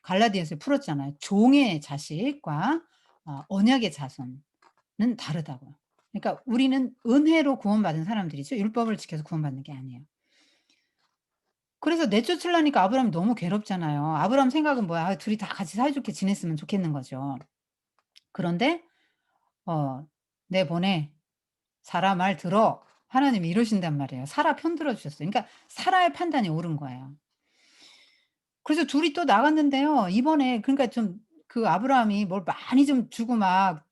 [SPEAKER 1] 갈라디아서에 풀었잖아요. 종의 자식과 언약의 자손은 다르다고요. 그러니까 우리는 은혜로 구원받은 사람들이죠. 율법을 지켜서 구원받는 게 아니에요. 그래서 내쫓으려니까 아브라함이 너무 괴롭잖아요. 아브라함 생각은 뭐야? 둘이 다 같이 사이좋게 지냈으면 좋겠는 거죠. 그런데 "내보내. 사라 말 들어." 하나님이 이러신단 말이에요. 사라 편 들어 주셨어요. 그러니까 사라의 판단이 옳은 거예요. 그래서 둘이 또 나갔는데요. 이번에 그러니까 좀 그 아브라함이 뭘 많이 좀 주고 막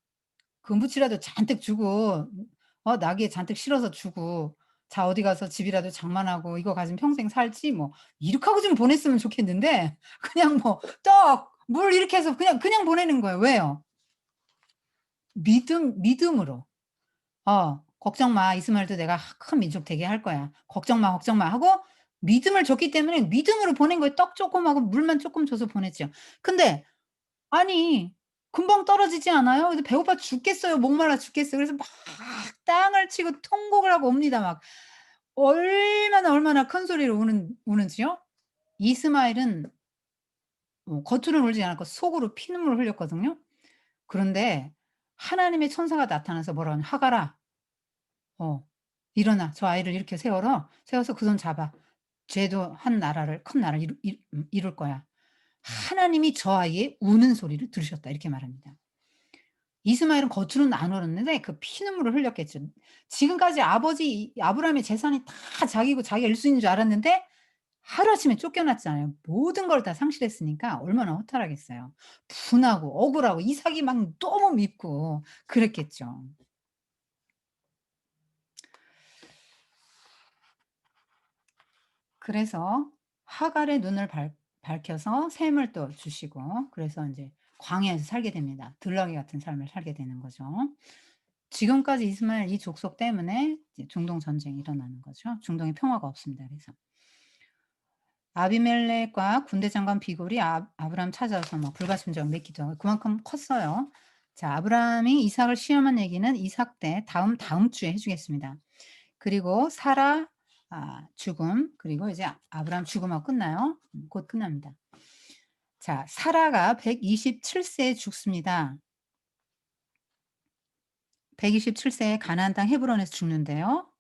[SPEAKER 1] 금부치라도 잔뜩 주고 나귀에 잔뜩 실어서 주고 "자 어디 가서 집이라도 장만하고 이거 가지면 평생 살지." 뭐 이렇게 하고 좀 보냈으면 좋겠는데 그냥 뭐 떡, 물 이렇게 해서 그냥 보내는 거예요. 왜요? 믿음으로. "걱정 마. 이스마엘도 내가 큰 민족 되게 할 거야. 걱정 마, 걱정 마." 하고 믿음을 줬기 때문에 믿음으로 보낸 거예요. 떡 쪼끔하고 물만 쪼끔 줘서 보냈죠. 근데 아니 금방 떨어지지 않아요? 그래서 배고파 죽겠어요. 목말라 죽겠어요. 그래서 막 땅을 치고 통곡을 하고 옵니다 막. 얼마나 큰 소리로 우는지요? 이스마엘은 겉으로는 울지 않았고 속으로 피눈물을 흘렸거든요. 그런데 하나님의 천사가 나타나서 뭐라 하냐 "하갈아 어 일어나. 저 아이를 일으켜 세워라. 세워서 그 손 잡아. 쟤도 한 나라를 큰 나라를 이룰 거야." 하나님이 저 아이의 우는 소리를 들으셨다 이렇게 말합니다. 이스마엘은 겉으로는 안 울었는데 그 피눈물을 흘렸겠죠. 지금까지 아버지 아브라함의 재산이 다 자기고 자기가 1 순위인 줄 알았는데 하루아침에 쫓겨났잖아요. 모든 걸 다 상실했으니까 얼마나 허탈하겠어요. 분하고 억울하고 이삭이 막 너무 밉고 그랬겠죠. 그래서 하갈의 눈을 밝혀서 샘을 또 주시고 그래서 인제 광야에서 살게 됩니다. 들나귀 같은 삶을 살게 되는 거죠. 지금까지 이스마엘 이 족속 때문에 이제 중동 전쟁이 일어나는 거죠. 중동에 평화가 없습니다 그래서. 아비멜렉과 군대 장관 비골이 아브라함 찾아와서 막 불가침적 맺기도 하고 그만큼 컸어요. 자 아브라함이 이삭을 시험한 얘기는 이삭 때 다음 주에 해 주겠습니다. 그리고 사라 죽음 그리고 이제 아브라함 죽음하고 끝나요. 곧 끝납니다. 자 사라가 127 세에 죽습니다. 127 세에 가나안 땅 헤브론에서 죽는데요.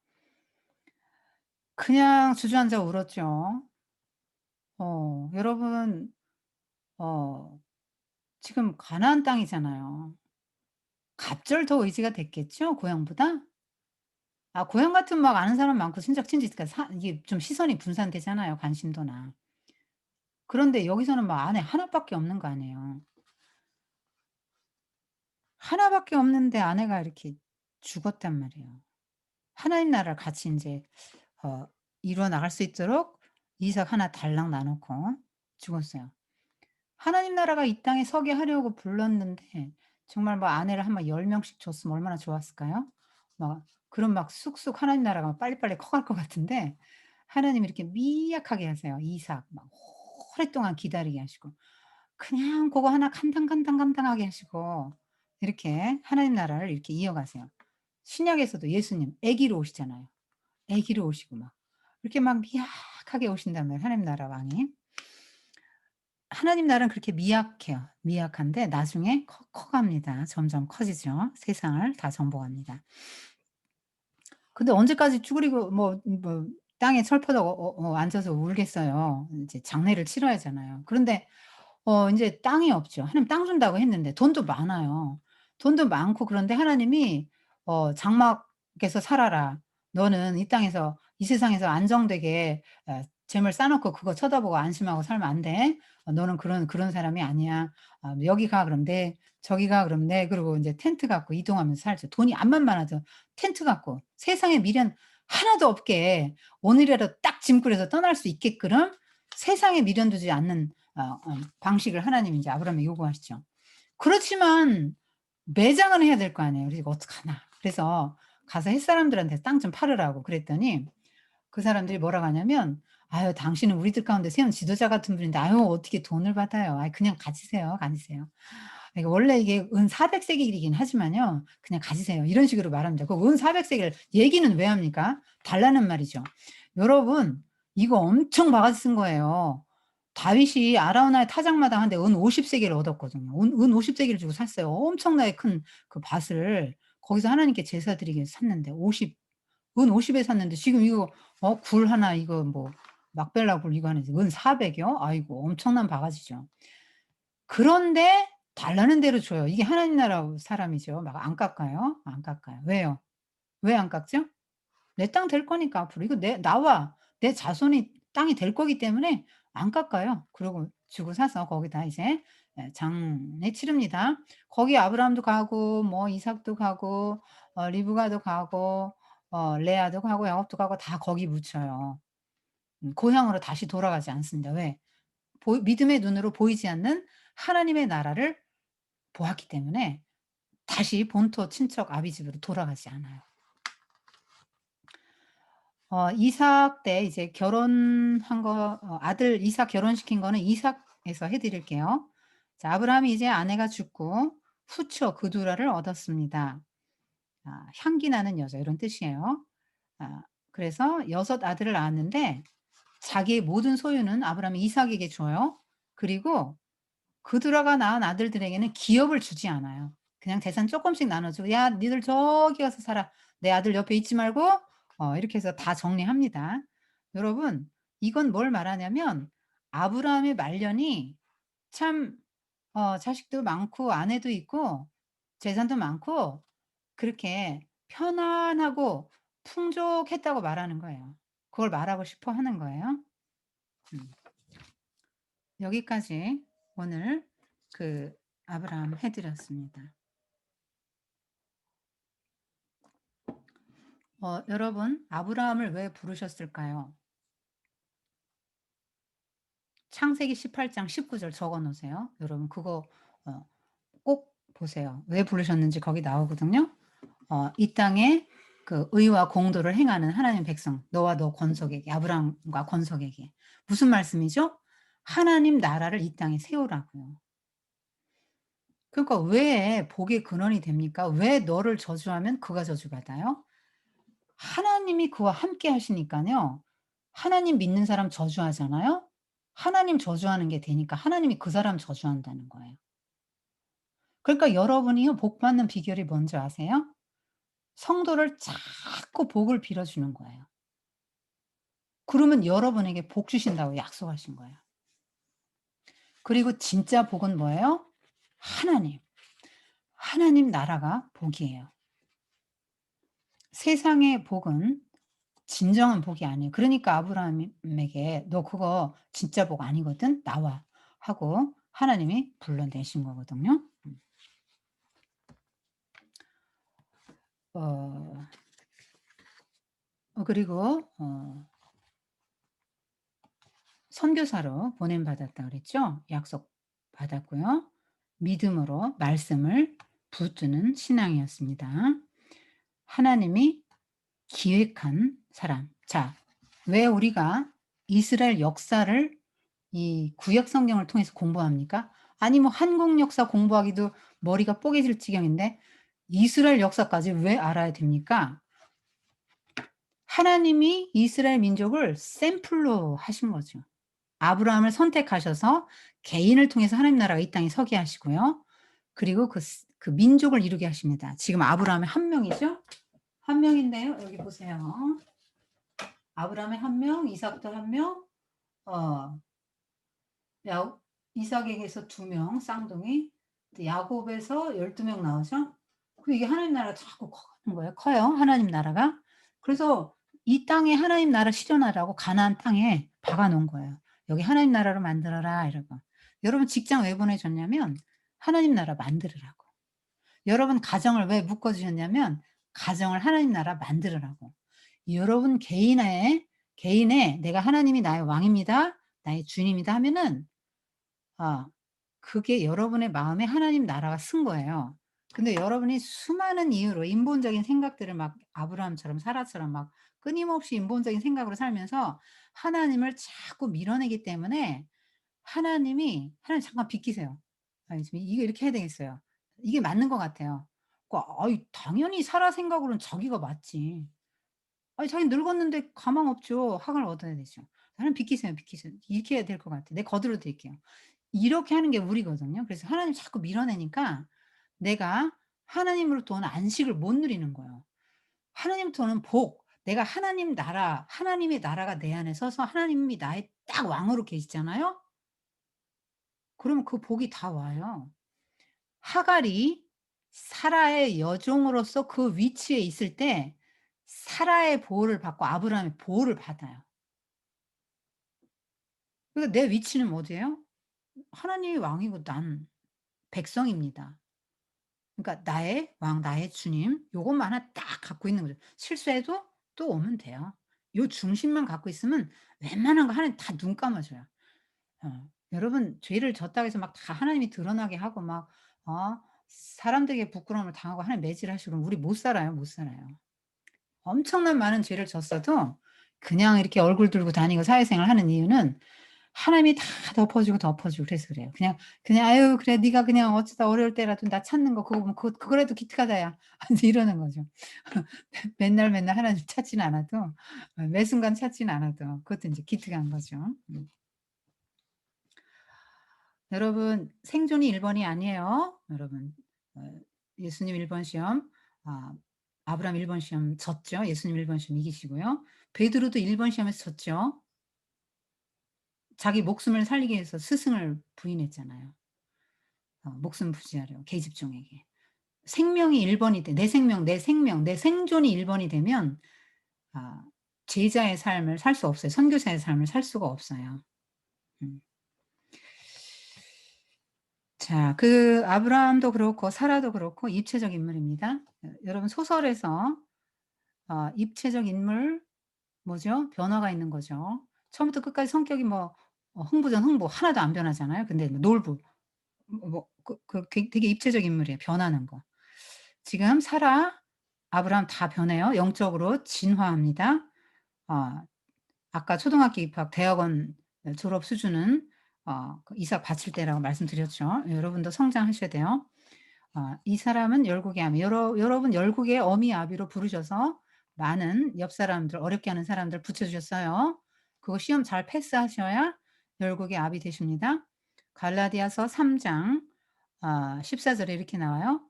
[SPEAKER 1] 그냥 주저앉아 울었죠. 여러분 어 지금 가나안 땅이잖아요. 갑절 더 의지가 됐겠죠 고향보다? 고향 같으면 막 아는 사람 많고 친척 친지 그러니까 이게 좀 시선이 분산되잖아요 관심도나. 그런데 여기서는 막 아내 나 밖에 없는 거 아니에요. 나 밖에 없는데 아내가 이렇게 죽었단 말이에요. 하나님 나라를 같이 인제 어 이루어 나갈 수 있도록 이삭 하나 달랑 나놓고 죽었어요. 하나님 나라가 이 땅에 서게 하려고 불렀는데 정말 뭐 아내를 한 막 10 명씩 줬으면 얼마나 좋았을까요? 막 그럼 막 쑥쑥 하나님 나라가 빨리빨리 커갈 것 같은데 하나님이 이렇게 미약하게 하세요. 이삭 막 오랫동안 기다리게 하시고 그냥 고거 하나 간당간당간당하게 하시고 이렇게 하나님 나라를 이렇게 이어가세요. 신약에서도 예수님 아기로 오시잖아요. 아기로 오시고 막 이렇게 막 미약하게 오신단 말이에요 하나님 나라 왕이. 하나님 나라는 그렇게 미약해요. 미약한데 나중에 커갑니다. 점점 커지죠. 세상을 다 정복합니다. 근데 언제까지 쭈그리고 땅에 철퍼덕 앉아서 울겠어요. 인제 장례를 치러야 하잖아요. 그런데 인제 땅이 없죠. 하나님 땅 준다고 했는데 돈도 많아요. 돈도 많고 그런데 하나님이 "장막에서 살아라. 너는 이 땅에서 이 세상에서 안정되게 재물 쌓아 놓고 그거 쳐다보고 안심하고 살면 안 돼. 너는 그런 사람이 아니야. 여기 가 그럼 네. 저기 가 그럼 네." 그러고 인제 텐트 갖고 이동하면서 살죠. 돈이 암만 많아도 텐트 갖고 세상에 미련 하나도 없게 오늘이라도 딱 짐 꾸려서 떠날 수 있게끔 세상에 미련 두지 않는 방식을 하나님이 인제 아브라함에게 요구하시죠. 그렇지만 매장은 해야 될 거 아니에요. 그래서 이거 어떡하나. 그래서 가서 햇사람들한테 땅 좀 팔으라고 그랬더니 그 사람들이 뭐라고 하냐면 "아유 당신은 우리들 가운데 세운 지도자 같은 분인데 아유 어떻게 돈을 받아요. 아이 그냥 가지세요, 가지세요." 이게 원래 이게 은 400 세겔이긴 하지만요. "그냥 가지세요." 이런 식으로 말합니다. 그 은 400 세겔 얘기는 왜 합니까? 달라는 말이죠. 여러분 이거 엄청 바가지 쓴 거예요. 다윗이 아라우나의 타작마당 한 대 은 50세겔을 얻었거든요. 은 50세겔을 주고 샀어요. 엄청나게 큰 그 밭을 거기서 하나님께 제사 드리기 위해서 샀는데 50은 50에 샀는데 지금 이거 굴 하나 이거 뭐 막벨라 굴 이거 하나 은 400이요? 아이고 엄청난 바가지죠. 그런데 달라는 대로 줘요. 이게 하나님 나라 사람이죠. 막 안 깎아요. 안 깎아요. 왜요? 왜 안 깎죠? 내 땅 될 거니까 앞으로. 이거 나와 내 자손이 땅이 될 거기 때문에 안 깎아요. 그러고 주고 사서 거기다 이제 장례 치릅니다. 거기 아브라함도 가고 뭐 이삭도 가고 리브가도 가고 레아도 가고 야곱도 가고 다 거기 묻혀요. 고향으로 다시 돌아가지 않습니다. 왜? 믿음의 눈으로 보이지 않는 하나님의 나라를 보았기 때문에 다시 본토 친척 아비 집으로 돌아가지 않아요. 이삭 때 이제 결혼한 거 아들 이삭 결혼시킨 거는 이삭에서 해 드릴게요. 자 아브라함이 이제 아내가 죽고 후처 그두라를 얻었습니다. 향기 나는 여자 이런 뜻이에요. 그래서 6 아들을 낳았는데 자기의 모든 소유는 아브라함이 이삭에게 줘요. 그리고 그두라가 낳은 아들들에게는 기업을 주지 않아요. 그냥 재산 쪼끔씩 나눠 주고 "야 니들 저기 가서 살아. 내 아들 옆에 있지 말고." 이렇게 해서 다 정리합니다. 여러분 이건 뭘 말하냐면 아브라함의 말년이 참 자식도 많고 아내도 있고 재산도 많고 그렇게 편안하고 풍족했다고 말하는 거예요. 그걸 말하고 싶어 하는 거예요. 음. 여기까지 오늘 그 아브라함 해 드렸습니다. 여러분 아브라함을 왜 부르셨을까요? 창세기 18장 19절 적어 놓으세요. 여러분 그거 어 꼭 보세요. 왜 부르셨는지 거기 나오거든요. 이 땅에 그 의와 공도를 행하는 하나님의 백성 너와 너 권속에게 아브라함과 권속에게. 무슨 말씀이죠? 하나님 나라를 이 땅에 세우라고요. 그러니까 왜 복의 근원이 됩니까? 왜 너를 저주하면 그가 저주받아요? 하나님이 그와 함께 하시니까요. 하나님 믿는 사람 저주하잖아요. 하나님 저주하는 게 되니까 하나님이 그 사람 저주한다는 거예요. 그러니까 여러분이요 복 받는 비결이 뭔지 아세요? 성도를 자꾸 복을 빌어 주는 거예요. 그러면 여러분에게 복 주신다고 약속하신 거예요. 그리고 진짜 복은 뭐예요? 하나님. 하나님 나라가 복이에요. 세상의 복은 진정한 복이 아니에요. 그러니까 아브라함에게 "너 그거 진짜 복 아니거든. 나와." 하고 하나님이 불러내신 거거든요. 어 그리고 선교사로 보냄 받았다 그랬죠? 약속 받았고요. 믿음으로 말씀을 붙드는 신앙이었습니다. 하나님이 기획한 사람. 자, 왜 우리가 이스라엘 역사를 이 구약 성경을 통해서 공부합니까? 아니 뭐 한국 역사 공부하기도 머리가 뽀개질 지경인데 이스라엘 역사까지 왜 알아야 됩니까? 하나님이 이스라엘 민족을 샘플로 하신 거죠. 아브라함을 선택하셔서 개인을 통해서 하나님 나라가 이 땅에 서게 하시고요. 그리고 그 민족을 이루게 하십니다. 지금 아브라함의 한 명이죠. 한 명인데요. 여기 보세요. 아브라함의 한 명, 이삭도 한 명, 어 야 이삭에게서 2 명 쌍둥이, 또 야곱에서 12명 나오죠. 이게 하나님 나라가 자꾸 커가는 거예요. 커요, 하나님 나라가. 그래서 이 땅에 하나님 나라 실현하라고 가나안 땅에 박아 놓은 거예요. "여기 하나님 나라로 만들어라." 이러고. 여러분 직장 왜 보내줬냐면 하나님 나라 만들으라고. 여러분 가정을 왜 묶어 주셨냐면 가정을 하나님 나라 만들으라고. 여러분 개인의 '내가 하나님이 나의 왕입니다. 나의 주님이다.' 하면은 그게 여러분의 마음에 하나님 나라가 쓴 거예요. 근데 여러분이 수많은 이유로 인본적인 생각들을 막 아브라함처럼 사라처럼 막 끊임없이 인본적인 생각으로 살면서 하나님을 자꾸 밀어내기 때문에 하나님 잠깐 비키세요. 아니 지금 이거 이렇게 해야 되겠어요. 이게 맞는 것 같아요. 아이 당연히 사라 생각으로는 자기가 맞지. 아니 자기 늙었는데 가망 없죠. 학을 얻어야 되죠. "나는 비키세요, 비키세요." 이렇게 해야 될 것 같아. "내 거들어 드릴게요." 이렇게 하는 게 우리거든요. 그래서 하나님 자꾸 밀어내니까 내가 하나님으로부터 오는 안식을 못 누리는 거예요. 하나님부터 오는 복, 내가 하나님 나라, 하나님의 나라가 내 안에 서서 하나님이 나의 딱 왕으로 계시잖아요. 그러면 그 복이 다 와요. 하갈이 사라의 여종으로서 그 위치에 있을 때 사라의 보호를 받고 아브라함의 보호를 받아요. 그러니까 내 위치는 어디예요? 하나님이 왕이고 난 백성입니다. 그러니까 나의 왕, 나의 주님 요것만 하나 딱 갖고 있는 거죠. 실수해도 또 오면 돼요. 요 중심만 갖고 있으면 웬만한 거 하나님 다 눈 감아줘요. 여러분 죄를 졌다고 해서 막 다 하나님이 드러나게 하고 막 사람들에게 부끄러움을 당하고 하나님 매질하시고 그러면 우리 못 살아요, 못 살아요. 엄청난 많은 죄를 졌어도 그냥 이렇게 얼굴 들고 다니고 사회생활 하는 이유는 하나님이 다 덮어주고, 덮어주고 그래서 그래요. 그냥 "아유 그래 네가 그냥 어쩌다 어려울 때라도 나 찾는 거 그거 보면 그거라도 기특하다 야." 이러는 거죠. 맨날, 맨날 하나님 찾지는 않아도 매 순간 찾지는 않아도 그것도 인제 기특한 거죠. 음. 여러분 생존이 1 번이 아니에요. 여러분 어 예수님 1번 시험 아 아브라함 1번 시험 졌죠. 예수님 1번 시험 이기시고요. 베드로도 1번 시험에서 졌죠. 자기 목숨을 살리기 위해서 스승을 부인했잖아요. 목숨 부지하려 계집종에게. 생명이 1 번이 돼 내 생명, 내 생명, 내 생존이 1 번이 되면 아 제자의 삶을 살 수 없어요. 선교사의 삶을 살 수가 없어요. 음. 자 그 아브라함도 그렇고 사라도 그렇고 입체적 인물입니다. 여러분 소설에서 입체적 인물 뭐죠? 변화가 있는 거죠. 처음부터 끝까지 성격이 뭐 흥부전 흥부 하나도 안 변하잖아요. 근데 뭐 놀부 되게 입체적 인물이에요, 변하는 거. 지금 사라, 아브라함 다 변해요. 영적으로 진화합니다. 어 아까 초등학교 입학, 대학원 졸업 수준은 그 이삭 바칠 때라고 말씀드렸죠. 여러분도 성장하셔야 돼요. 이 사람은 열국의 아미. 여러분 열국의 어미 아비로 부르셔서 많은 옆 사람들 어렵게 하는 사람들 붙여 주셨어요. 그거 시험 잘 패스하셔야 열국의 아비 되십니다. 갈라디아서 3장 14 절에 이렇게 나와요.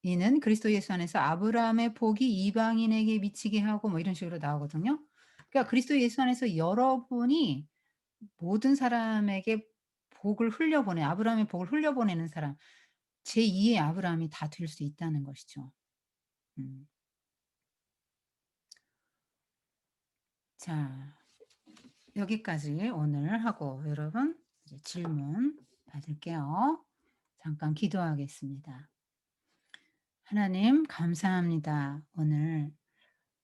[SPEAKER 1] "이는 그리스도 예수 안에서 아브라함의 복이 이방인에게 미치게 하고" 뭐 이런 식으로 나오거든요. 그러니까 그리스도 예수 안에서 여러분이 모든 사람에게 복을 흘려보내 아브라함의 복을 흘려보내는 사람 제2의 아브라함이 다 될 수 있다는 것이죠. 음. 자 여기까지 오늘 하고 여러분 이제 질문 받을게요. 잠깐 기도하겠습니다. 하나님 감사합니다. 오늘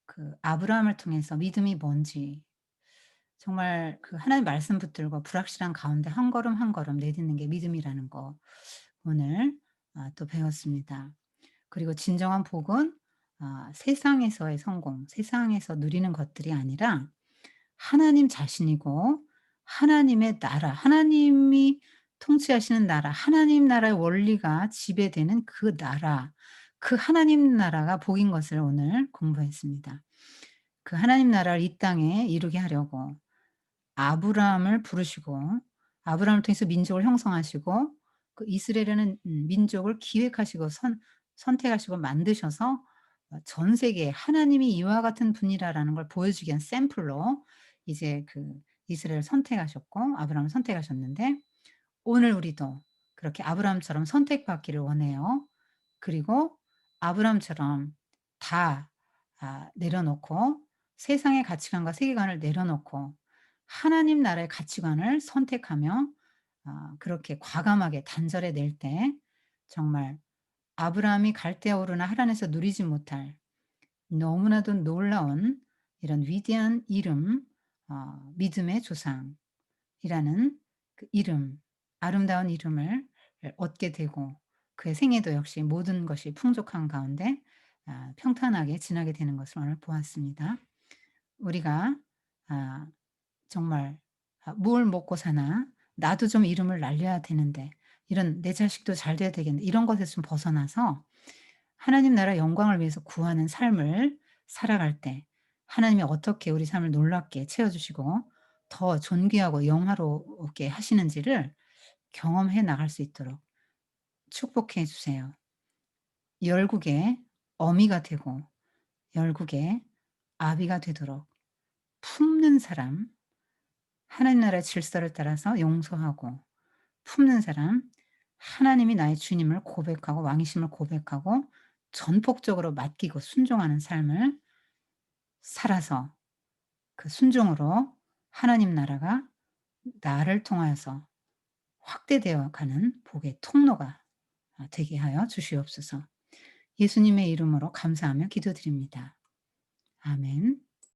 [SPEAKER 1] 그 아브라함을 통해서 믿음이 뭔지 정말 그 하나님 말씀 붙들고 불확실한 가운데 한 걸음 한 걸음 내딛는 게 믿음이라는 거 오늘 또 배웠습니다. 그리고 진정한 복은 세상에서의 성공, 세상에서 누리는 것들이 아니라 하나님 자신이고 하나님의 나라, 하나님이 통치하시는 나라, 하나님 나라의 원리가 지배되는 그 나라, 그 하나님 나라가 복인 것을 오늘 공부했습니다. 그 하나님 나라를 이 땅에 이루게 하려고 아브라함을 부르시고 아브라함을 통해서 민족을 형성하시고 그 이스라엘이라는 민족을 기획하시고 선택하시고 만드셔서 전 세계에 하나님이 이와 같은 분이라라는 걸 보여주기 위한 샘플로 이제 그 이스라엘을 선택하셨고 아브라함을 선택하셨는데 오늘 우리도 그렇게 아브라함처럼 선택받기를 원해요. 그리고 아브라함처럼 다 내려놓고 세상의 가치관과 세계관을 내려놓고 하나님 나라의 가치관을 선택하며 그렇게 과감하게 단절해 낼 때 정말 아브라함이 갈대아우르나 하란에서 누리지 못할 너무나도 놀라운 이런 위대한 이름 믿음의 조상이라는 그 이름 아름다운 이름을 얻게 되고 그의 생애도 역시 모든 것이 풍족한 가운데 평탄하게 지나게 되는 것을 오늘 보았습니다. 우리가 아 정말 '뭘 먹고 사나? 나도 좀 이름을 날려야 되는데. 이런 내 자식도 잘 돼야 되겠는데.' 이런 것에서 좀 벗어나서 하나님 나라 영광을 위해서 구하는 삶을 살아갈 때 하나님이 어떻게 우리 삶을 놀랍게 채워 주시고 더 존귀하고 영화롭게 하시는지를 경험해 나갈 수 있도록 축복해 주세요. 열국의 어미가 되고 열국의 아비가 되도록 품는 사람, 하나님 나라의 질서를 따라서 용서하고 품는 사람, 하나님이 나의 주님을 고백하고 왕이심을 고백하고 전폭적으로 맡기고 순종하는 삶을 살아서 그 순종으로 하나님 나라가 나를 통하여서 확대되어 가는 복의 통로가 되게 하여 주시옵소서. 예수님의 이름으로 감사하며 기도드립니다. 아멘.